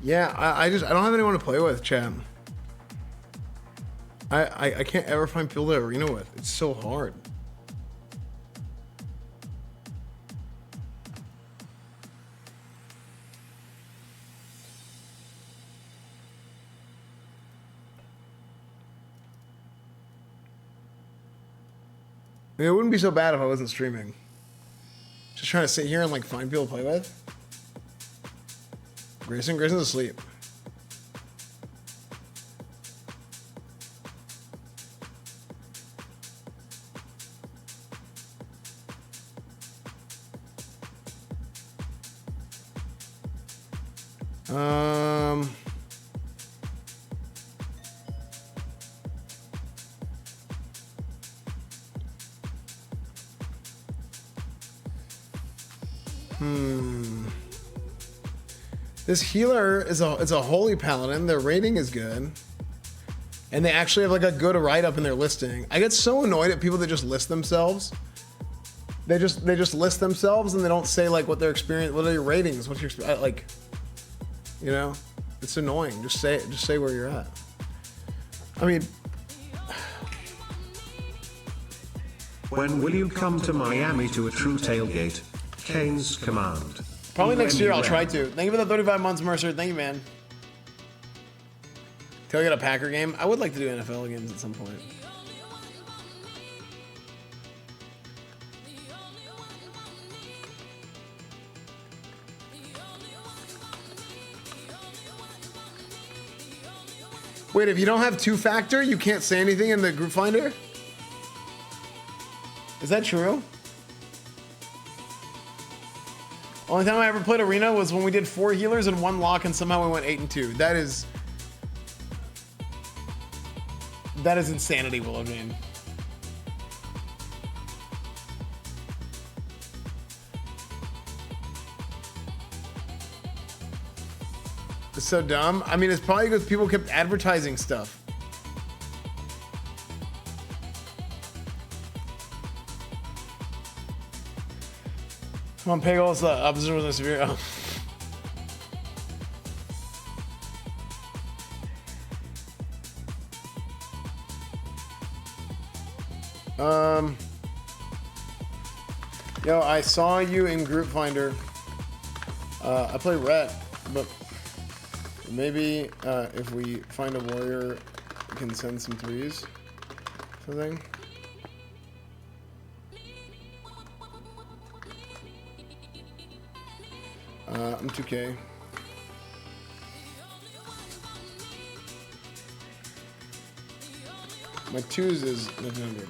Yeah, I don't have anyone to play with, Chad. I can't ever find people to arena with. It's so hard. I mean, it wouldn't be so bad if I wasn't streaming. Just trying to sit here and like find people to play with. Grayson's asleep. This healer is a holy paladin. Their rating is good, and they actually have like a good write-up in their listing. I get so annoyed at people that just list themselves. They just list themselves and they don't say like what their experience, what are your ratings, what's your like, you know, it's annoying. Just say where you're at. I mean, when will you come to Miami to a true tailgate? Kane's command. Probably next year I'll try to. Thank you for the 35 months, Mercer. Thank you, man. Till I get a Packer game. I would like to do NFL games at some point. Wait, if you don't have two-factor, you can't say anything in the group finder? Is that true? Only time I ever played Arena was when we did 4 healers and 1 lock and somehow we went 8-2. That is insanity, Willowjane. It's so dumb. I mean, it's probably because people kept advertising stuff. Come on, Pagels, opposition was a severe. Yo, I saw you in Group Finder. I play Rhett, but maybe if we find a warrior, we can send some threes. Something. I'm 2K. My 2s is 900.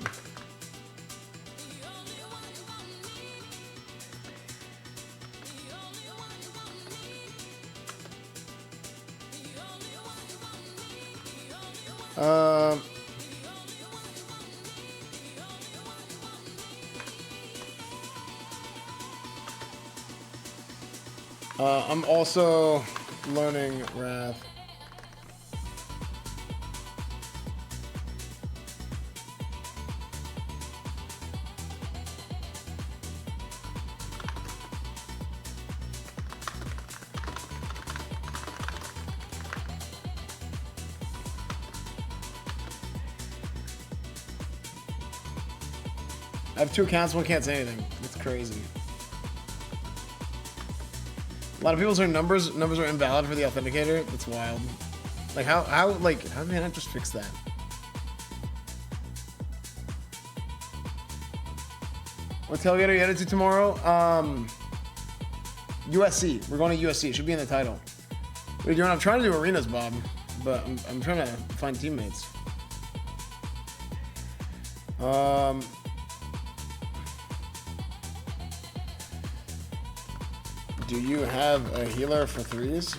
I'm also learning Wrath. I have 2 accounts, one can't say anything. It's crazy. A lot of people's numbers are invalid for the authenticator. That's wild. Like how did they not just fix that? What tailgate are you headed to tomorrow? USC. We're going to USC. It should be in the title. What are you doing? I'm trying to do arenas, Bob, but I'm trying to find teammates. Do you have a healer for 3s?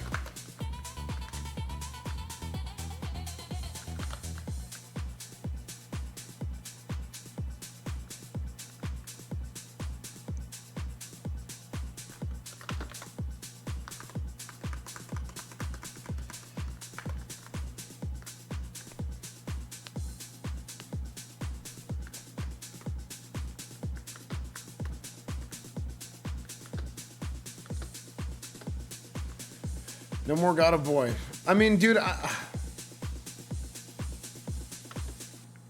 No more God of Boy. I mean, dude,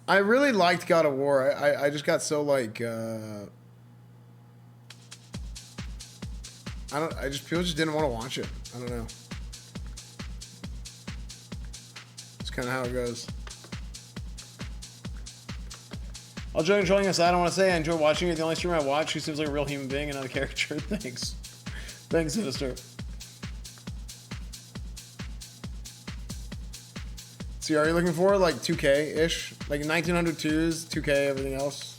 I really liked God of War. I just got so like people just didn't want to watch it. I don't know. It's kind of how it goes. I'll join enjoying this. I don't want to say I enjoy watching you. The only streamer I watch who seems like a real human being and not a caricature. Thanks. Thanks, Sinister. So are you looking for like 2K-ish? Like 1900 2s, 2K, everything else?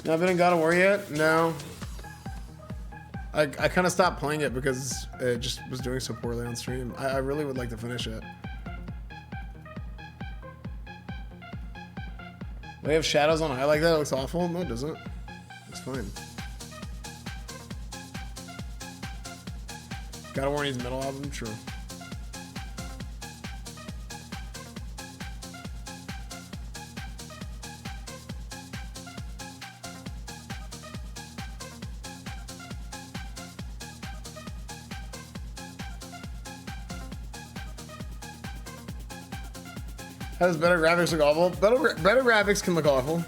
Not been in God of War yet? No. I kind of stopped playing it because it just was doing so poorly on stream. I really would like to finish it. They have shadows on high like that? It looks awful? No, it doesn't. It's fine. God of War needs a metal album? True. How does better graphics look awful? Better graphics can look awful.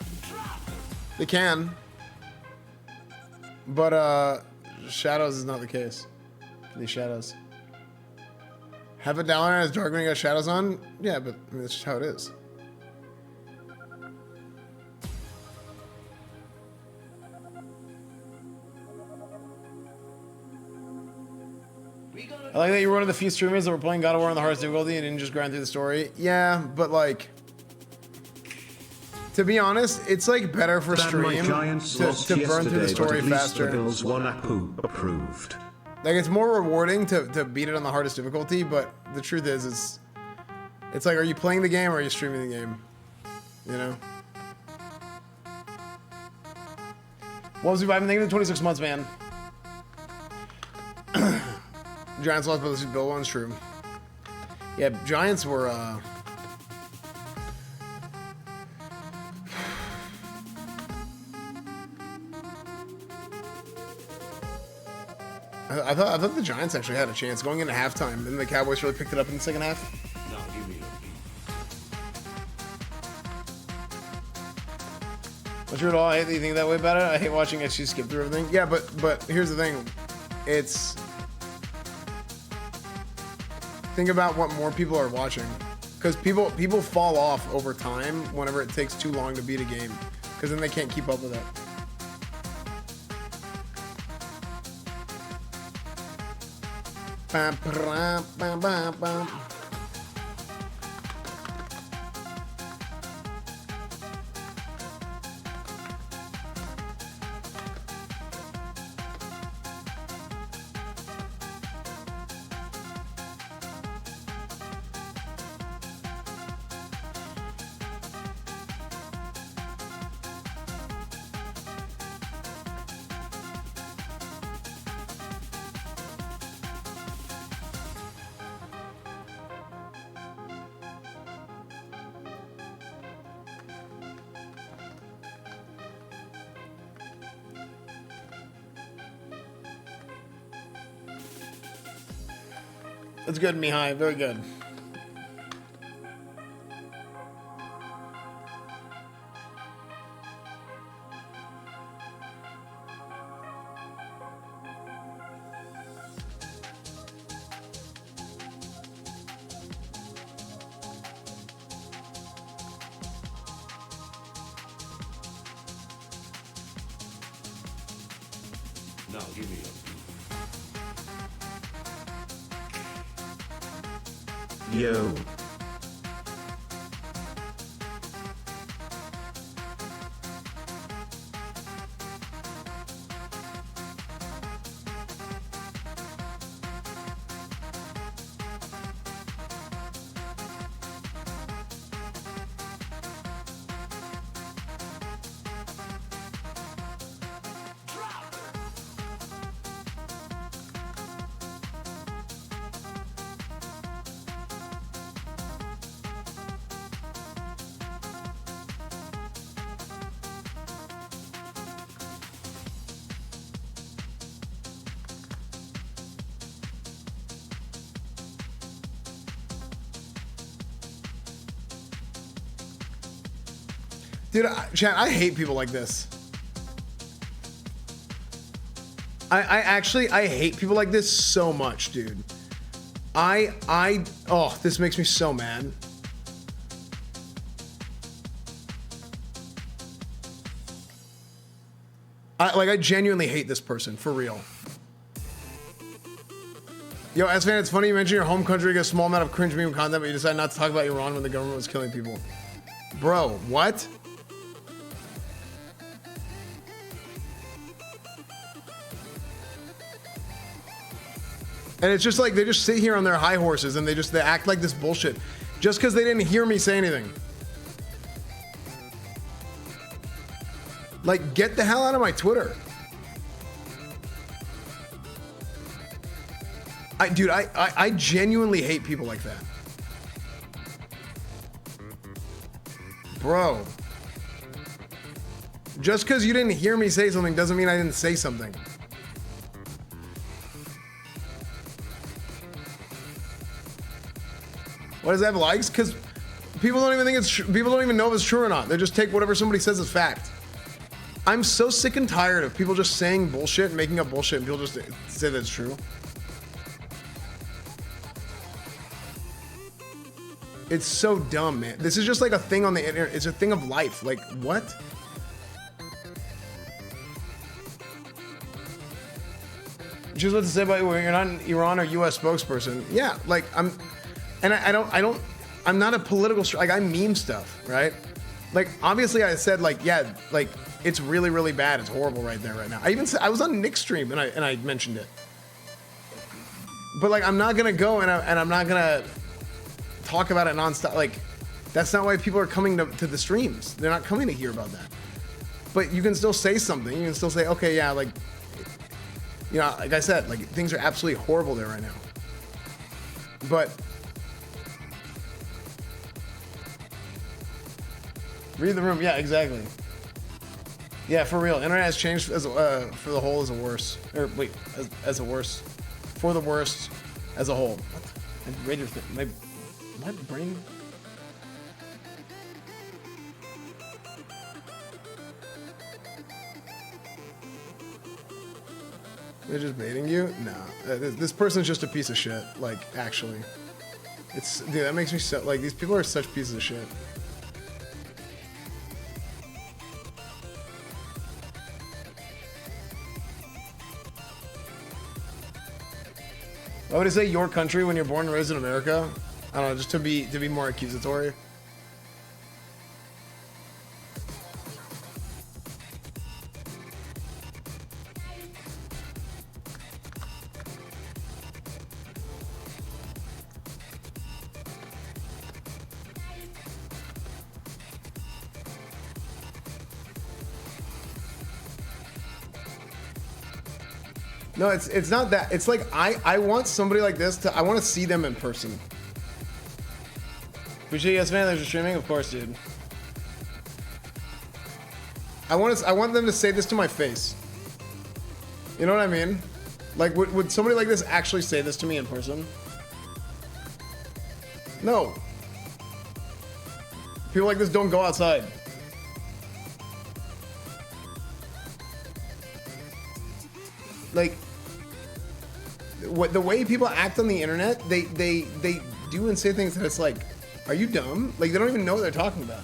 They can. But shadows is not the case. These shadows. Have a dollar as dark when you got shadows on? Yeah, but I mean, that's just how it is. I like that you were one of the few streamers that were playing God of War on the hardest difficulty and didn't just grind through the story. Yeah, but like, to be honest, it's like better for stream to burn through the story faster. Approved. Like it's more rewarding to beat it on the hardest difficulty, but the truth is, it's like, are you playing the game or are you streaming the game? You know? What was I've been thinking of 26 months, man. Giants lost, but this is Bill one's true. Yeah, Giants were I thought the Giants actually had a chance going into halftime, and then the Cowboys really picked it up in the second half. No, give me What's your law? I hate that you think that way about it. I hate watching it. She skip through everything. Yeah, but here's the thing. It's think about what more people are watching, because people fall off over time whenever it takes too long to beat a game, because then they can't keep up with it. Bam, bam, bam, bam, bam. That's good, Mihai. Very good. Now give me Yo. Dude, Chat, I hate people like this. I actually hate people like this so much, dude. Oh, this makes me so mad. I genuinely hate this person, for real. Yo, Esfand, it's funny you mentioned your home country gets a small amount of cringe meme content, but you decided not to talk about Iran when the government was killing people. Bro, what? And it's just like they just sit here on their high horses and they act like this bullshit just because they didn't hear me say anything. Like, get the hell out of my Twitter. Dude, I genuinely hate people like that. Bro. Just because you didn't hear me say something doesn't mean I didn't say something. Why does that have likes? Because people don't even think it's people don't even know if it's true or not. They just take whatever somebody says as fact. I'm so sick and tired of people just saying bullshit and making up bullshit and people just say that it's true. It's so dumb, man. This is just like a thing on the internet. It's a thing of life. Like, what? Just what to say about you're not an Iran or US spokesperson. Yeah, like I'm not a political, like I meme stuff, right? Like, obviously I said like, yeah, like it's really, really bad. It's horrible right there right now. I even said, I was on Nick's stream and I mentioned it. But like, I'm not gonna go and I'm not gonna talk about it nonstop. Like, that's not why people are coming to the streams. They're not coming to hear about that. But you can still say something. You can still say, okay, yeah, like, you know, like I said, like things are absolutely horrible there right now. But read the room. Yeah, exactly. Yeah, for real. Internet has changed as for the whole as a worse. Or wait, as a worse. For the worst as a whole. What? My brain. They're just baiting you? No. This person's just a piece of shit. Like, actually. Dude, that makes me so, like, these people are such pieces of shit. Why would it say your country when you're born and raised in America? I don't know, just to be more accusatory. No, it's not that. It's like I want somebody like this to, I want to see them in person. Appreciate you, man. There's a streaming, of course, dude. I want them to say this to my face. You know what I mean? Like, would somebody like this actually say this to me in person? No. People like this don't go outside. Like, the way people act on the internet, they do and say things that it's like, are you dumb? Like, they don't even know what they're talking about.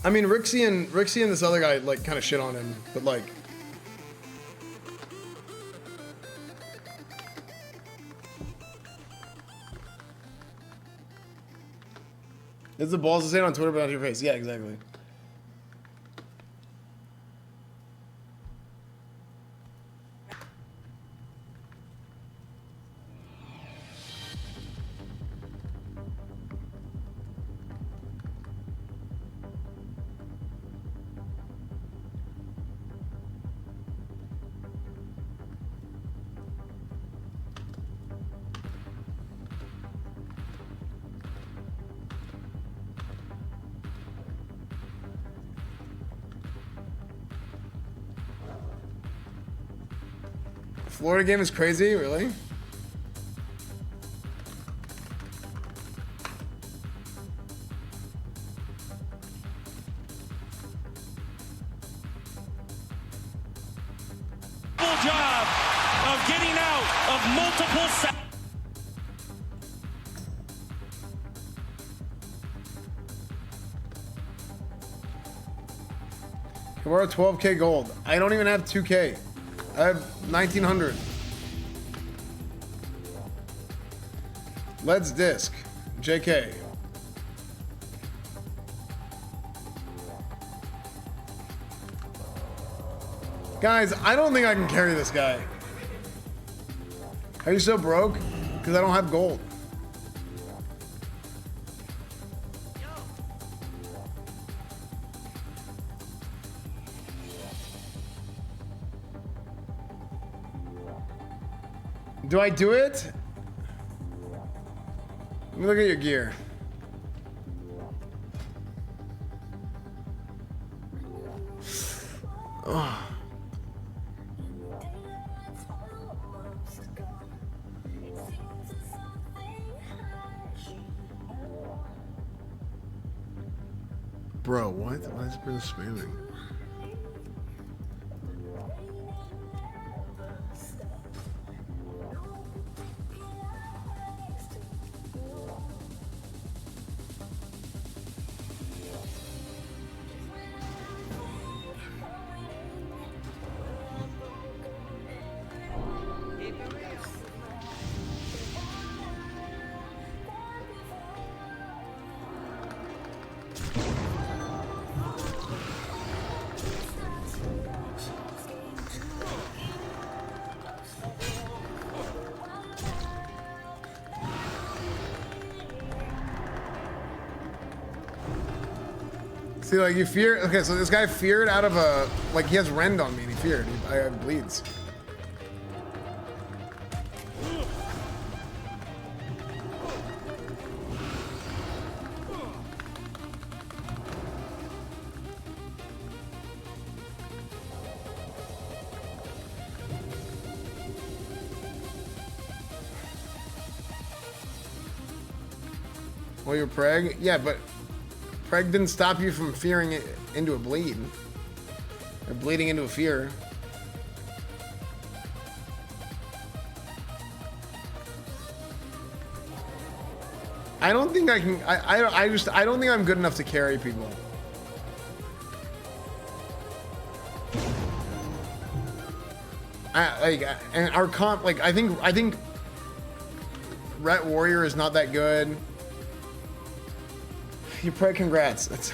I mean, Rixie and this other guy, like, kind of shit on him, but like, it's the balls to say it on Twitter, but on your face. Yeah, exactly. Florida game is crazy, really? Job of getting out of multiple We're at 12K gold. I don't even have 2K. I have 1900. Let's disc. JK. Guys, I don't think I can carry this guy. Are you so broke? Because I don't have gold. Do I do it? Let me look at your gear. Oh. Bro, what? Why is it spamming? See, like, you fear. Okay, so this guy feared out of a. Like, he has rend on me and he feared. I bleeds. Well, you're preg? Yeah, but Preg didn't stop you from fearing it into a bleed. Or bleeding into a fear. I don't think I can. I don't think I'm good enough to carry people. And our comp, like, I think Ret Warrior is not that good. You pray, congrats. That's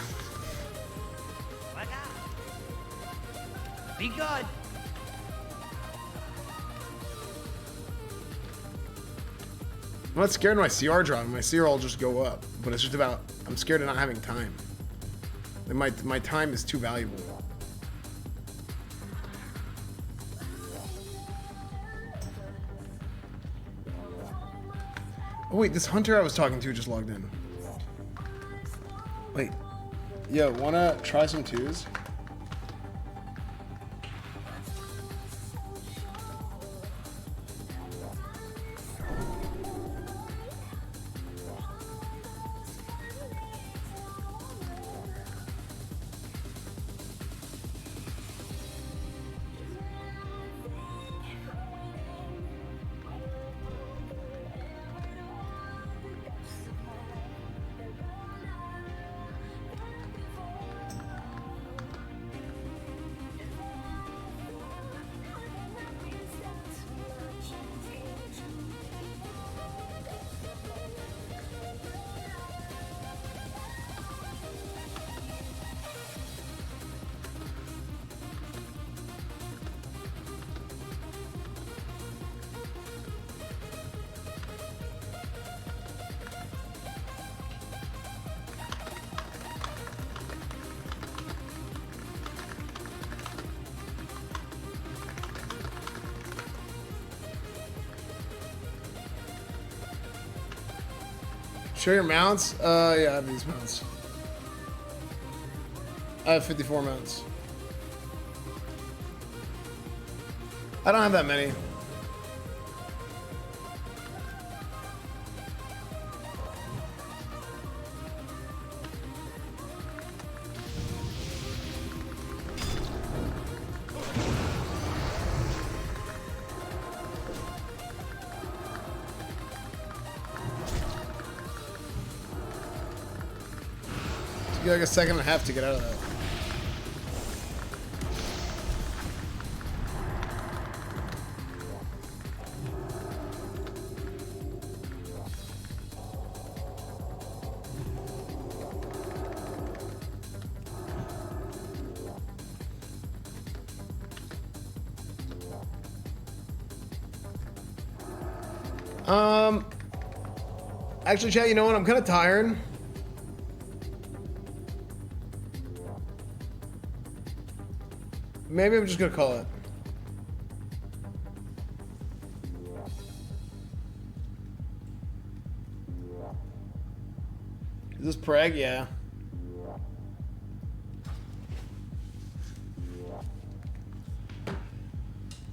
Be good. I'm not scared of my CR drop. My CR will just go up. But it's just about, I'm scared of not having time. Like my time is too valuable. Oh wait, this hunter I was talking to just logged in. Wait. Yo, wanna try some twos? Show your mounts? Yeah, I have these mounts. I have 54 mounts. I don't have that many. Like a second and a half to get out of that. Actually, chat, you know what? I'm kind of tired. Maybe I'm just gonna call it. Is this Preg? Yeah.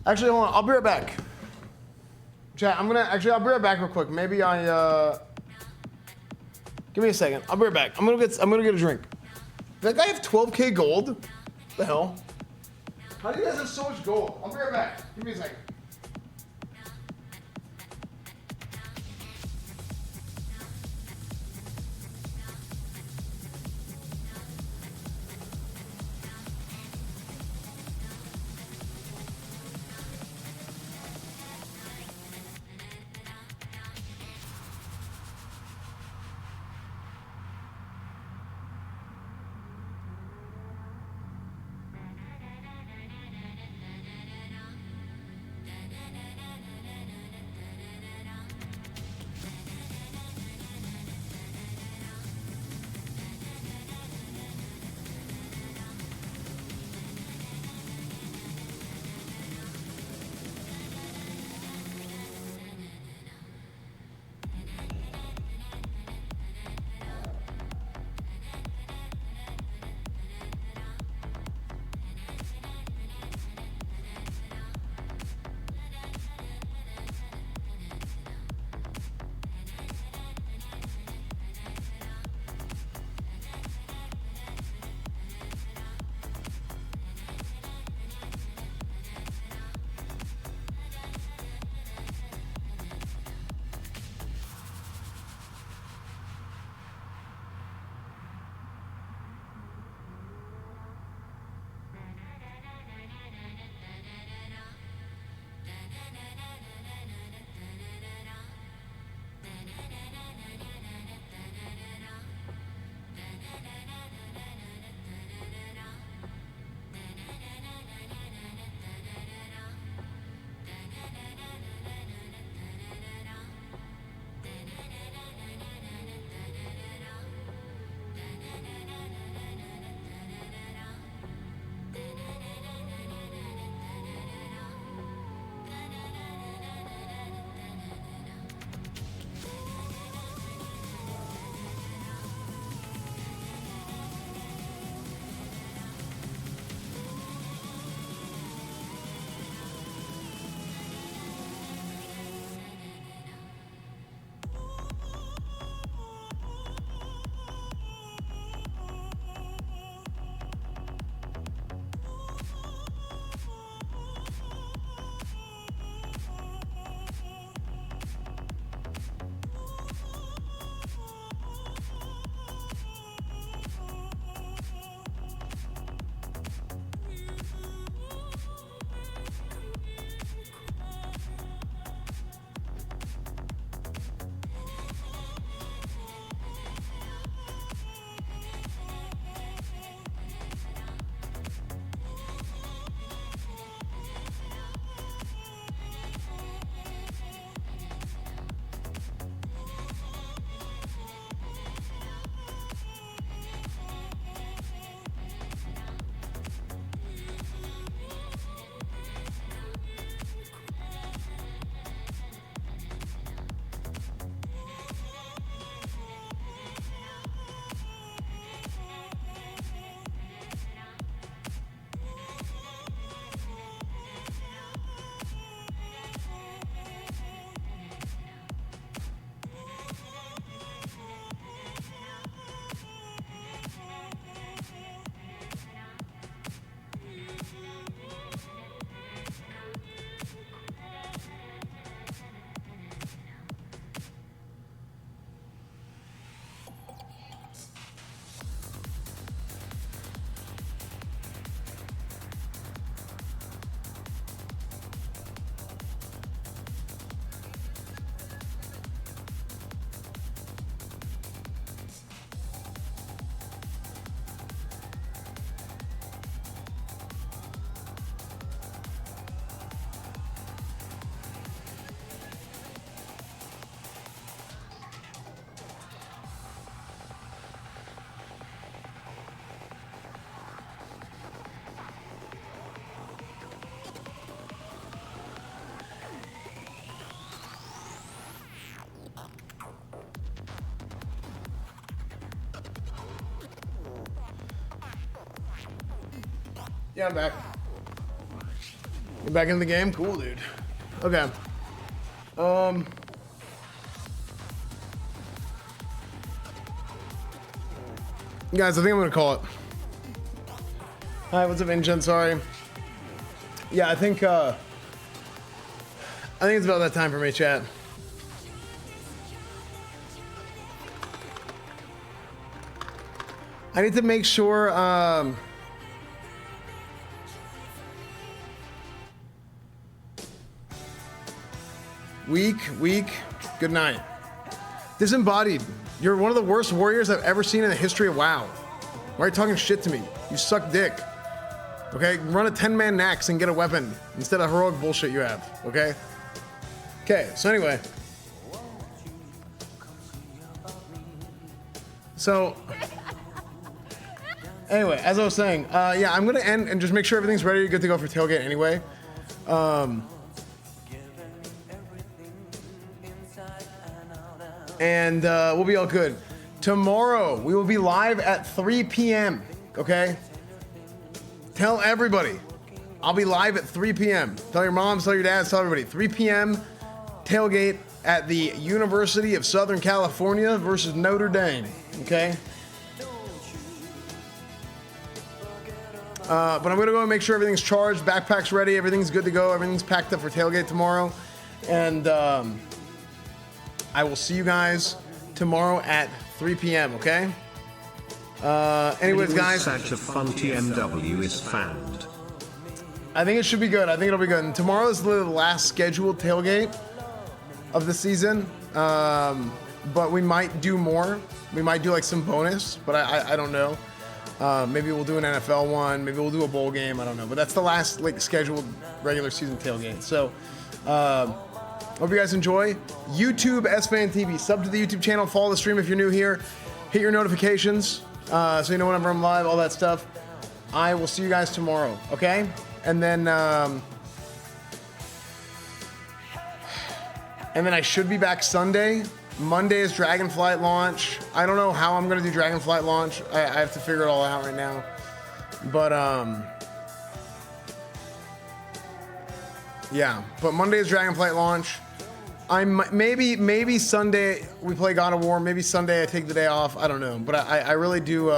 Actually, hold on. I'll be right back. Chat, I'll be right back real quick. Maybe give me a second. I'll be right back. I'm gonna get a drink. Does that guy have 12K gold? What the hell? How do you guys have so much gold? I'll be right back. Give me a second. Yeah, I'm back. You're back in the game? Cool, dude. Okay. Guys, I think I'm gonna call it. Hi, what's up, Ingen? Sorry. Yeah, I think it's about that time for me, chat. I need to make sure, weak, good night. Disembodied, you're one of the worst warriors I've ever seen in the history of WoW. Why are you talking shit to me? You suck dick. Okay, run a 10-man Nax and get a weapon instead of heroic bullshit you have, okay? Okay, so anyway. So, anyway, as I was saying, yeah, I'm gonna end and just make sure everything's ready, good to go for tailgate anyway. And we'll be all good. Tomorrow, we will be live at 3 p.m., okay? Tell everybody. I'll be live at 3 p.m. Tell your moms, tell your dads, tell everybody. 3 p.m. tailgate at the University of Southern California versus Notre Dame, okay? But I'm gonna go and make sure everything's charged, backpack's ready, everything's good to go, everything's packed up for tailgate tomorrow. And I will see you guys tomorrow at 3 p.m., okay? Anyways, guys. Such a fun TMW is found. I think it should be good. I think it'll be good. And tomorrow is the last scheduled tailgate of the season. But we might do more. We might do like some bonus, but I don't know. Maybe we'll do an NFL one. Maybe we'll do a bowl game. I don't know. But that's the last like scheduled regular season tailgate. So hope you guys enjoy. YouTube EsfandTV. Sub to the YouTube channel. Follow the stream if you're new here. Hit your notifications so you know whenever I'm live, all that stuff. I will see you guys tomorrow, okay? And then I should be back Sunday. Monday is Dragonflight launch. I don't know how I'm gonna do Dragonflight launch. I have to figure it all out right now. But yeah. But Monday is Dragonflight launch. Maybe Sunday we play God of War. Maybe Sunday I take the day off. I don't know. But I really do.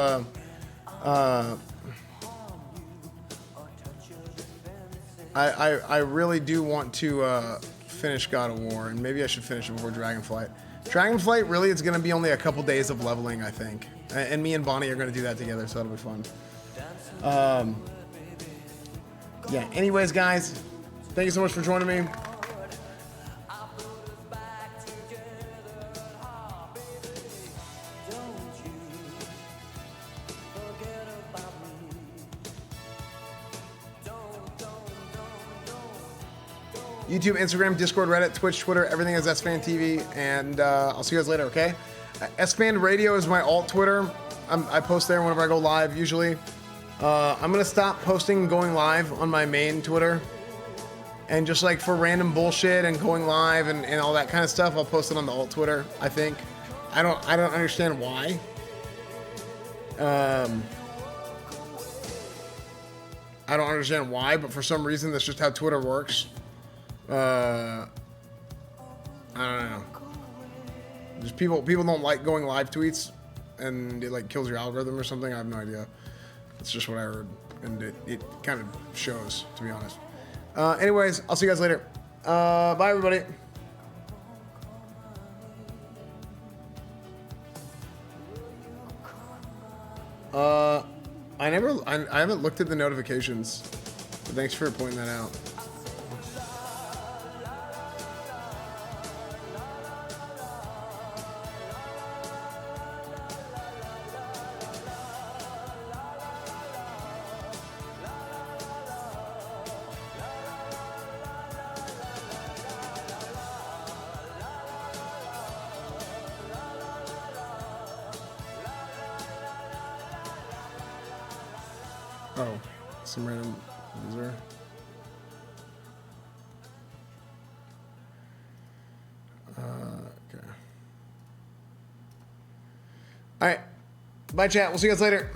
I really do want to finish God of War, and maybe I should finish it before Dragonflight. Dragonflight, really, it's going to be only a couple days of leveling, I think. And me and Bonnie are going to do that together, so that'll be fun. Yeah, anyways, guys, thank you so much for joining me. YouTube, Instagram, Discord, Reddit, Twitch, Twitter, everything is EsfandTV, and I'll see you guys later, okay? Esfand Radio is my alt Twitter. I post there whenever I go live, usually. I'm gonna stop posting going live on my main Twitter, and just like for random bullshit and going live and all that kind of stuff, I'll post it on the alt Twitter, I think. I don't understand why. I don't understand why, but for some reason that's just how Twitter works. I don't know. Just people don't like going live tweets, and it like kills your algorithm or something. I have no idea. That's just what I heard, and it kind of shows, to be honest. Anyways, I'll see you guys later. Bye, everybody. I haven't looked at the notifications, but thanks for pointing that out. Oh, some random user. Okay. All right. Bye, chat. We'll see you guys later.